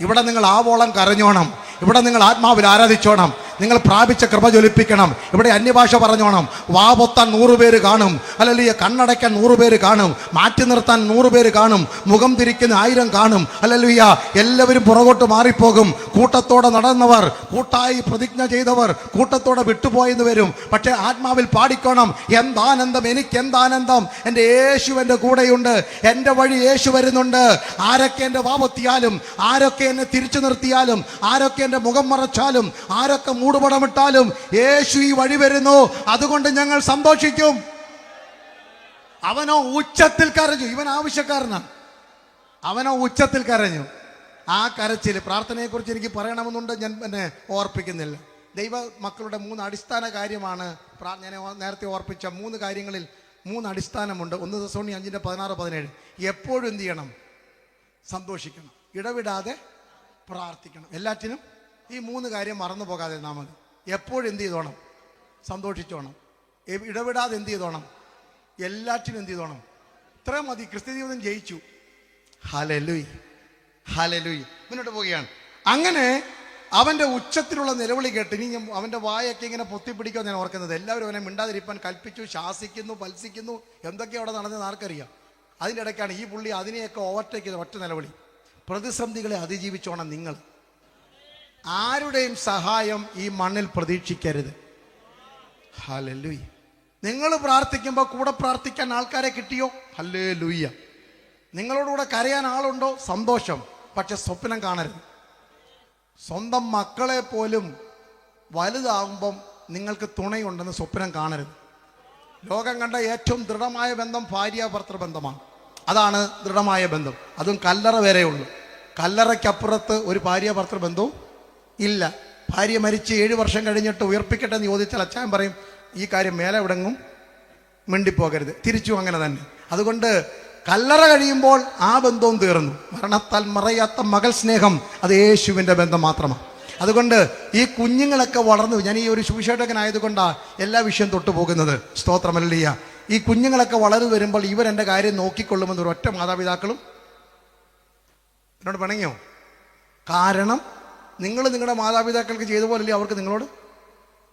ഇവിടെ നിങ്ങൾ ആവോളം കരഞ്ഞോണം, ഇവിടെ നിങ്ങൾ ആത്മാവിൽ ആരാധിച്ചോണം. നിങ്ങൾ പ്രാപിച്ച കൃപ ജ്വലിപ്പിക്കണം. ഇവിടെ അന്യഭാഷ പറഞ്ഞോണം. വാ പൊത്താൻ 100 പേര് കാണും, അല്ലെങ്കിൽ കണ്ണടയ്ക്കാൻ 100 പേര് കാണും, മാറ്റി നിർത്താൻ 100 പേര് കാണും, മുഖം തിരിക്കുന്ന 1000 കാണും. അല്ലെങ്കിൽ എല്ലാവരും പുറകോട്ട് മാറിപ്പോകും. കൂട്ടത്തോടെ നടന്നവർ, കൂട്ടായി പ്രതിജ്ഞ ചെയ്തവർ കൂട്ടത്തോടെ വിട്ടുപോയെന്ന് വരും. പക്ഷെ ആത്മാവിൽ പാടിക്കണം, എന്താനന്ദം, എനിക്ക് എന്താനന്ദം, എൻ്റെ യേശു എൻ്റെ കൂടെയുണ്ട്, എൻ്റെ വഴി യേശു വരുന്നുണ്ട്. ആരൊക്കെ എൻ്റെ വാപത്തിയാലും, ആരൊക്കെ എന്നെ തിരിച്ചു നിർത്തിയാലും, ആരൊക്കെ എൻ്റെ മുഖം മറച്ചാലും, ആരൊക്കെ മൂടുപടമിട്ടാലും യേശു ഈ വഴി വരുന്നു. അതുകൊണ്ട് ഞങ്ങൾ സന്തോഷിക്കും. അവനോ ഉച്ചത്തിൽ കരഞ്ഞു. ഇവൻ ആവശ്യക്കാരനാണ്. അവനോ ഉച്ചത്തിൽ കരഞ്ഞു. ആ കരച്ചിൽ, പ്രാർത്ഥനയെക്കുറിച്ച് എനിക്ക് പറയണമെന്നുണ്ട്, ഞാൻ എന്നെ ഓർപ്പിക്കുന്നില്ല. ദൈവ മക്കളുടെ 3 അടിസ്ഥാന കാര്യമാണ് ഞാൻ നേരത്തെ ഓർപ്പിച്ച 3 കാര്യങ്ങളിൽ 3 അടിസ്ഥാനമുണ്ട്. 1 Thessalonians 5:16-17. എപ്പോഴും എന്ത് ചെയ്യണം? സന്തോഷിക്കണം, ഇടവിടാതെ പ്രാർത്ഥിക്കണം. എല്ലാറ്റിനും ഈ 3 കാര്യം മറന്നു പോകാതെ നാം മതി. എപ്പോഴും എന്ത് ചെയ്തോണം? സന്തോഷിച്ചോണം. ഇടവിടാതെ എന്ത് ചെയ്തോണം? എല്ലാറ്റിനും എന്ത് ചെയ്തോണം? ഇത്ര മതി. ക്രിസ്ത്യ ജീവിതം ജയിച്ചു. Hallelujah, hallelujah. മുന്നോട്ട് പോവുകയാണ്. അങ്ങനെ അവൻ്റെ ഉച്ചത്തിലുള്ള നിലവിളി കേട്ട്, ഇനി അവൻ്റെ വായൊക്കെ ഇങ്ങനെ പൊത്തിപ്പിടിക്കുമോ ഞാൻ ഓർക്കുന്നത്. എല്ലാവരും അവനെ മിണ്ടാതിരിപ്പാൻ കൽപ്പിച്ചു, ശാസിക്കുന്നു, പത്സിക്കുന്നു, എന്തൊക്കെയാണ് അവിടെ നടന്നത് ആർക്കറിയാം. അതിൻ്റെ ഇടയ്ക്കാണ് ഈ പുള്ളി അതിനെയൊക്കെ ഓവർടേക്ക് ചെയ്ത ഒറ്റ നിലവിളി. പ്രതിസന്ധികളെ അതിജീവിച്ചോണം നിങ്ങൾ. ആരുടെയും സഹായം ഈ മണ്ണിൽ പ്രതീക്ഷിക്കരുത്. ഹല്ലേലൂയ. നിങ്ങൾ പ്രാർത്ഥിക്കുമ്പോൾ കൂടെ പ്രാർത്ഥിക്കാൻ ആൾക്കാരെ കിട്ടിയോ? ഹല്ലേലൂയ. നിങ്ങളോടുകൂടെ കരയാൻ ആളുണ്ടോ? സന്തോഷം. പക്ഷെ സ്വപ്നം കാണരുത്. സ്വന്തം മക്കളെ പോലും വലുതാകുമ്പം നിങ്ങൾക്ക് തുണയുണ്ടെന്ന് സ്വപ്നം കാണരുത്. ലോകം കണ്ട ഏറ്റവും ദൃഢമായ ബന്ധം ഭാര്യ ഭർത്തൃ ബന്ധമാണ്. അതാണ് ദൃഢമായ ബന്ധം. അതും കല്ലറ വരെയുള്ളൂ. കല്ലറയ്ക്കപ്പുറത്ത് ഒരു ഭാര്യ ഭർത്തൃ ബന്ധവും ഇല്ല. ഭാര്യ മരിച്ച് 7 വർഷം കഴിഞ്ഞിട്ട് ഉയർപ്പിക്കട്ടെ എന്ന് ചോദിച്ചാൽ അച്ചായൻ പറയും, ഈ കാര്യം മേലെ എവിടെങ്ങും മിണ്ടിപ്പോകരുത്. തിരിച്ചു അങ്ങനെ തന്നെ. അതുകൊണ്ട് കല്ലറ കഴിയുമ്പോൾ ആ ബന്ധവും തീർന്നു. മരണത്താൽ മറയാത്ത മകൾ സ്നേഹം, അത് യേശുവിൻ്റെ ബന്ധം മാത്രമാണ്. അതുകൊണ്ട് ഈ കുഞ്ഞുങ്ങളൊക്കെ വളർന്നു, ഞാൻ ഈ ഒരു സുവിശേഷകനായതുകൊണ്ടാണ് എല്ലാ വിഷയം തൊട്ടു പോകുന്നത്. സ്തോത്രം, ഹല്ലേലൂയ. ഈ കുഞ്ഞുങ്ങളൊക്കെ വളർന്നു വരുമ്പോൾ ഇവരെൻ്റെ കാര്യം നോക്കിക്കൊള്ളുമെന്ന് ഒരൊറ്റ മാതാപിതാക്കളും എന്നോട് പിണങ്ങിയോ? കാരണം നിങ്ങൾ നിങ്ങളുടെ മാതാപിതാക്കൾക്ക് ചെയ്ത പോലല്ലേ അവർക്ക് നിങ്ങളോട്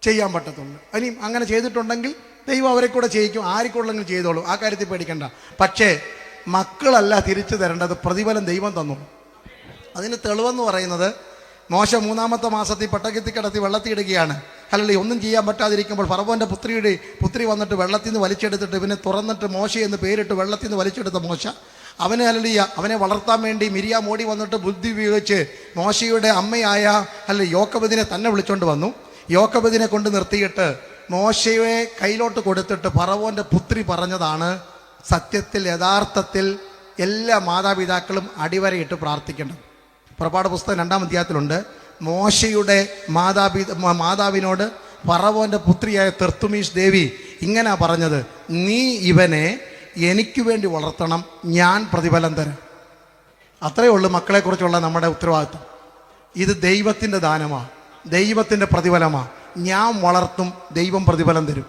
ചെയ്യാൻ പറ്റത്തുള്ളൂ. ഇനിയും അങ്ങനെ ചെയ്തിട്ടുണ്ടെങ്കിൽ ദൈവം അവരെ കൂടെ ചെയ്യിക്കും. ആർക്കുള്ളെങ്കിലും ചെയ്തോളൂ, ആ കാര്യത്തിൽ പേടിക്കണ്ട. പക്ഷേ മക്കളല്ല തിരിച്ചു തരേണ്ടത്, പ്രതിഫലം ദൈവം തന്നു. അതിന് തെളിവെന്ന് പറയുന്നത്, മോശ 3-ാമത്തെ മാസത്തിൽ പട്ടകത്തിൽ കിടത്തി വെള്ളത്തിയിടുകയാണ്. അല്ലെങ്കിൽ ഒന്നും ചെയ്യാൻ പറ്റാതിരിക്കുമ്പോൾ ഫറവോൻ്റെ പുത്രി വന്നിട്ട് വെള്ളത്തിൽ നിന്ന് വലിച്ചെടുത്തിട്ട് പിന്നെ തുറന്നിട്ട് മോശ എന്ന് പേരിട്ട് വെള്ളത്തിൽ നിന്ന് വലിച്ചെടുത്ത മോശ അവനെ വളർത്താൻ വേണ്ടി മിരിയാം ഓടി വന്നിട്ട് ബുദ്ധി ഉപയോഗിച്ച് മോശയുടെ അമ്മയായ യോക്കബദിനെ തന്നെ വിളിച്ചോണ്ട് വന്നു. യോക്കബദിനെ കൊണ്ട് നിർത്തിയിട്ട് മോശയെ കയ്യിലോട്ട് കൊടുത്തിട്ട് ഫറവോൻ്റെ പുത്രി പറഞ്ഞതാണ് സത്യത്തിൽ യഥാർത്ഥത്തിൽ എല്ലാ മാതാപിതാക്കളും അടിവരയിട്ട് പ്രാർത്ഥിക്കേണ്ടത്. പുറപ്പാട് പുസ്തകം 2-ാം അധ്യായത്തിലുണ്ട്. മോശയുടെ മാതാവിനോട് ഫറവോൻ്റെ പുത്രിയായ തെർത്തുമീസ് ദേവി ഇങ്ങനെ പറഞ്ഞത്, നീ ഇവനെ എനിക്ക് വേണ്ടി വളർത്തണം, ഞാൻ പ്രതിഫലം തരാം. അത്രയേ ഉള്ളൂ മക്കളെക്കുറിച്ചുള്ള നമ്മുടെ ഉത്തരവാദിത്വം. ഇത് ദൈവത്തിൻ്റെ ദാനമാണ്, ദൈവത്തിൻ്റെ പ്രതിഫലമാണ്. ഞാൻ വളർത്തും, ദൈവം പ്രതിഫലം തരും.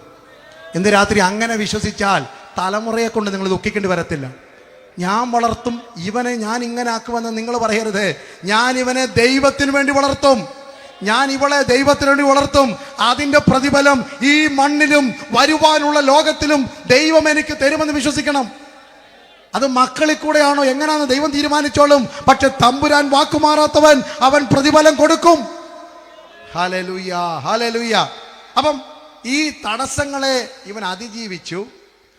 ഇന്ന് രാത്രി അങ്ങനെ വിശ്വസിച്ചാൽ തലമുറയെ കൊണ്ട് നിങ്ങൾ ദുഃഖിക്കേണ്ടി വരത്തില്ല. ഞാൻ വളർത്തും, ഇവനെ ഞാൻ ഇങ്ങനെ ആക്കുമെന്ന് നിങ്ങൾ പറയരുത്. ഞാൻ ഇവനെ ദൈവത്തിന് വേണ്ടി വളർത്തും, ഞാൻ ഇവളെ ദൈവത്തിന് വേണ്ടി വളർത്തും. അതിൻ്റെ പ്രതിഫലം ഈ മണ്ണിലും വരുവാനുള്ള ലോകത്തിലും ദൈവം എനിക്ക് തരുമെന്ന് വിശ്വസിക്കണം. അത് മക്കളിൽ കൂടെയാണോ എങ്ങനെയാണെന്ന് ദൈവം തീരുമാനിച്ചോളും. പക്ഷെ തമ്പുരാൻ വാക്കുമാറാത്തവൻ അവൻ പ്രതിഫലം കൊടുക്കും. Hallelujah, hallelujah. അപ്പം ഈ തടസ്സങ്ങളെ ഇവൻ അതിജീവിച്ചു.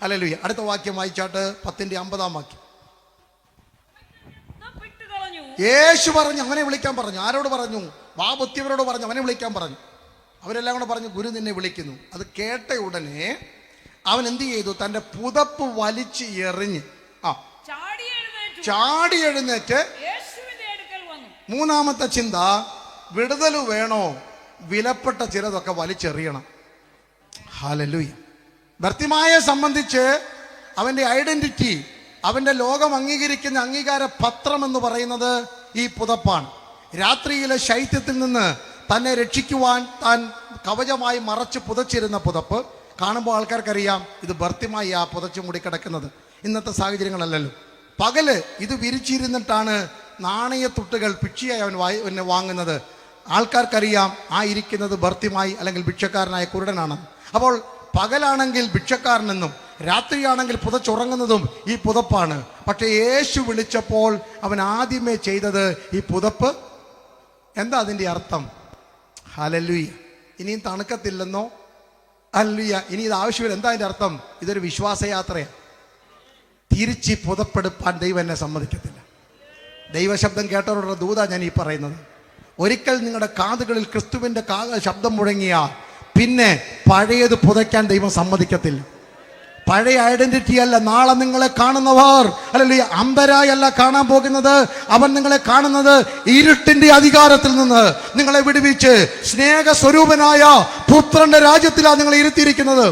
ഹല്ലേലൂയ. അടുത്ത വാക്യം വായിച്ചാട്ട് 10-ാം വാക്യം. യേശു പറഞ്ഞു, അവനെ വിളിക്കാൻ പറഞ്ഞു. ആരോട് പറഞ്ഞു? വാപൊത്തിയവരോട് പറഞ്ഞു, അവനെ വിളിക്കാൻ പറഞ്ഞു. അവരെല്ലാം കൂടെ പറഞ്ഞു, ഗുരു നിന്നെ വിളിക്കുന്നു. അത് കേട്ട ഉടനെ അവൻ എന്ത് ചെയ്തു? തൻ്റെ പുതപ്പ് വലിച്ച് എറിഞ്ഞ് ചാടി എഴുന്നേറ്റ് 3-ാമത്തെ ചിന്ത, വിടുതൽ വേണോ? വിലപ്പെട്ട ചിലതൊക്കെ വലിച്ചെറിയണം. ഹല്ലേലൂയ. ബർത്തിമായെ സംബന്ധിച്ച് അവൻ്റെ ഐഡന്റിറ്റി, അവൻ്റെ ലോകം അംഗീകരിക്കുന്ന അംഗീകാര പത്രം എന്ന് പറയുന്നത് ഈ പുതപ്പാണ്. രാത്രിയിലെ ശൈത്യത്തിൽ നിന്ന് തന്നെ രക്ഷിക്കുവാൻ താൻ കവചമായി മറച്ച് പുതച്ചിരുന്ന പുതപ്പ് കാണുമ്പോൾ ആൾക്കാർക്കറിയാം ഇത് ബർത്തിമായി ആ പുതച്ചു മൂടി കിടക്കുന്നത്. ഇന്നത്തെ സാഹചര്യങ്ങളല്ലല്ലോ. പകല് ഇത് വിരിച്ചിരുന്നിട്ടാണ് നാണയത്തുട്ടുകൾ ഭിക്ഷയായി അവൻ വാങ്ങുന്നത്. ആൾക്കാർക്കറിയാം ആ ഇരിക്കുന്നത് ഭർത്യമായി അല്ലെങ്കിൽ ഭിക്ഷക്കാരനായ കുരുടനാണ്. അപ്പോൾ പകലാണെങ്കിൽ ഭിക്ഷക്കാരനെന്നും രാത്രിയാണെങ്കിൽ പുതച്ചുറങ്ങുന്നതും ഈ പുതപ്പാണ്. പക്ഷെ യേശു വിളിച്ചപ്പോൾ അവൻ ആദ്യമേ ചെയ്തത് ഈ പുതപ്പ്. എന്താ അതിൻ്റെ അർത്ഥം? ഹല്ലേലൂയ. ഇനിയും തണുക്കത്തില്ലെന്നോ? ഹല്ലേലൂയ. ഇനി ഇത് ആവശ്യമില്ല. എന്താ അതിൻ്റെ അർത്ഥം? ഇതൊരു വിശ്വാസയാത്രയാണ്. തിരിച്ച് പുതപ്പെടുപ്പാൻ ദൈവം എന്നെ സമ്മതിക്കത്തില്ല. ദൈവശബ്ദം കേട്ടവരുടെ ദൂതാ ഞാൻ ഈ പറയുന്നത്. ഒരിക്കൽ നിങ്ങളുടെ കാതുകളിൽ ക്രിസ്തുവിൻ്റെ ശബ്ദം മുഴങ്ങിയാൽ പിന്നെ പഴയത് പുതയ്ക്കാൻ ദൈവം സമ്മതിക്കത്തില്ല. പഴയ ഐഡന്റിറ്റി അല്ല നാളെ നിങ്ങളെ കാണുന്നവർ, അല്ലെങ്കിൽ അമ്പരായല്ല കാണാൻ പോകുന്നത്. അവൻ നിങ്ങളെ കാണുന്നത് ഇരുട്ടിന്റെ അധികാരത്തിൽ നിന്ന് നിങ്ങളെ വിടുവിച്ച് സ്നേഹസ്വരൂപനായ പുത്രന്റെ രാജ്യത്തിലാണ് നിങ്ങളെ ഇരുത്തിയിരിക്കുന്നത്.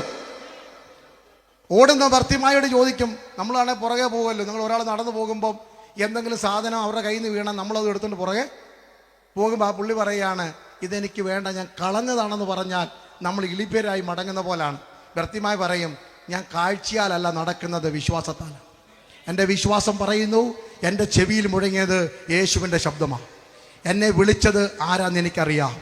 ഓടുന്ന ഭർത്തിമായോട് ചോദിക്കും, നമ്മളാണെങ്കിൽ പുറകെ പോകുമല്ലോ. നിങ്ങൾ ഒരാൾ നടന്നു പോകുമ്പം എന്തെങ്കിലും സാധനം അവരുടെ കയ്യിൽ നിന്ന് വീണാൽ നമ്മളത് എടുത്തുകൊണ്ട് പുറകെ പോകുമ്പോൾ ആ പുള്ളി പറയുകയാണ്, ഇതെനിക്ക് വേണ്ട, ഞാൻ കളഞ്ഞതാണെന്ന് പറഞ്ഞാൽ നമ്മൾ ഇളിപ്പേരായി മടങ്ങുന്ന പോലാണ്. ഭർത്തിമായി പറയും, ഞാൻ കാഴ്ചയാലല്ല നടക്കുന്നത്, വിശ്വാസത്താൽ. എൻ്റെ വിശ്വാസം പറയുന്നു, എൻ്റെ ചെവിയിൽ മുഴങ്ങിയത് യേശുവിൻ്റെ ശബ്ദമാണ്. എന്നെ വിളിച്ചത് ആരാന്ന് എനിക്കറിയാം.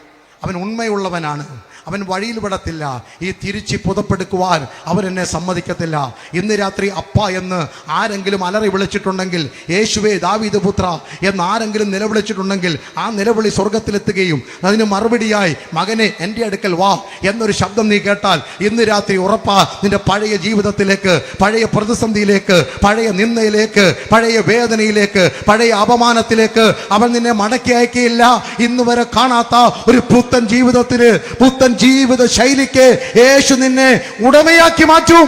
അവൻ ഉണ്മയുള്ളവനാണ്. അവൻ വഴിയിൽ വിടത്തില്ല. ഈ തിരിച്ച് പുതപ്പെടുക്കുവാൻ അവൻ എന്നെ സമ്മതിക്കത്തില്ല. ഇന്ന് രാത്രി അപ്പ എന്ന് ആരെങ്കിലും അലറി വിളിച്ചിട്ടുണ്ടെങ്കിൽ, യേശുവേ ദാവീദ് പുത്ര എന്ന് ആരെങ്കിലും നിലവിളിച്ചിട്ടുണ്ടെങ്കിൽ, ആ നിലവിളി സ്വർഗത്തിലെത്തുകയും അതിന് മറുപടിയായി മകനെ എൻ്റെ അടുക്കൽ വാ എന്നൊരു ശബ്ദം നീ കേട്ടാൽ ഇന്ന് രാത്രി ഉറപ്പാ നിന്റെ പഴയ ജീവിതത്തിലേക്ക്, പഴയ പ്രതിസന്ധിയിലേക്ക്, പഴയ നിന്ദയിലേക്ക്, പഴയ വേദനയിലേക്ക്, പഴയ അപമാനത്തിലേക്ക് അവൻ നിന്നെ മടക്കി അയക്കുകയില്ല. ഇന്ന് വരെ കാണാത്ത ഒരു പുത്തൻ ജീവിതത്തിന്, പുത്തൻ ജീവിത ശൈലിക്ക് യേശു നിന്നെ ഉടമയാക്കി മാറ്റും.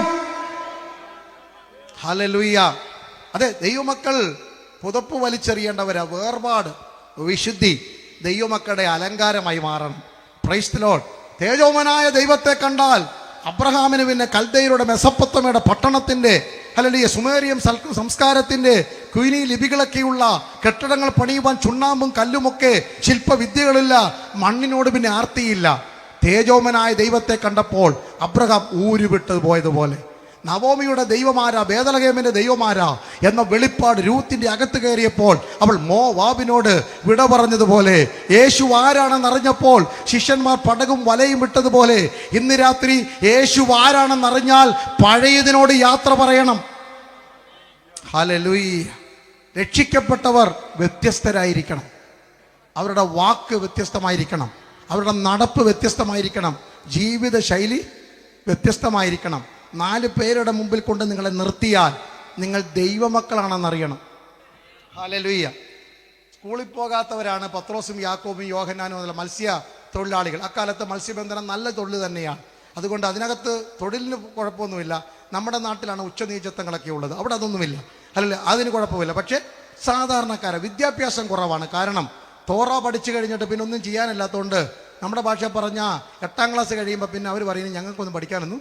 ഹല്ലേലൂയ. അതെ, ദൈവമക്കൾ പുതപ്പ് വലിച്ചെറിയേണ്ടവരാ. വേർപാട്, വിശുദ്ധി ദൈവമക്കളുടെ അലങ്കാരമായി മാറണം. Price the Lord. തേജോമനായ ദൈവത്തെ കണ്ടാൽ അബ്രഹാമിന് പിന്നെ കൽദയരുടെ മെസൊപ്പൊത്താമിയുടെ പട്ടണത്തിന്റെ, അല്ലെങ്കിൽ സുമേറിയം സംസ്കാരത്തിന്റെ കുയിനി ലിപികളൊക്കെയുള്ള കെട്ടിടങ്ങൾ പണിയുവാൻ ചുണ്ണാമ്പും കല്ലുമൊക്കെ ശില്പവിദ്യകളില്ല. മണ്ണിനോട് പിന്നെ ആർത്തിയില്ല. തേജോമനായ ദൈവത്തെ കണ്ടപ്പോൾ അബ്രഹാം ഊരുവിട്ട് പോയതുപോലെ നവോമിയുടെ ദൈവമാരാ, ബേതലഹേമിന്റെ ദൈവമാരാ എന്ന വെളിപ്പാട് രൂത്തിന്റെ അകത്ത് കയറിയപ്പോൾ അവൾ മോവാബിനോട് വിട പറഞ്ഞതുപോലെ, യേശു ആരാണെന്നറിഞ്ഞപ്പോൾ ശിഷ്യന്മാർ പടകും വലയും വിട്ടതുപോലെ ഇന്ന് രാത്രി യേശു ആരാണെന്നറിഞ്ഞാൽ പഴയതിനോട് യാത്ര പറയണം. ഹല്ലേലൂയ. രക്ഷിക്കപ്പെട്ടവർ വ്യത്യസ്തരായിരിക്കണം. അവരുടെ വാക്ക് വ്യത്യസ്തമായിരിക്കണം. അവരുടെ നടപ്പ് വ്യത്യസ്തമായിരിക്കണം. ജീവിത ശൈലി വ്യത്യസ്തമായിരിക്കണം. 4 പേരുടെ മുമ്പിൽ കൊണ്ട് നിങ്ങളെ നിർത്തിയാൽ നിങ്ങൾ ദൈവമക്കളാണെന്നറിയണം. ഹല്ലേലൂയ. സ്കൂളിൽ പോകാത്തവരാണ് പത്രോസും യാക്കോബും യോഹന്നാനും എന്നുള്ള മത്സ്യ തൊഴിലാളികൾ. അക്കാലത്ത് മത്സ്യബന്ധനം നല്ല തൊഴിൽ തന്നെയാണ്. അതുകൊണ്ട് അതിനകത്ത് തൊഴിലിന് കുഴപ്പമൊന്നുമില്ല. നമ്മുടെ നാട്ടിലാണ് ഉച്ചനീചത്വങ്ങളൊക്കെ ഉള്ളത്, അവിടെ അതൊന്നുമില്ല. അല്ല, അതിന് കുഴപ്പമില്ല. പക്ഷേ സാധാരണക്കാരെ വിദ്യാഭ്യാസം കുറവാണ്. കാരണം തോറ പഠിച്ചു കഴിഞ്ഞിട്ട് പിന്നെ ഒന്നും ചെയ്യാനില്ലാത്തതുകൊണ്ട് നമ്മുടെ ഭാഷ പറഞ്ഞാൽ 8ാം ക്ലാസ് കഴിയുമ്പോൾ പിന്നെ അവർ പറയുന്നത് ഞങ്ങൾക്കൊന്നും പഠിക്കാനൊന്നും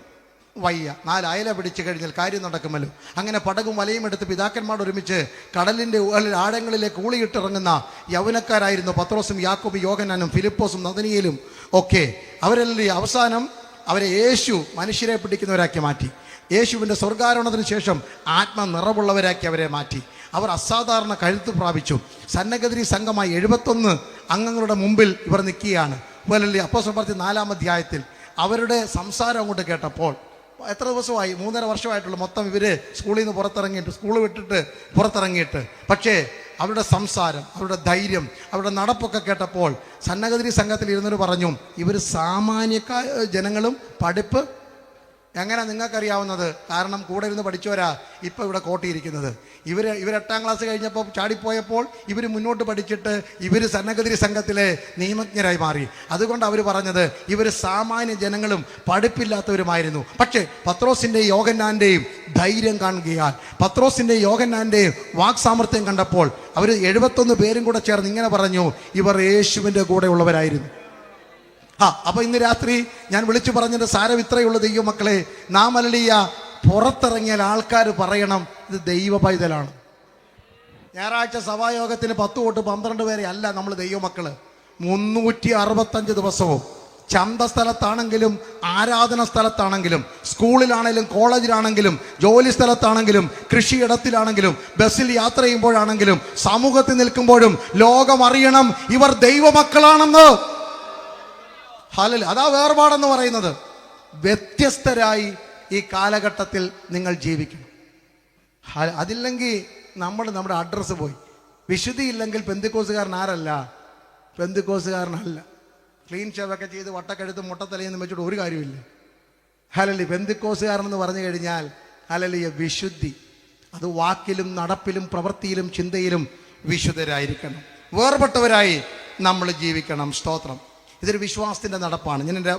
വയ്യ, 4 അയല പിടിച്ചു കഴിഞ്ഞാൽ കാര്യം നടക്കുമല്ലോ. അങ്ങനെ പടകും വലയും എടുത്ത് പിതാക്കന്മാർ ഒരുമിച്ച് കടലിൻ്റെ ആഴങ്ങളിലേക്ക് ഊളിയിട്ടിറങ്ങുന്ന യൗവനക്കാരായിരുന്നു പത്രോസും യാക്കോബും യോഹന്നാനും ഫിലിപ്പോസും നദനിയേലും ഒക്കെ. അവരെല്ലാം അവസാനം അവരെ യേശു മനുഷ്യരെ പിടിക്കുന്നവരാക്കി മാറ്റി. യേശുവിൻ്റെ സ്വർഗാരോഹണത്തിന് ശേഷം ആത്മനിറവുള്ളവരാക്കി അവരെ മാറ്റി. അവർ അസാധാരണ കഴുത്ത് പ്രാപിച്ചു. സന്നഗതിരി സംഘമായി 71 അംഗങ്ങളുടെ മുമ്പിൽ ഇവർ നിൽക്കുകയാണ്. അപ്പോസ്തലർ പ്രവൃത്തി 4-ാം അധ്യായത്തിൽ അവരുടെ സംസാരം അങ്ങോട്ട് കേട്ടപ്പോൾ, എത്ര ദിവസമായി? 3.5 വർഷമായിട്ടുള്ളൂ മൊത്തം ഇവര് സ്കൂളിൽ നിന്ന് പുറത്തിറങ്ങിയിട്ട്, സ്കൂൾ വിട്ടിട്ട് പുറത്തിറങ്ങിയിട്ട്. പക്ഷേ അവരുടെ സംസാരം, അവരുടെ ധൈര്യം, അവരുടെ നടപ്പൊക്കെ കേട്ടപ്പോൾ സന്നഗതിരി സംഘത്തിൽ ഇരുന്നവർ പറഞ്ഞു, ഇവർ സാമാന്യ ജനങ്ങളും പഠിപ്പ് എങ്ങനെ നിങ്ങൾക്കറിയാവുന്നത്? കാരണം കൂടെ ഇരുന്ന് പഠിച്ചവരാ ഇപ്പം ഇവിടെ കോട്ടിയിരിക്കുന്നത്. ഇവർ 8ാം ക്ലാസ് കഴിഞ്ഞപ്പോൾ ചാടിപ്പോയപ്പോൾ ഇവർ മുന്നോട്ട് പഠിച്ചിട്ട് ഇവർ സന്നഗതിരി സംഘത്തിലെ നിയമജ്ഞരായി മാറി. അതുകൊണ്ട് അവർ പറഞ്ഞത് ഇവർ സാമാന്യ ജനങ്ങളും പഠിപ്പില്ലാത്തവരുമായിരുന്നു. പക്ഷേ പത്രോസിൻ്റെയും യോഹന്നാൻ്റെയും ധൈര്യം കാണുകയാൽ, പത്രോസിൻ്റെയും യോഹന്നാൻ്റെയും വാക്സാമർത്ഥ്യം കണ്ടപ്പോൾ അവർ 71 പേരും കൂടെ ചേർന്ന് ഇങ്ങനെ പറഞ്ഞു, ഇവർ യേശുവിൻ്റെ കൂടെ ഉള്ളവരായിരുന്നു. അപ്പൊ ഇന്ന് രാത്രി ഞാൻ വിളിച്ചു പറഞ്ഞതിന്റെ സാരം ഇത്രയുള്ള ദൈവമക്കളെ, നാം ഹല്ലേലൂയ പുറത്തിറങ്ങിയാൽ ആൾക്കാർ പറയണം ഇത് ദൈവ പൈതലാണ്. ഞായറാഴ്ച സഭായോഗത്തിന് 10 തൊട്ട് 12 പേരെ അല്ല നമ്മൾ ദൈവമക്കള്. 365 ദിവസവും ചന്ത സ്ഥലത്താണെങ്കിലും ആരാധന സ്ഥലത്താണെങ്കിലും സ്കൂളിലാണെങ്കിലും കോളേജിലാണെങ്കിലും ജോലി സ്ഥലത്താണെങ്കിലും കൃഷിയിടത്തിലാണെങ്കിലും ബസ്സിൽ യാത്ര ചെയ്യുമ്പോഴാണെങ്കിലും സമൂഹത്തിൽ നിൽക്കുമ്പോഴും ലോകം അറിയണം ഇവർ ദൈവമക്കളാണെന്ന്. ഹല്ലേലൂയ. അതാ വേർപാടെന്ന് പറയുന്നത്. വ്യത്യസ്തരായി ഈ കാലഘട്ടത്തിൽ നിങ്ങൾ ജീവിക്കണം. അതില്ലെങ്കിൽ നമ്മുടെ അഡ്രസ്സ് പോയി. വിശുദ്ധി ഇല്ലെങ്കിൽ പെന്തിക്കോസുകാരൻ ആരല്ല? പെന്തിക്കോസുകാരനല്ല. ക്ലീൻ ഷേവൊക്കെ ചെയ്ത് വട്ടക്കഴുത്ത് മുട്ടത്തലയെന്ന് വെച്ചിട്ട് ഒരു കാര്യമില്ല. ഹല്ലേലൂയ. പെന്തിക്കോസുകാരനെന്ന് പറഞ്ഞു കഴിഞ്ഞാൽ ഹല്ലേലൂയ വിശുദ്ധി. അത് വാക്കിലും നടപ്പിലും പ്രവൃത്തിയിലും ചിന്തയിലും വിശുദ്ധരായിരിക്കണം. വേർപെട്ടവരായി നമ്മൾ ജീവിക്കണം. സ്തോത്രം. ഇതൊരു വിശ്വാസത്തിന്റെ നടപ്പാണ്. ഞാൻ എൻ്റെ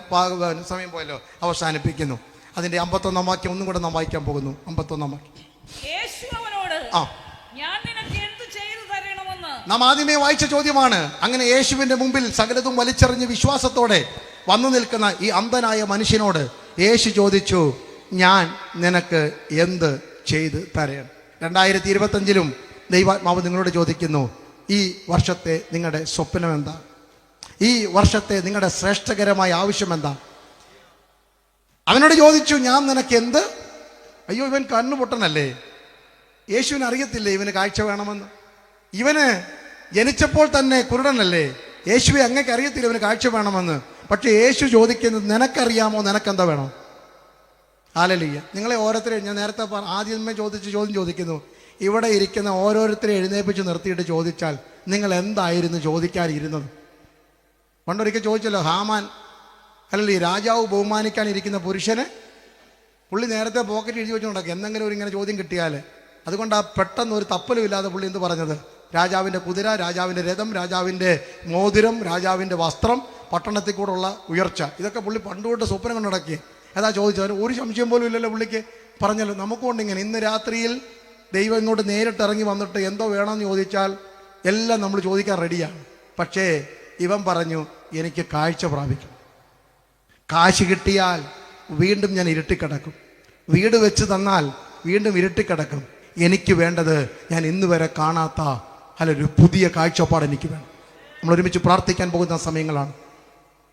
സമയം പോയല്ലോ, അവസാനിപ്പിക്കുന്നു. അതിന്റെ 51-ാം വാക്യം ഒന്നും കൂടെ നാം വായിക്കാൻ പോകുന്നു. 51-ാം വാക്യം. യേശു അവനോട്, ഞാൻ നിനക്ക് എന്ത് ചെയ്തു തരണമെന്ന്. നാം ആദ്യമേ വായിച്ച ചോദ്യമാണ്. അങ്ങനെ യേശുവിന്റെ മുമ്പിൽ സകലതും വലിച്ചെറിഞ്ഞ് വിശ്വാസത്തോടെ വന്നു നിൽക്കുന്ന ഈ അന്ധനായ മനുഷ്യനോട് യേശു ചോദിച്ചു, ഞാൻ നിനക്ക് എന്ത് ചെയ്ത് തരണം? 2025 ദൈവാത്മാവ് നിങ്ങളോട് ചോദിക്കുന്നു, ഈ വർഷത്തെ നിങ്ങളുടെ സ്വപ്നം എന്താ? ഈ വർഷത്തെ നിങ്ങളുടെ ശ്രേഷ്ഠകരമായ ആവശ്യം എന്താ? അവനോട് ചോദിച്ചു, ഞാൻ നിനക്ക് എന്ത്? അയ്യോ, ഇവൻ കണ്ണുപൊട്ടനല്ലേ? യേശുവിന് അറിയത്തില്ലേ ഇവന് കാഴ്ച വേണമെന്ന്? ഇവന് ജനിച്ചപ്പോൾ തന്നെ കുരുടനല്ലേ? യേശുവെ അങ്ങക്ക് അറിയത്തില്ല ഇവന് കാഴ്ച വേണമെന്ന്. പക്ഷെ യേശു ചോദിക്കുന്നത്, നിനക്കറിയാമോ നിനക്കെന്താ വേണം? ഹല്ലേലൂയ. നിങ്ങളെ ഓരോരുത്തരെയും ഞാൻ നേരത്തെ ആദ്യമേ ചോദ്യം ചോദിക്കുന്നു. ഇവിടെ ഇരിക്കുന്ന ഓരോരുത്തരെ എഴുന്നേൽപ്പിച്ച് നിർത്തിയിട്ട് ചോദിച്ചാൽ നിങ്ങൾ എന്തായിരുന്നു ചോദിക്കാനിരുന്നത്? പണ്ടൊരിക്കൽ ചോദിച്ചല്ലോ, ഹാമാൻ അല്ലല്ലേ രാജാവ് ബഹുമാനിക്കാനിരിക്കുന്ന പുരുഷന് പുള്ളി നേരത്തെ പോക്കറ്റ് എഴുതി വെച്ചുകൊണ്ടൊക്കെ എന്തെങ്കിലും ഒരു ഇങ്ങനെ ചോദ്യം കിട്ടിയാൽ, അതുകൊണ്ട് ആ പെട്ടെന്ന് ഒരു തപ്പലും ഇല്ലാതെ പുള്ളി എന്ത് പറഞ്ഞത്? രാജാവിൻ്റെ കുതിര, രാജാവിൻ്റെ രഥം, രാജാവിൻ്റെ മോതിരം, രാജാവിൻ്റെ വസ്ത്രം, പട്ടണത്തിൽ കൂടെയുള്ള ഉയർച്ച, ഇതൊക്കെ പുള്ളി പണ്ടുകൊണ്ട് സ്വപ്നം കൊണ്ട് നടക്കി. ഏതാ ചോദിച്ചത്? ഒരു സംശയം പോലും ഇല്ലല്ലോ പുള്ളിക്ക്. പറഞ്ഞല്ലോ, നമുക്കുകൊണ്ട് ഇങ്ങനെ ഇന്ന് രാത്രിയിൽ ദൈവം ഇങ്ങോട്ട് നേരിട്ട് ഇറങ്ങി വന്നിട്ട് എന്തോ വേണമെന്ന് ചോദിച്ചാൽ എല്ലാം നമ്മൾ ചോദിക്കാൻ റെഡിയാണ്. പക്ഷേ ഇവൻ പറഞ്ഞു, എനിക്ക് കാഴ്ച പ്രാപിക്കും. കാശ് കിട്ടിയാൽ വീണ്ടും ഞാൻ ഇരുട്ടിക്കിടക്കും. വീട് വെച്ച് തന്നാൽ വീണ്ടും ഇരുട്ടിക്കിടക്കും. എനിക്ക് വേണ്ടത് ഞാൻ ഇന്ന് വരെ കാണാത്ത ഒരു പുതിയ കാഴ്ചപ്പാട് എനിക്ക് വേണം. നമ്മൾ ഒരുമിച്ച് പ്രാർത്ഥിക്കാൻ പോകുന്ന സമയങ്ങളാണ്.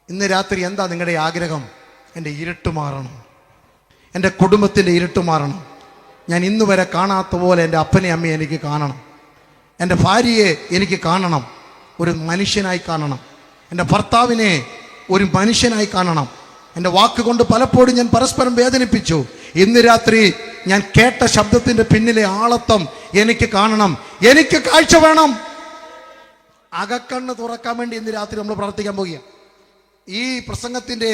ഇന്ന് രാത്രി എന്താ നിങ്ങളുടെ ആഗ്രഹം? എൻ്റെ ഇരുട്ട് മാറണം, എൻ്റെ കുടുംബത്തിൻ്റെ ഇരുട്ട് മാറണം. ഞാൻ ഇന്ന് വരെ കാണാത്ത പോലെ എൻ്റെ അപ്പനെ അമ്മയെ എനിക്ക് കാണണം. എൻ്റെ ഭാര്യയെ എനിക്ക് കാണണം, ഒരു മനുഷ്യനായി കാണണം. എൻ്റെ ഭർത്താവിനെ ഒരു മനുഷ്യനായി കാണണം. എൻ്റെ വാക്കുകൊണ്ട് പലപ്പോഴും ഞാൻ പരസ്പരം വേദനിപ്പിച്ചു. ഇന്ന് രാത്രി ഞാൻ കേട്ട ശബ്ദത്തിൻ്റെ പിന്നിലെ ആളത്വം എനിക്ക് കാണണം. എനിക്ക് കാഴ്ച വേണം. അകക്കണ്ണ് തുറക്കാൻ വേണ്ടി ഇന്ന് രാത്രി നമ്മൾ പ്രാർത്ഥിക്കാൻ പോകുക. ഈ പ്രസംഗത്തിൻ്റെ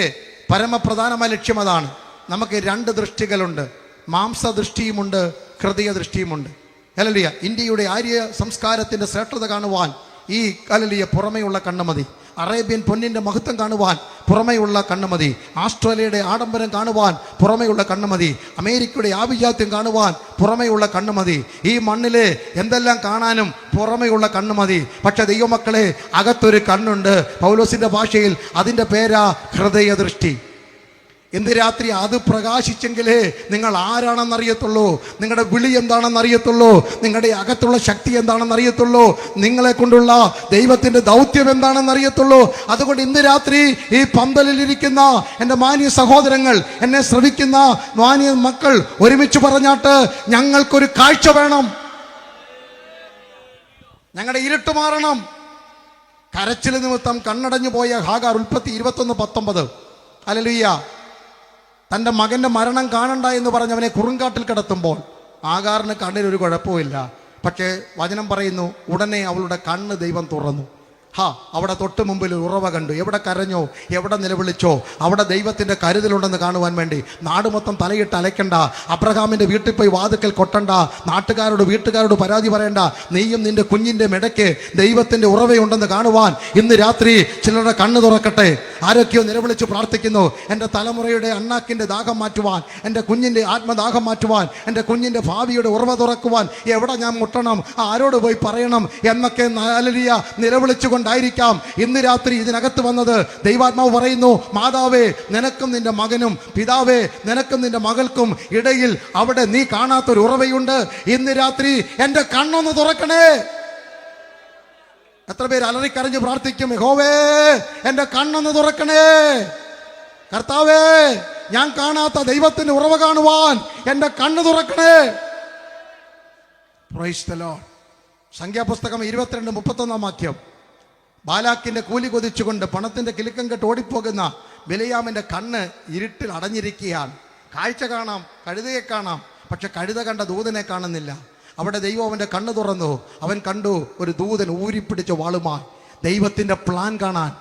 പരമപ്രധാനമായ ലക്ഷ്യം അതാണ്. നമുക്ക് 2 ദൃഷ്ടികളുണ്ട്. മാംസദൃഷ്ടിയുമുണ്ട്, ഹൃദയ ദൃഷ്ടിയുമുണ്ട്. ഹല്ലേലൂയ. ഇന്ത്യയുടെ ആര്യ സംസ്കാരത്തിൻ്റെ ശ്രേഷ്ഠത കാണുവാൻ ഈ ഹല്ലേലൂയ പുറമെയുള്ള കണ്ണ് മതി. അറേബ്യൻ പൊന്നിൻ്റെ മഹത്വം കാണുവാൻ പുറമെയുള്ള കണ്ണ് മതി. ആസ്ട്രേലിയയുടെ ആഡംബരം കാണുവാൻ പുറമെയുള്ള കണ്ണ് മതി. അമേരിക്കയുടെ ആഭിജാത്യം കാണുവാൻ പുറമെയുള്ള കണ്ണ് മതി. ഈ മണ്ണിലെ എന്തെല്ലാം കാണാനും പുറമെയുള്ള കണ്ണ് മതി. പക്ഷെ ദൈവമക്കളെ, അകത്തൊരു കണ്ണുണ്ട്. പൗലോസിന്റെ ഭാഷയിൽ അതിൻ്റെ പേരാ ഹൃദയദൃഷ്ടി. ഇന്ന് രാത്രി അത് പ്രകാശിച്ചെങ്കിലേ നിങ്ങൾ ആരാണെന്നറിയത്തുള്ളൂ, നിങ്ങളുടെ വിളി എന്താണെന്നറിയത്തുള്ളൂ, നിങ്ങളുടെ അകത്തുള്ള ശക്തി എന്താണെന്നറിയത്തുള്ളൂ, നിങ്ങളെ കൊണ്ടുള്ള ദൈവത്തിൻ്റെ ദൗത്യം എന്താണെന്നറിയത്തുള്ളൂ. അതുകൊണ്ട് ഇന്ന് രാത്രി ഈ പന്തലിലിരിക്കുന്ന എൻ്റെ മാന്യ സഹോദരങ്ങൾ, എന്നെ ശ്രവിക്കുന്ന മാന്യ മക്കൾ ഒരുമിച്ച് പറഞ്ഞാട്ട്, ഞങ്ങൾക്കൊരു കാഴ്ച വേണം. ഞങ്ങളുടെ ഇരുട്ട് മാറണം. കരച്ചിൽ നിമിത്തം കണ്ണടഞ്ഞു പോയ ഹാഗാർ, ഉൽപ്പത്തി 21:19. ഹല്ലേലൂയ. തൻ്റെ മകൻ്റെ മരണം കാണണ്ട എന്ന് പറഞ്ഞ് അവനെ കുറുങ്കാട്ടിൽ കിടത്തുമ്പോൾ ആഗാറിന് കണ്ണിനൊരു കുഴപ്പമില്ല. പക്ഷേ വചനം പറയുന്നു, ഉടനെ അവളുടെ കണ്ണ് ദൈവം തുറന്നു. അവിടെ തൊട്ട് മുമ്പിൽ ഉറവ കണ്ടു. എവിടെ കരഞ്ഞോ, എവിടെ നിലവിളിച്ചോ, അവിടെ ദൈവത്തിൻ്റെ കരുതലുണ്ടെന്ന് കാണുവാൻ വേണ്ടി നാട് മൊത്തം തലയിട്ട് അലയ്ക്കണ്ട. അബ്രഹാമിൻ്റെ വീട്ടിൽ പോയി വാതിക്കൽ കൊട്ടണ്ട. വീട്ടുകാരോട് പരാതി പറയണ്ട. നീയും നിന്റെ കുഞ്ഞിൻ്റെ ഇടയ്ക്ക് ദൈവത്തിൻ്റെ ഉറവയുണ്ടെന്ന് കാണുവാൻ ഇന്ന് രാത്രി ചിലരുടെ കണ്ണ് തുറക്കട്ടെ. ആരൊക്കെയോ നിലവിളിച്ച് പ്രാർത്ഥിക്കുന്നു, എൻ്റെ തലമുറയുടെ അണ്ണാക്കിൻ്റെ ദാഹം മാറ്റുവാൻ, എൻ്റെ കുഞ്ഞിൻ്റെ ആത്മദാഹം മാറ്റുവാൻ, എൻ്റെ കുഞ്ഞിൻ്റെ ഭാവിയുടെ ഉറവ തുറക്കുവാൻ എവിടെ ഞാൻ മുട്ടണം, ആരോട് പോയി പറയണം എന്നൊക്കെ നിലവിളിച്ചു ായിരിക്കാം ഇന്ന് രാത്രി ഇതിനകത്ത് വന്നത്. ദൈവാത്മാവ് പറയുന്നു, മാതാവേ, നിനക്കും നിന്റെ മകനും, പിതാവേ, നിനക്കും നിന്റെ മകൾക്കും ഇടയിൽ അവിടെ നീ കാണാത്തൊരു ഉറവയുണ്ട്. ഇന്ന് രാത്രി എൻ്റെ കണ്ണൊന്ന് തുറക്കണേ. എത്ര പേര് അലറിക്കരഞ്ഞ് പ്രാർത്ഥിക്കും, യഹോവേ എൻ്റെ കണ്ണൊന്ന് തുറക്കണേ. കർത്താവേ, ഞാൻ കാണാത്ത ദൈവത്തിന്റെ ഉറവ കാണുവാൻ എൻ്റെ കണ്ണ് തുറക്കണേ. Price the Lord. സംഖ്യാപുസ്തകം 22:31 വാക്യം. ബാലാക്കിന്റെ കൂലി കൊതിച്ചുകൊണ്ട് പണത്തിന്റെ കിലുക്കം കെട്ട് ഓടിപ്പോകുന്ന ബിലയാമിന്റെ കണ്ണ് ഇരുട്ടിൽ അടഞ്ഞിരിക്കുകയാണ്. കാഴ്ച കാണാം, കഴുതയെ കാണാം, പക്ഷെ കഴുത കണ്ട ദൂതനെ കാണുന്നില്ല. അവിടെ ദൈവം അവന്റെ കണ്ണ് തുറന്നു. അവൻ കണ്ടു ഒരു ദൂതൻ ഊരിപ്പിടിച്ച വാളുമായി. ദൈവത്തിന്റെ പ്ലാൻ കാണാൻ,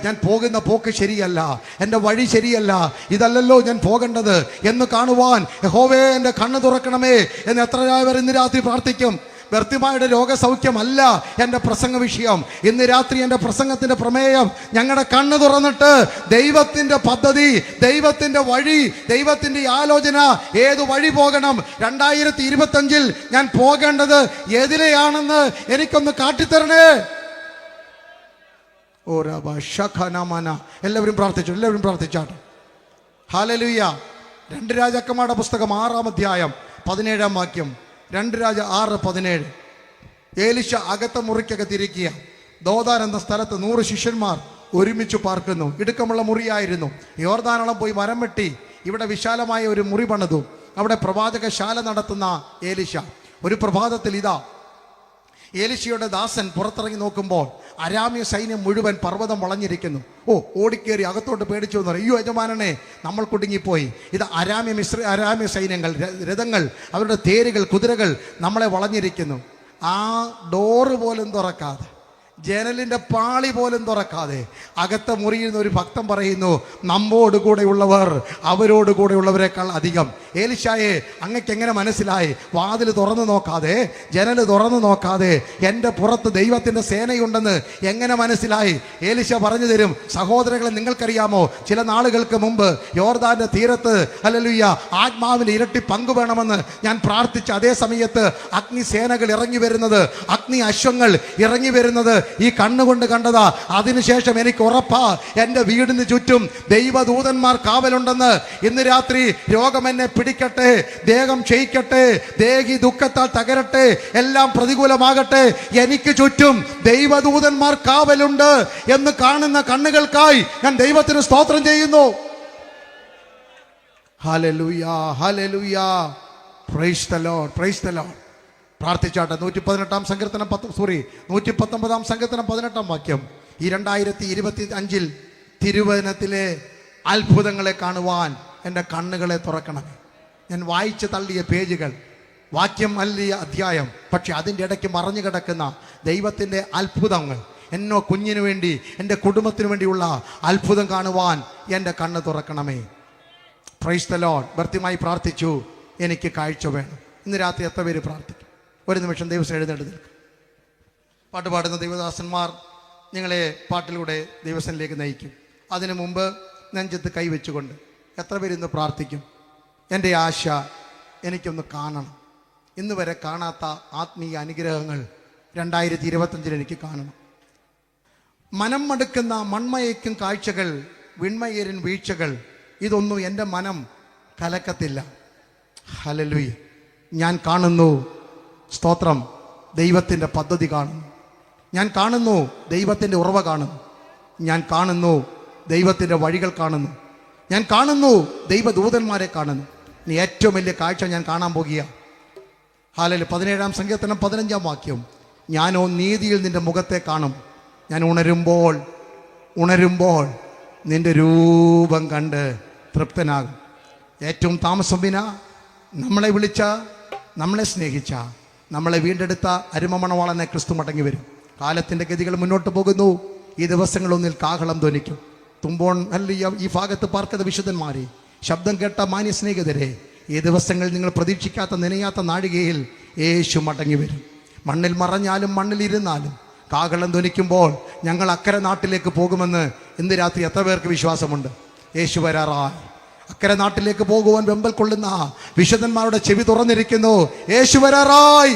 ഞാൻ പോകുന്ന പോക്ക് ശരിയല്ല, എൻ്റെ വഴി ശരിയല്ല, ഇതല്ലല്ലോ ഞാൻ പോകേണ്ടത് എന്ന് കാണുവാൻ യഹോവേ എൻ്റെ കണ്ണ് തുറക്കണമേ എന്ന് എത്രയായവർ ഇന്ന് രാത്രി പ്രാർത്ഥിക്കും. ബർത്തിമായുടെ രോഗസൗഖ്യമല്ല എൻ്റെ പ്രസംഗ വിഷയം. ഇന്ന് രാത്രി എൻ്റെ പ്രസംഗത്തിന്റെ പ്രമേയം ഞങ്ങളുടെ കണ്ണ് തുറന്നിട്ട് ദൈവത്തിന്റെ പദ്ധതി, ദൈവത്തിന്റെ വഴി, ദൈവത്തിന്റെ ആലോചന, ഏത് വഴി പോകണം, 2025 ഞാൻ പോകേണ്ടത് എതിലെയാണെന്ന് എനിക്കൊന്ന് കാട്ടിത്തരണേ. ഓ റബ ഷഖനമന. എല്ലാവരും പ്രാർത്ഥിച്ചാട്ടെ. ഹല്ലേലൂയ. 2 രാജാക്കന്മാരുടെ പുസ്തകം 6-ാം അധ്യായം 17-ാം വാക്യം. 2 രാജ 6:17. ഏലിശ അകത്ത മുറിക്കകത്തിരിക്കുക. ദോദാൻ എന്ന സ്ഥലത്ത് 100 ശിഷ്യന്മാർ ഒരുമിച്ച് പാർക്കുന്നു. ഇടുക്കമുള്ള മുറിയായിരുന്നു. യോർദാനോളം പോയി മരം വെട്ടി ഇവിടെ വിശാലമായ ഒരു മുറി പണിതു. അവിടെ പ്രവാചകശാല നടത്തുന്ന ഏലിശ ഒരു പ്രഭാതത്തിൽ ഇതാ ഏലിശയുടെ ദാസൻ പുറത്തിറങ്ങി നോക്കുമ്പോൾ അരാമ്യ സൈന്യം മുഴുവൻ പർവ്വതം വളഞ്ഞിരിക്കുന്നു. ഓടിക്കേറി അകത്തോട്ട് പേടിച്ചു എന്ന് പറയും. അയ്യോ യജമാനനെ, നമ്മൾ കുടുങ്ങിപ്പോയി. ഇത് അരാമ്യ സൈന്യങ്ങൾ, രഥങ്ങൾ, അവരുടെ തേരുകൾ, കുതിരകൾ നമ്മളെ വളഞ്ഞിരിക്കുന്നു. ആ ഡോറ് പോലും തുറക്കാതെ, ജനലിൻ്റെ പാളി പോലും തുറക്കാതെ അകത്തെ മുറിയിൽ നിന്ന് ഒരു ഭക്തൻ പറയുന്നു, നമ്മോട് കൂടെയുള്ളവർ അവരോട് കൂടെയുള്ളവരെക്കാൾ അധികം. ഏലിശായെ, അങ്ങക്ക് എങ്ങനെ മനസ്സിലായി? വാതിൽ തുറന്നു നോക്കാതെ, ജനൽ തുറന്നു നോക്കാതെ എൻ്റെ പുറത്ത് ദൈവത്തിൻ്റെ സേനയുണ്ടെന്ന് എങ്ങനെ മനസ്സിലായി? ഏലിശ പറഞ്ഞു തരും. സഹോദരങ്ങളെ, നിങ്ങൾക്കറിയാമോ, ചില നാളുകൾക്ക് മുമ്പ് യോർദാന്റെ തീരത്ത് ഹല്ലേലൂയ ആത്മാവിൻ്റെ ഇരട്ടി പങ്കു വേണമെന്ന് ഞാൻ പ്രാർത്ഥിച്ച അതേ സമയത്ത് അഗ്നിസേനകൾ ഇറങ്ങി വരുന്നത്, അഗ്നി അശ്വങ്ങൾ ഇറങ്ങി വരുന്നത് ഈ കണ്ണുകൊണ്ട് കണ്ടതാ. അതിനുശേഷം എനിക്ക് ഉറപ്പാ, എൻ്റെ വീടിന് ചുറ്റും ദൈവദൂതന്മാർ കാവലുണ്ടെന്ന്. ഇന്ന് രാത്രി രോഗം എന്നെ പിടിക്കട്ടെ, ദേഹം ക്ഷയിക്കട്ടെ, ദേഹി ദുഃഖത്താൽ തകരട്ടെ, എല്ലാം പ്രതികൂലമാകട്ടെ, എനിക്ക് ചുറ്റും ദൈവദൂതന്മാർ കാവലുണ്ട് എന്ന് കാണുന്ന കണ്ണുകൾക്കായി ഞാൻ ദൈവത്തിന് സ്തോത്രം ചെയ്യുന്നു. Hallelujah, hallelujah. Praise the lord, praise the lord. പ്രാർത്ഥിച്ചാട്ടെ. 119-ാം സങ്കീർത്തനം 119-ാം സങ്കീർത്തനം 18-ാം വാക്യം. ഈ 2025 തിരുവചനത്തിലെ അത്ഭുതങ്ങളെ കാണുവാൻ എൻ്റെ കണ്ണുകളെ തുറക്കണമേ. ഞാൻ വായിച്ച് തള്ളിയ പേജുകൾ, വാക്യം അല്ലിയ അധ്യായം, പക്ഷെ അതിൻ്റെ ഇടയ്ക്ക് മറഞ്ഞു കിടക്കുന്ന ദൈവത്തിൻ്റെ അത്ഭുതങ്ങൾ, എന്നോ കുഞ്ഞിനു വേണ്ടി, എൻ്റെ കുടുംബത്തിനു വേണ്ടിയുള്ള അത്ഭുതം കാണുവാൻ എൻ്റെ കണ്ണ് തുറക്കണമേ. Praise the lord. ഭർത്തിമായി പ്രാർത്ഥിച്ചു, എനിക്ക് കാഴ്ച വേണം. ഇന്ന് രാത്രി എത്ര പേര് പ്രാർത്ഥിക്കും? ഒരു നിമിഷം ദൈവം എഴുന്നേറ്റ് നിൽക്കും. പാട്ട് പാടുന്ന ദൈവദാസന്മാർ നിങ്ങളെ പാട്ടിലൂടെ ദൈവസനിലേക്ക് നയിക്കും. അതിനു മുമ്പ് നെഞ്ചത്ത് കൈവച്ചുകൊണ്ട് എത്ര പേര് ഇന്ന് പ്രാർത്ഥിക്കും? എൻ്റെ ആശ എനിക്കൊന്ന് കാണണം, ഇന്ന് വരെ കാണാത്ത ആത്മീയ അനുഗ്രഹങ്ങൾ 2025 എനിക്ക് കാണണം. മനം മടുക്കുന്ന മൺമയക്കും കാഴ്ചകൾ, വിൺമയേരിൻ വീഴ്ചകൾ, ഇതൊന്നും എൻ്റെ മനം കലക്കത്തില്ല. ഹല്ലേലൂയ. ഞാൻ കാണുന്നു, സ്തോത്രം, ദൈവത്തിൻ്റെ പദ്ധതി കാണുന്നു. ഞാൻ കാണുന്നു, ദൈവത്തിൻ്റെ ഉറവ കാണുന്നു. ഞാൻ കാണുന്നു, ദൈവത്തിൻ്റെ വഴികൾ കാണുന്നു. ഞാൻ കാണുന്നു, ദൈവദൂതന്മാരെ കാണുന്നു. ഇനി ഏറ്റവും വലിയ കാഴ്ച ഞാൻ കാണാൻ പോകുക. ഹല്ലേലൂയ. 17-ാം സങ്കീർത്തനം 15-ാം വാക്യം. ഞാനോ നീതിയിൽ നിന്റെ മുഖത്തെ കാണും. ഞാൻ ഉണരുമ്പോൾ നിന്റെ രൂപം കണ്ട് തൃപ്തനാകും. ഏറ്റവും താമസം വിനാ നമ്മളെ വിളിച്ച, നമ്മളെ സ്നേഹിച്ച, നമ്മളെ വീണ്ടെടുത്ത അരുമമണവാളനെ ക്രിസ്തു മടങ്ങി വരും. കാലത്തിൻ്റെ ഗതികൾ മുന്നോട്ട് പോകുന്നു. ഈ ദിവസങ്ങളൊന്നിൽ കാഹളം ധ്വനിക്കും. തുമ്പോൺ അല്ലിയ ഈ ഭാഗത്ത് പാർക്കുന്ന വിശുദ്ധന്മാരെ, ശബ്ദം കേട്ട മാന്യ സ്നേഹിതരെ, ഈ ദിവസങ്ങളിൽ നിങ്ങൾ പ്രതീക്ഷിക്കാത്ത, നനയാത്ത നാഴികയിൽ യേശു മടങ്ങി വരും. മണ്ണിൽ മറഞ്ഞാലും മണ്ണിലിരുന്നാലും കാഹളം ധ്വനിക്കുമ്പോൾ ഞങ്ങൾ അക്കരെ നാട്ടിലേക്ക് പോകുമെന്ന് ഇന്ന് രാത്രി എത്ര പേർക്ക് വിശ്വാസമുണ്ട്? യേശു വരാറായി. അക്കരെ നാട്ടിലേക്ക് പോകുവാൻ വെമ്പൽ കൊള്ളുന്ന വിശുദ്ധന്മാരുടെ ചെവി തുറന്നിരിക്കുന്നു. യേശു വരാറായി.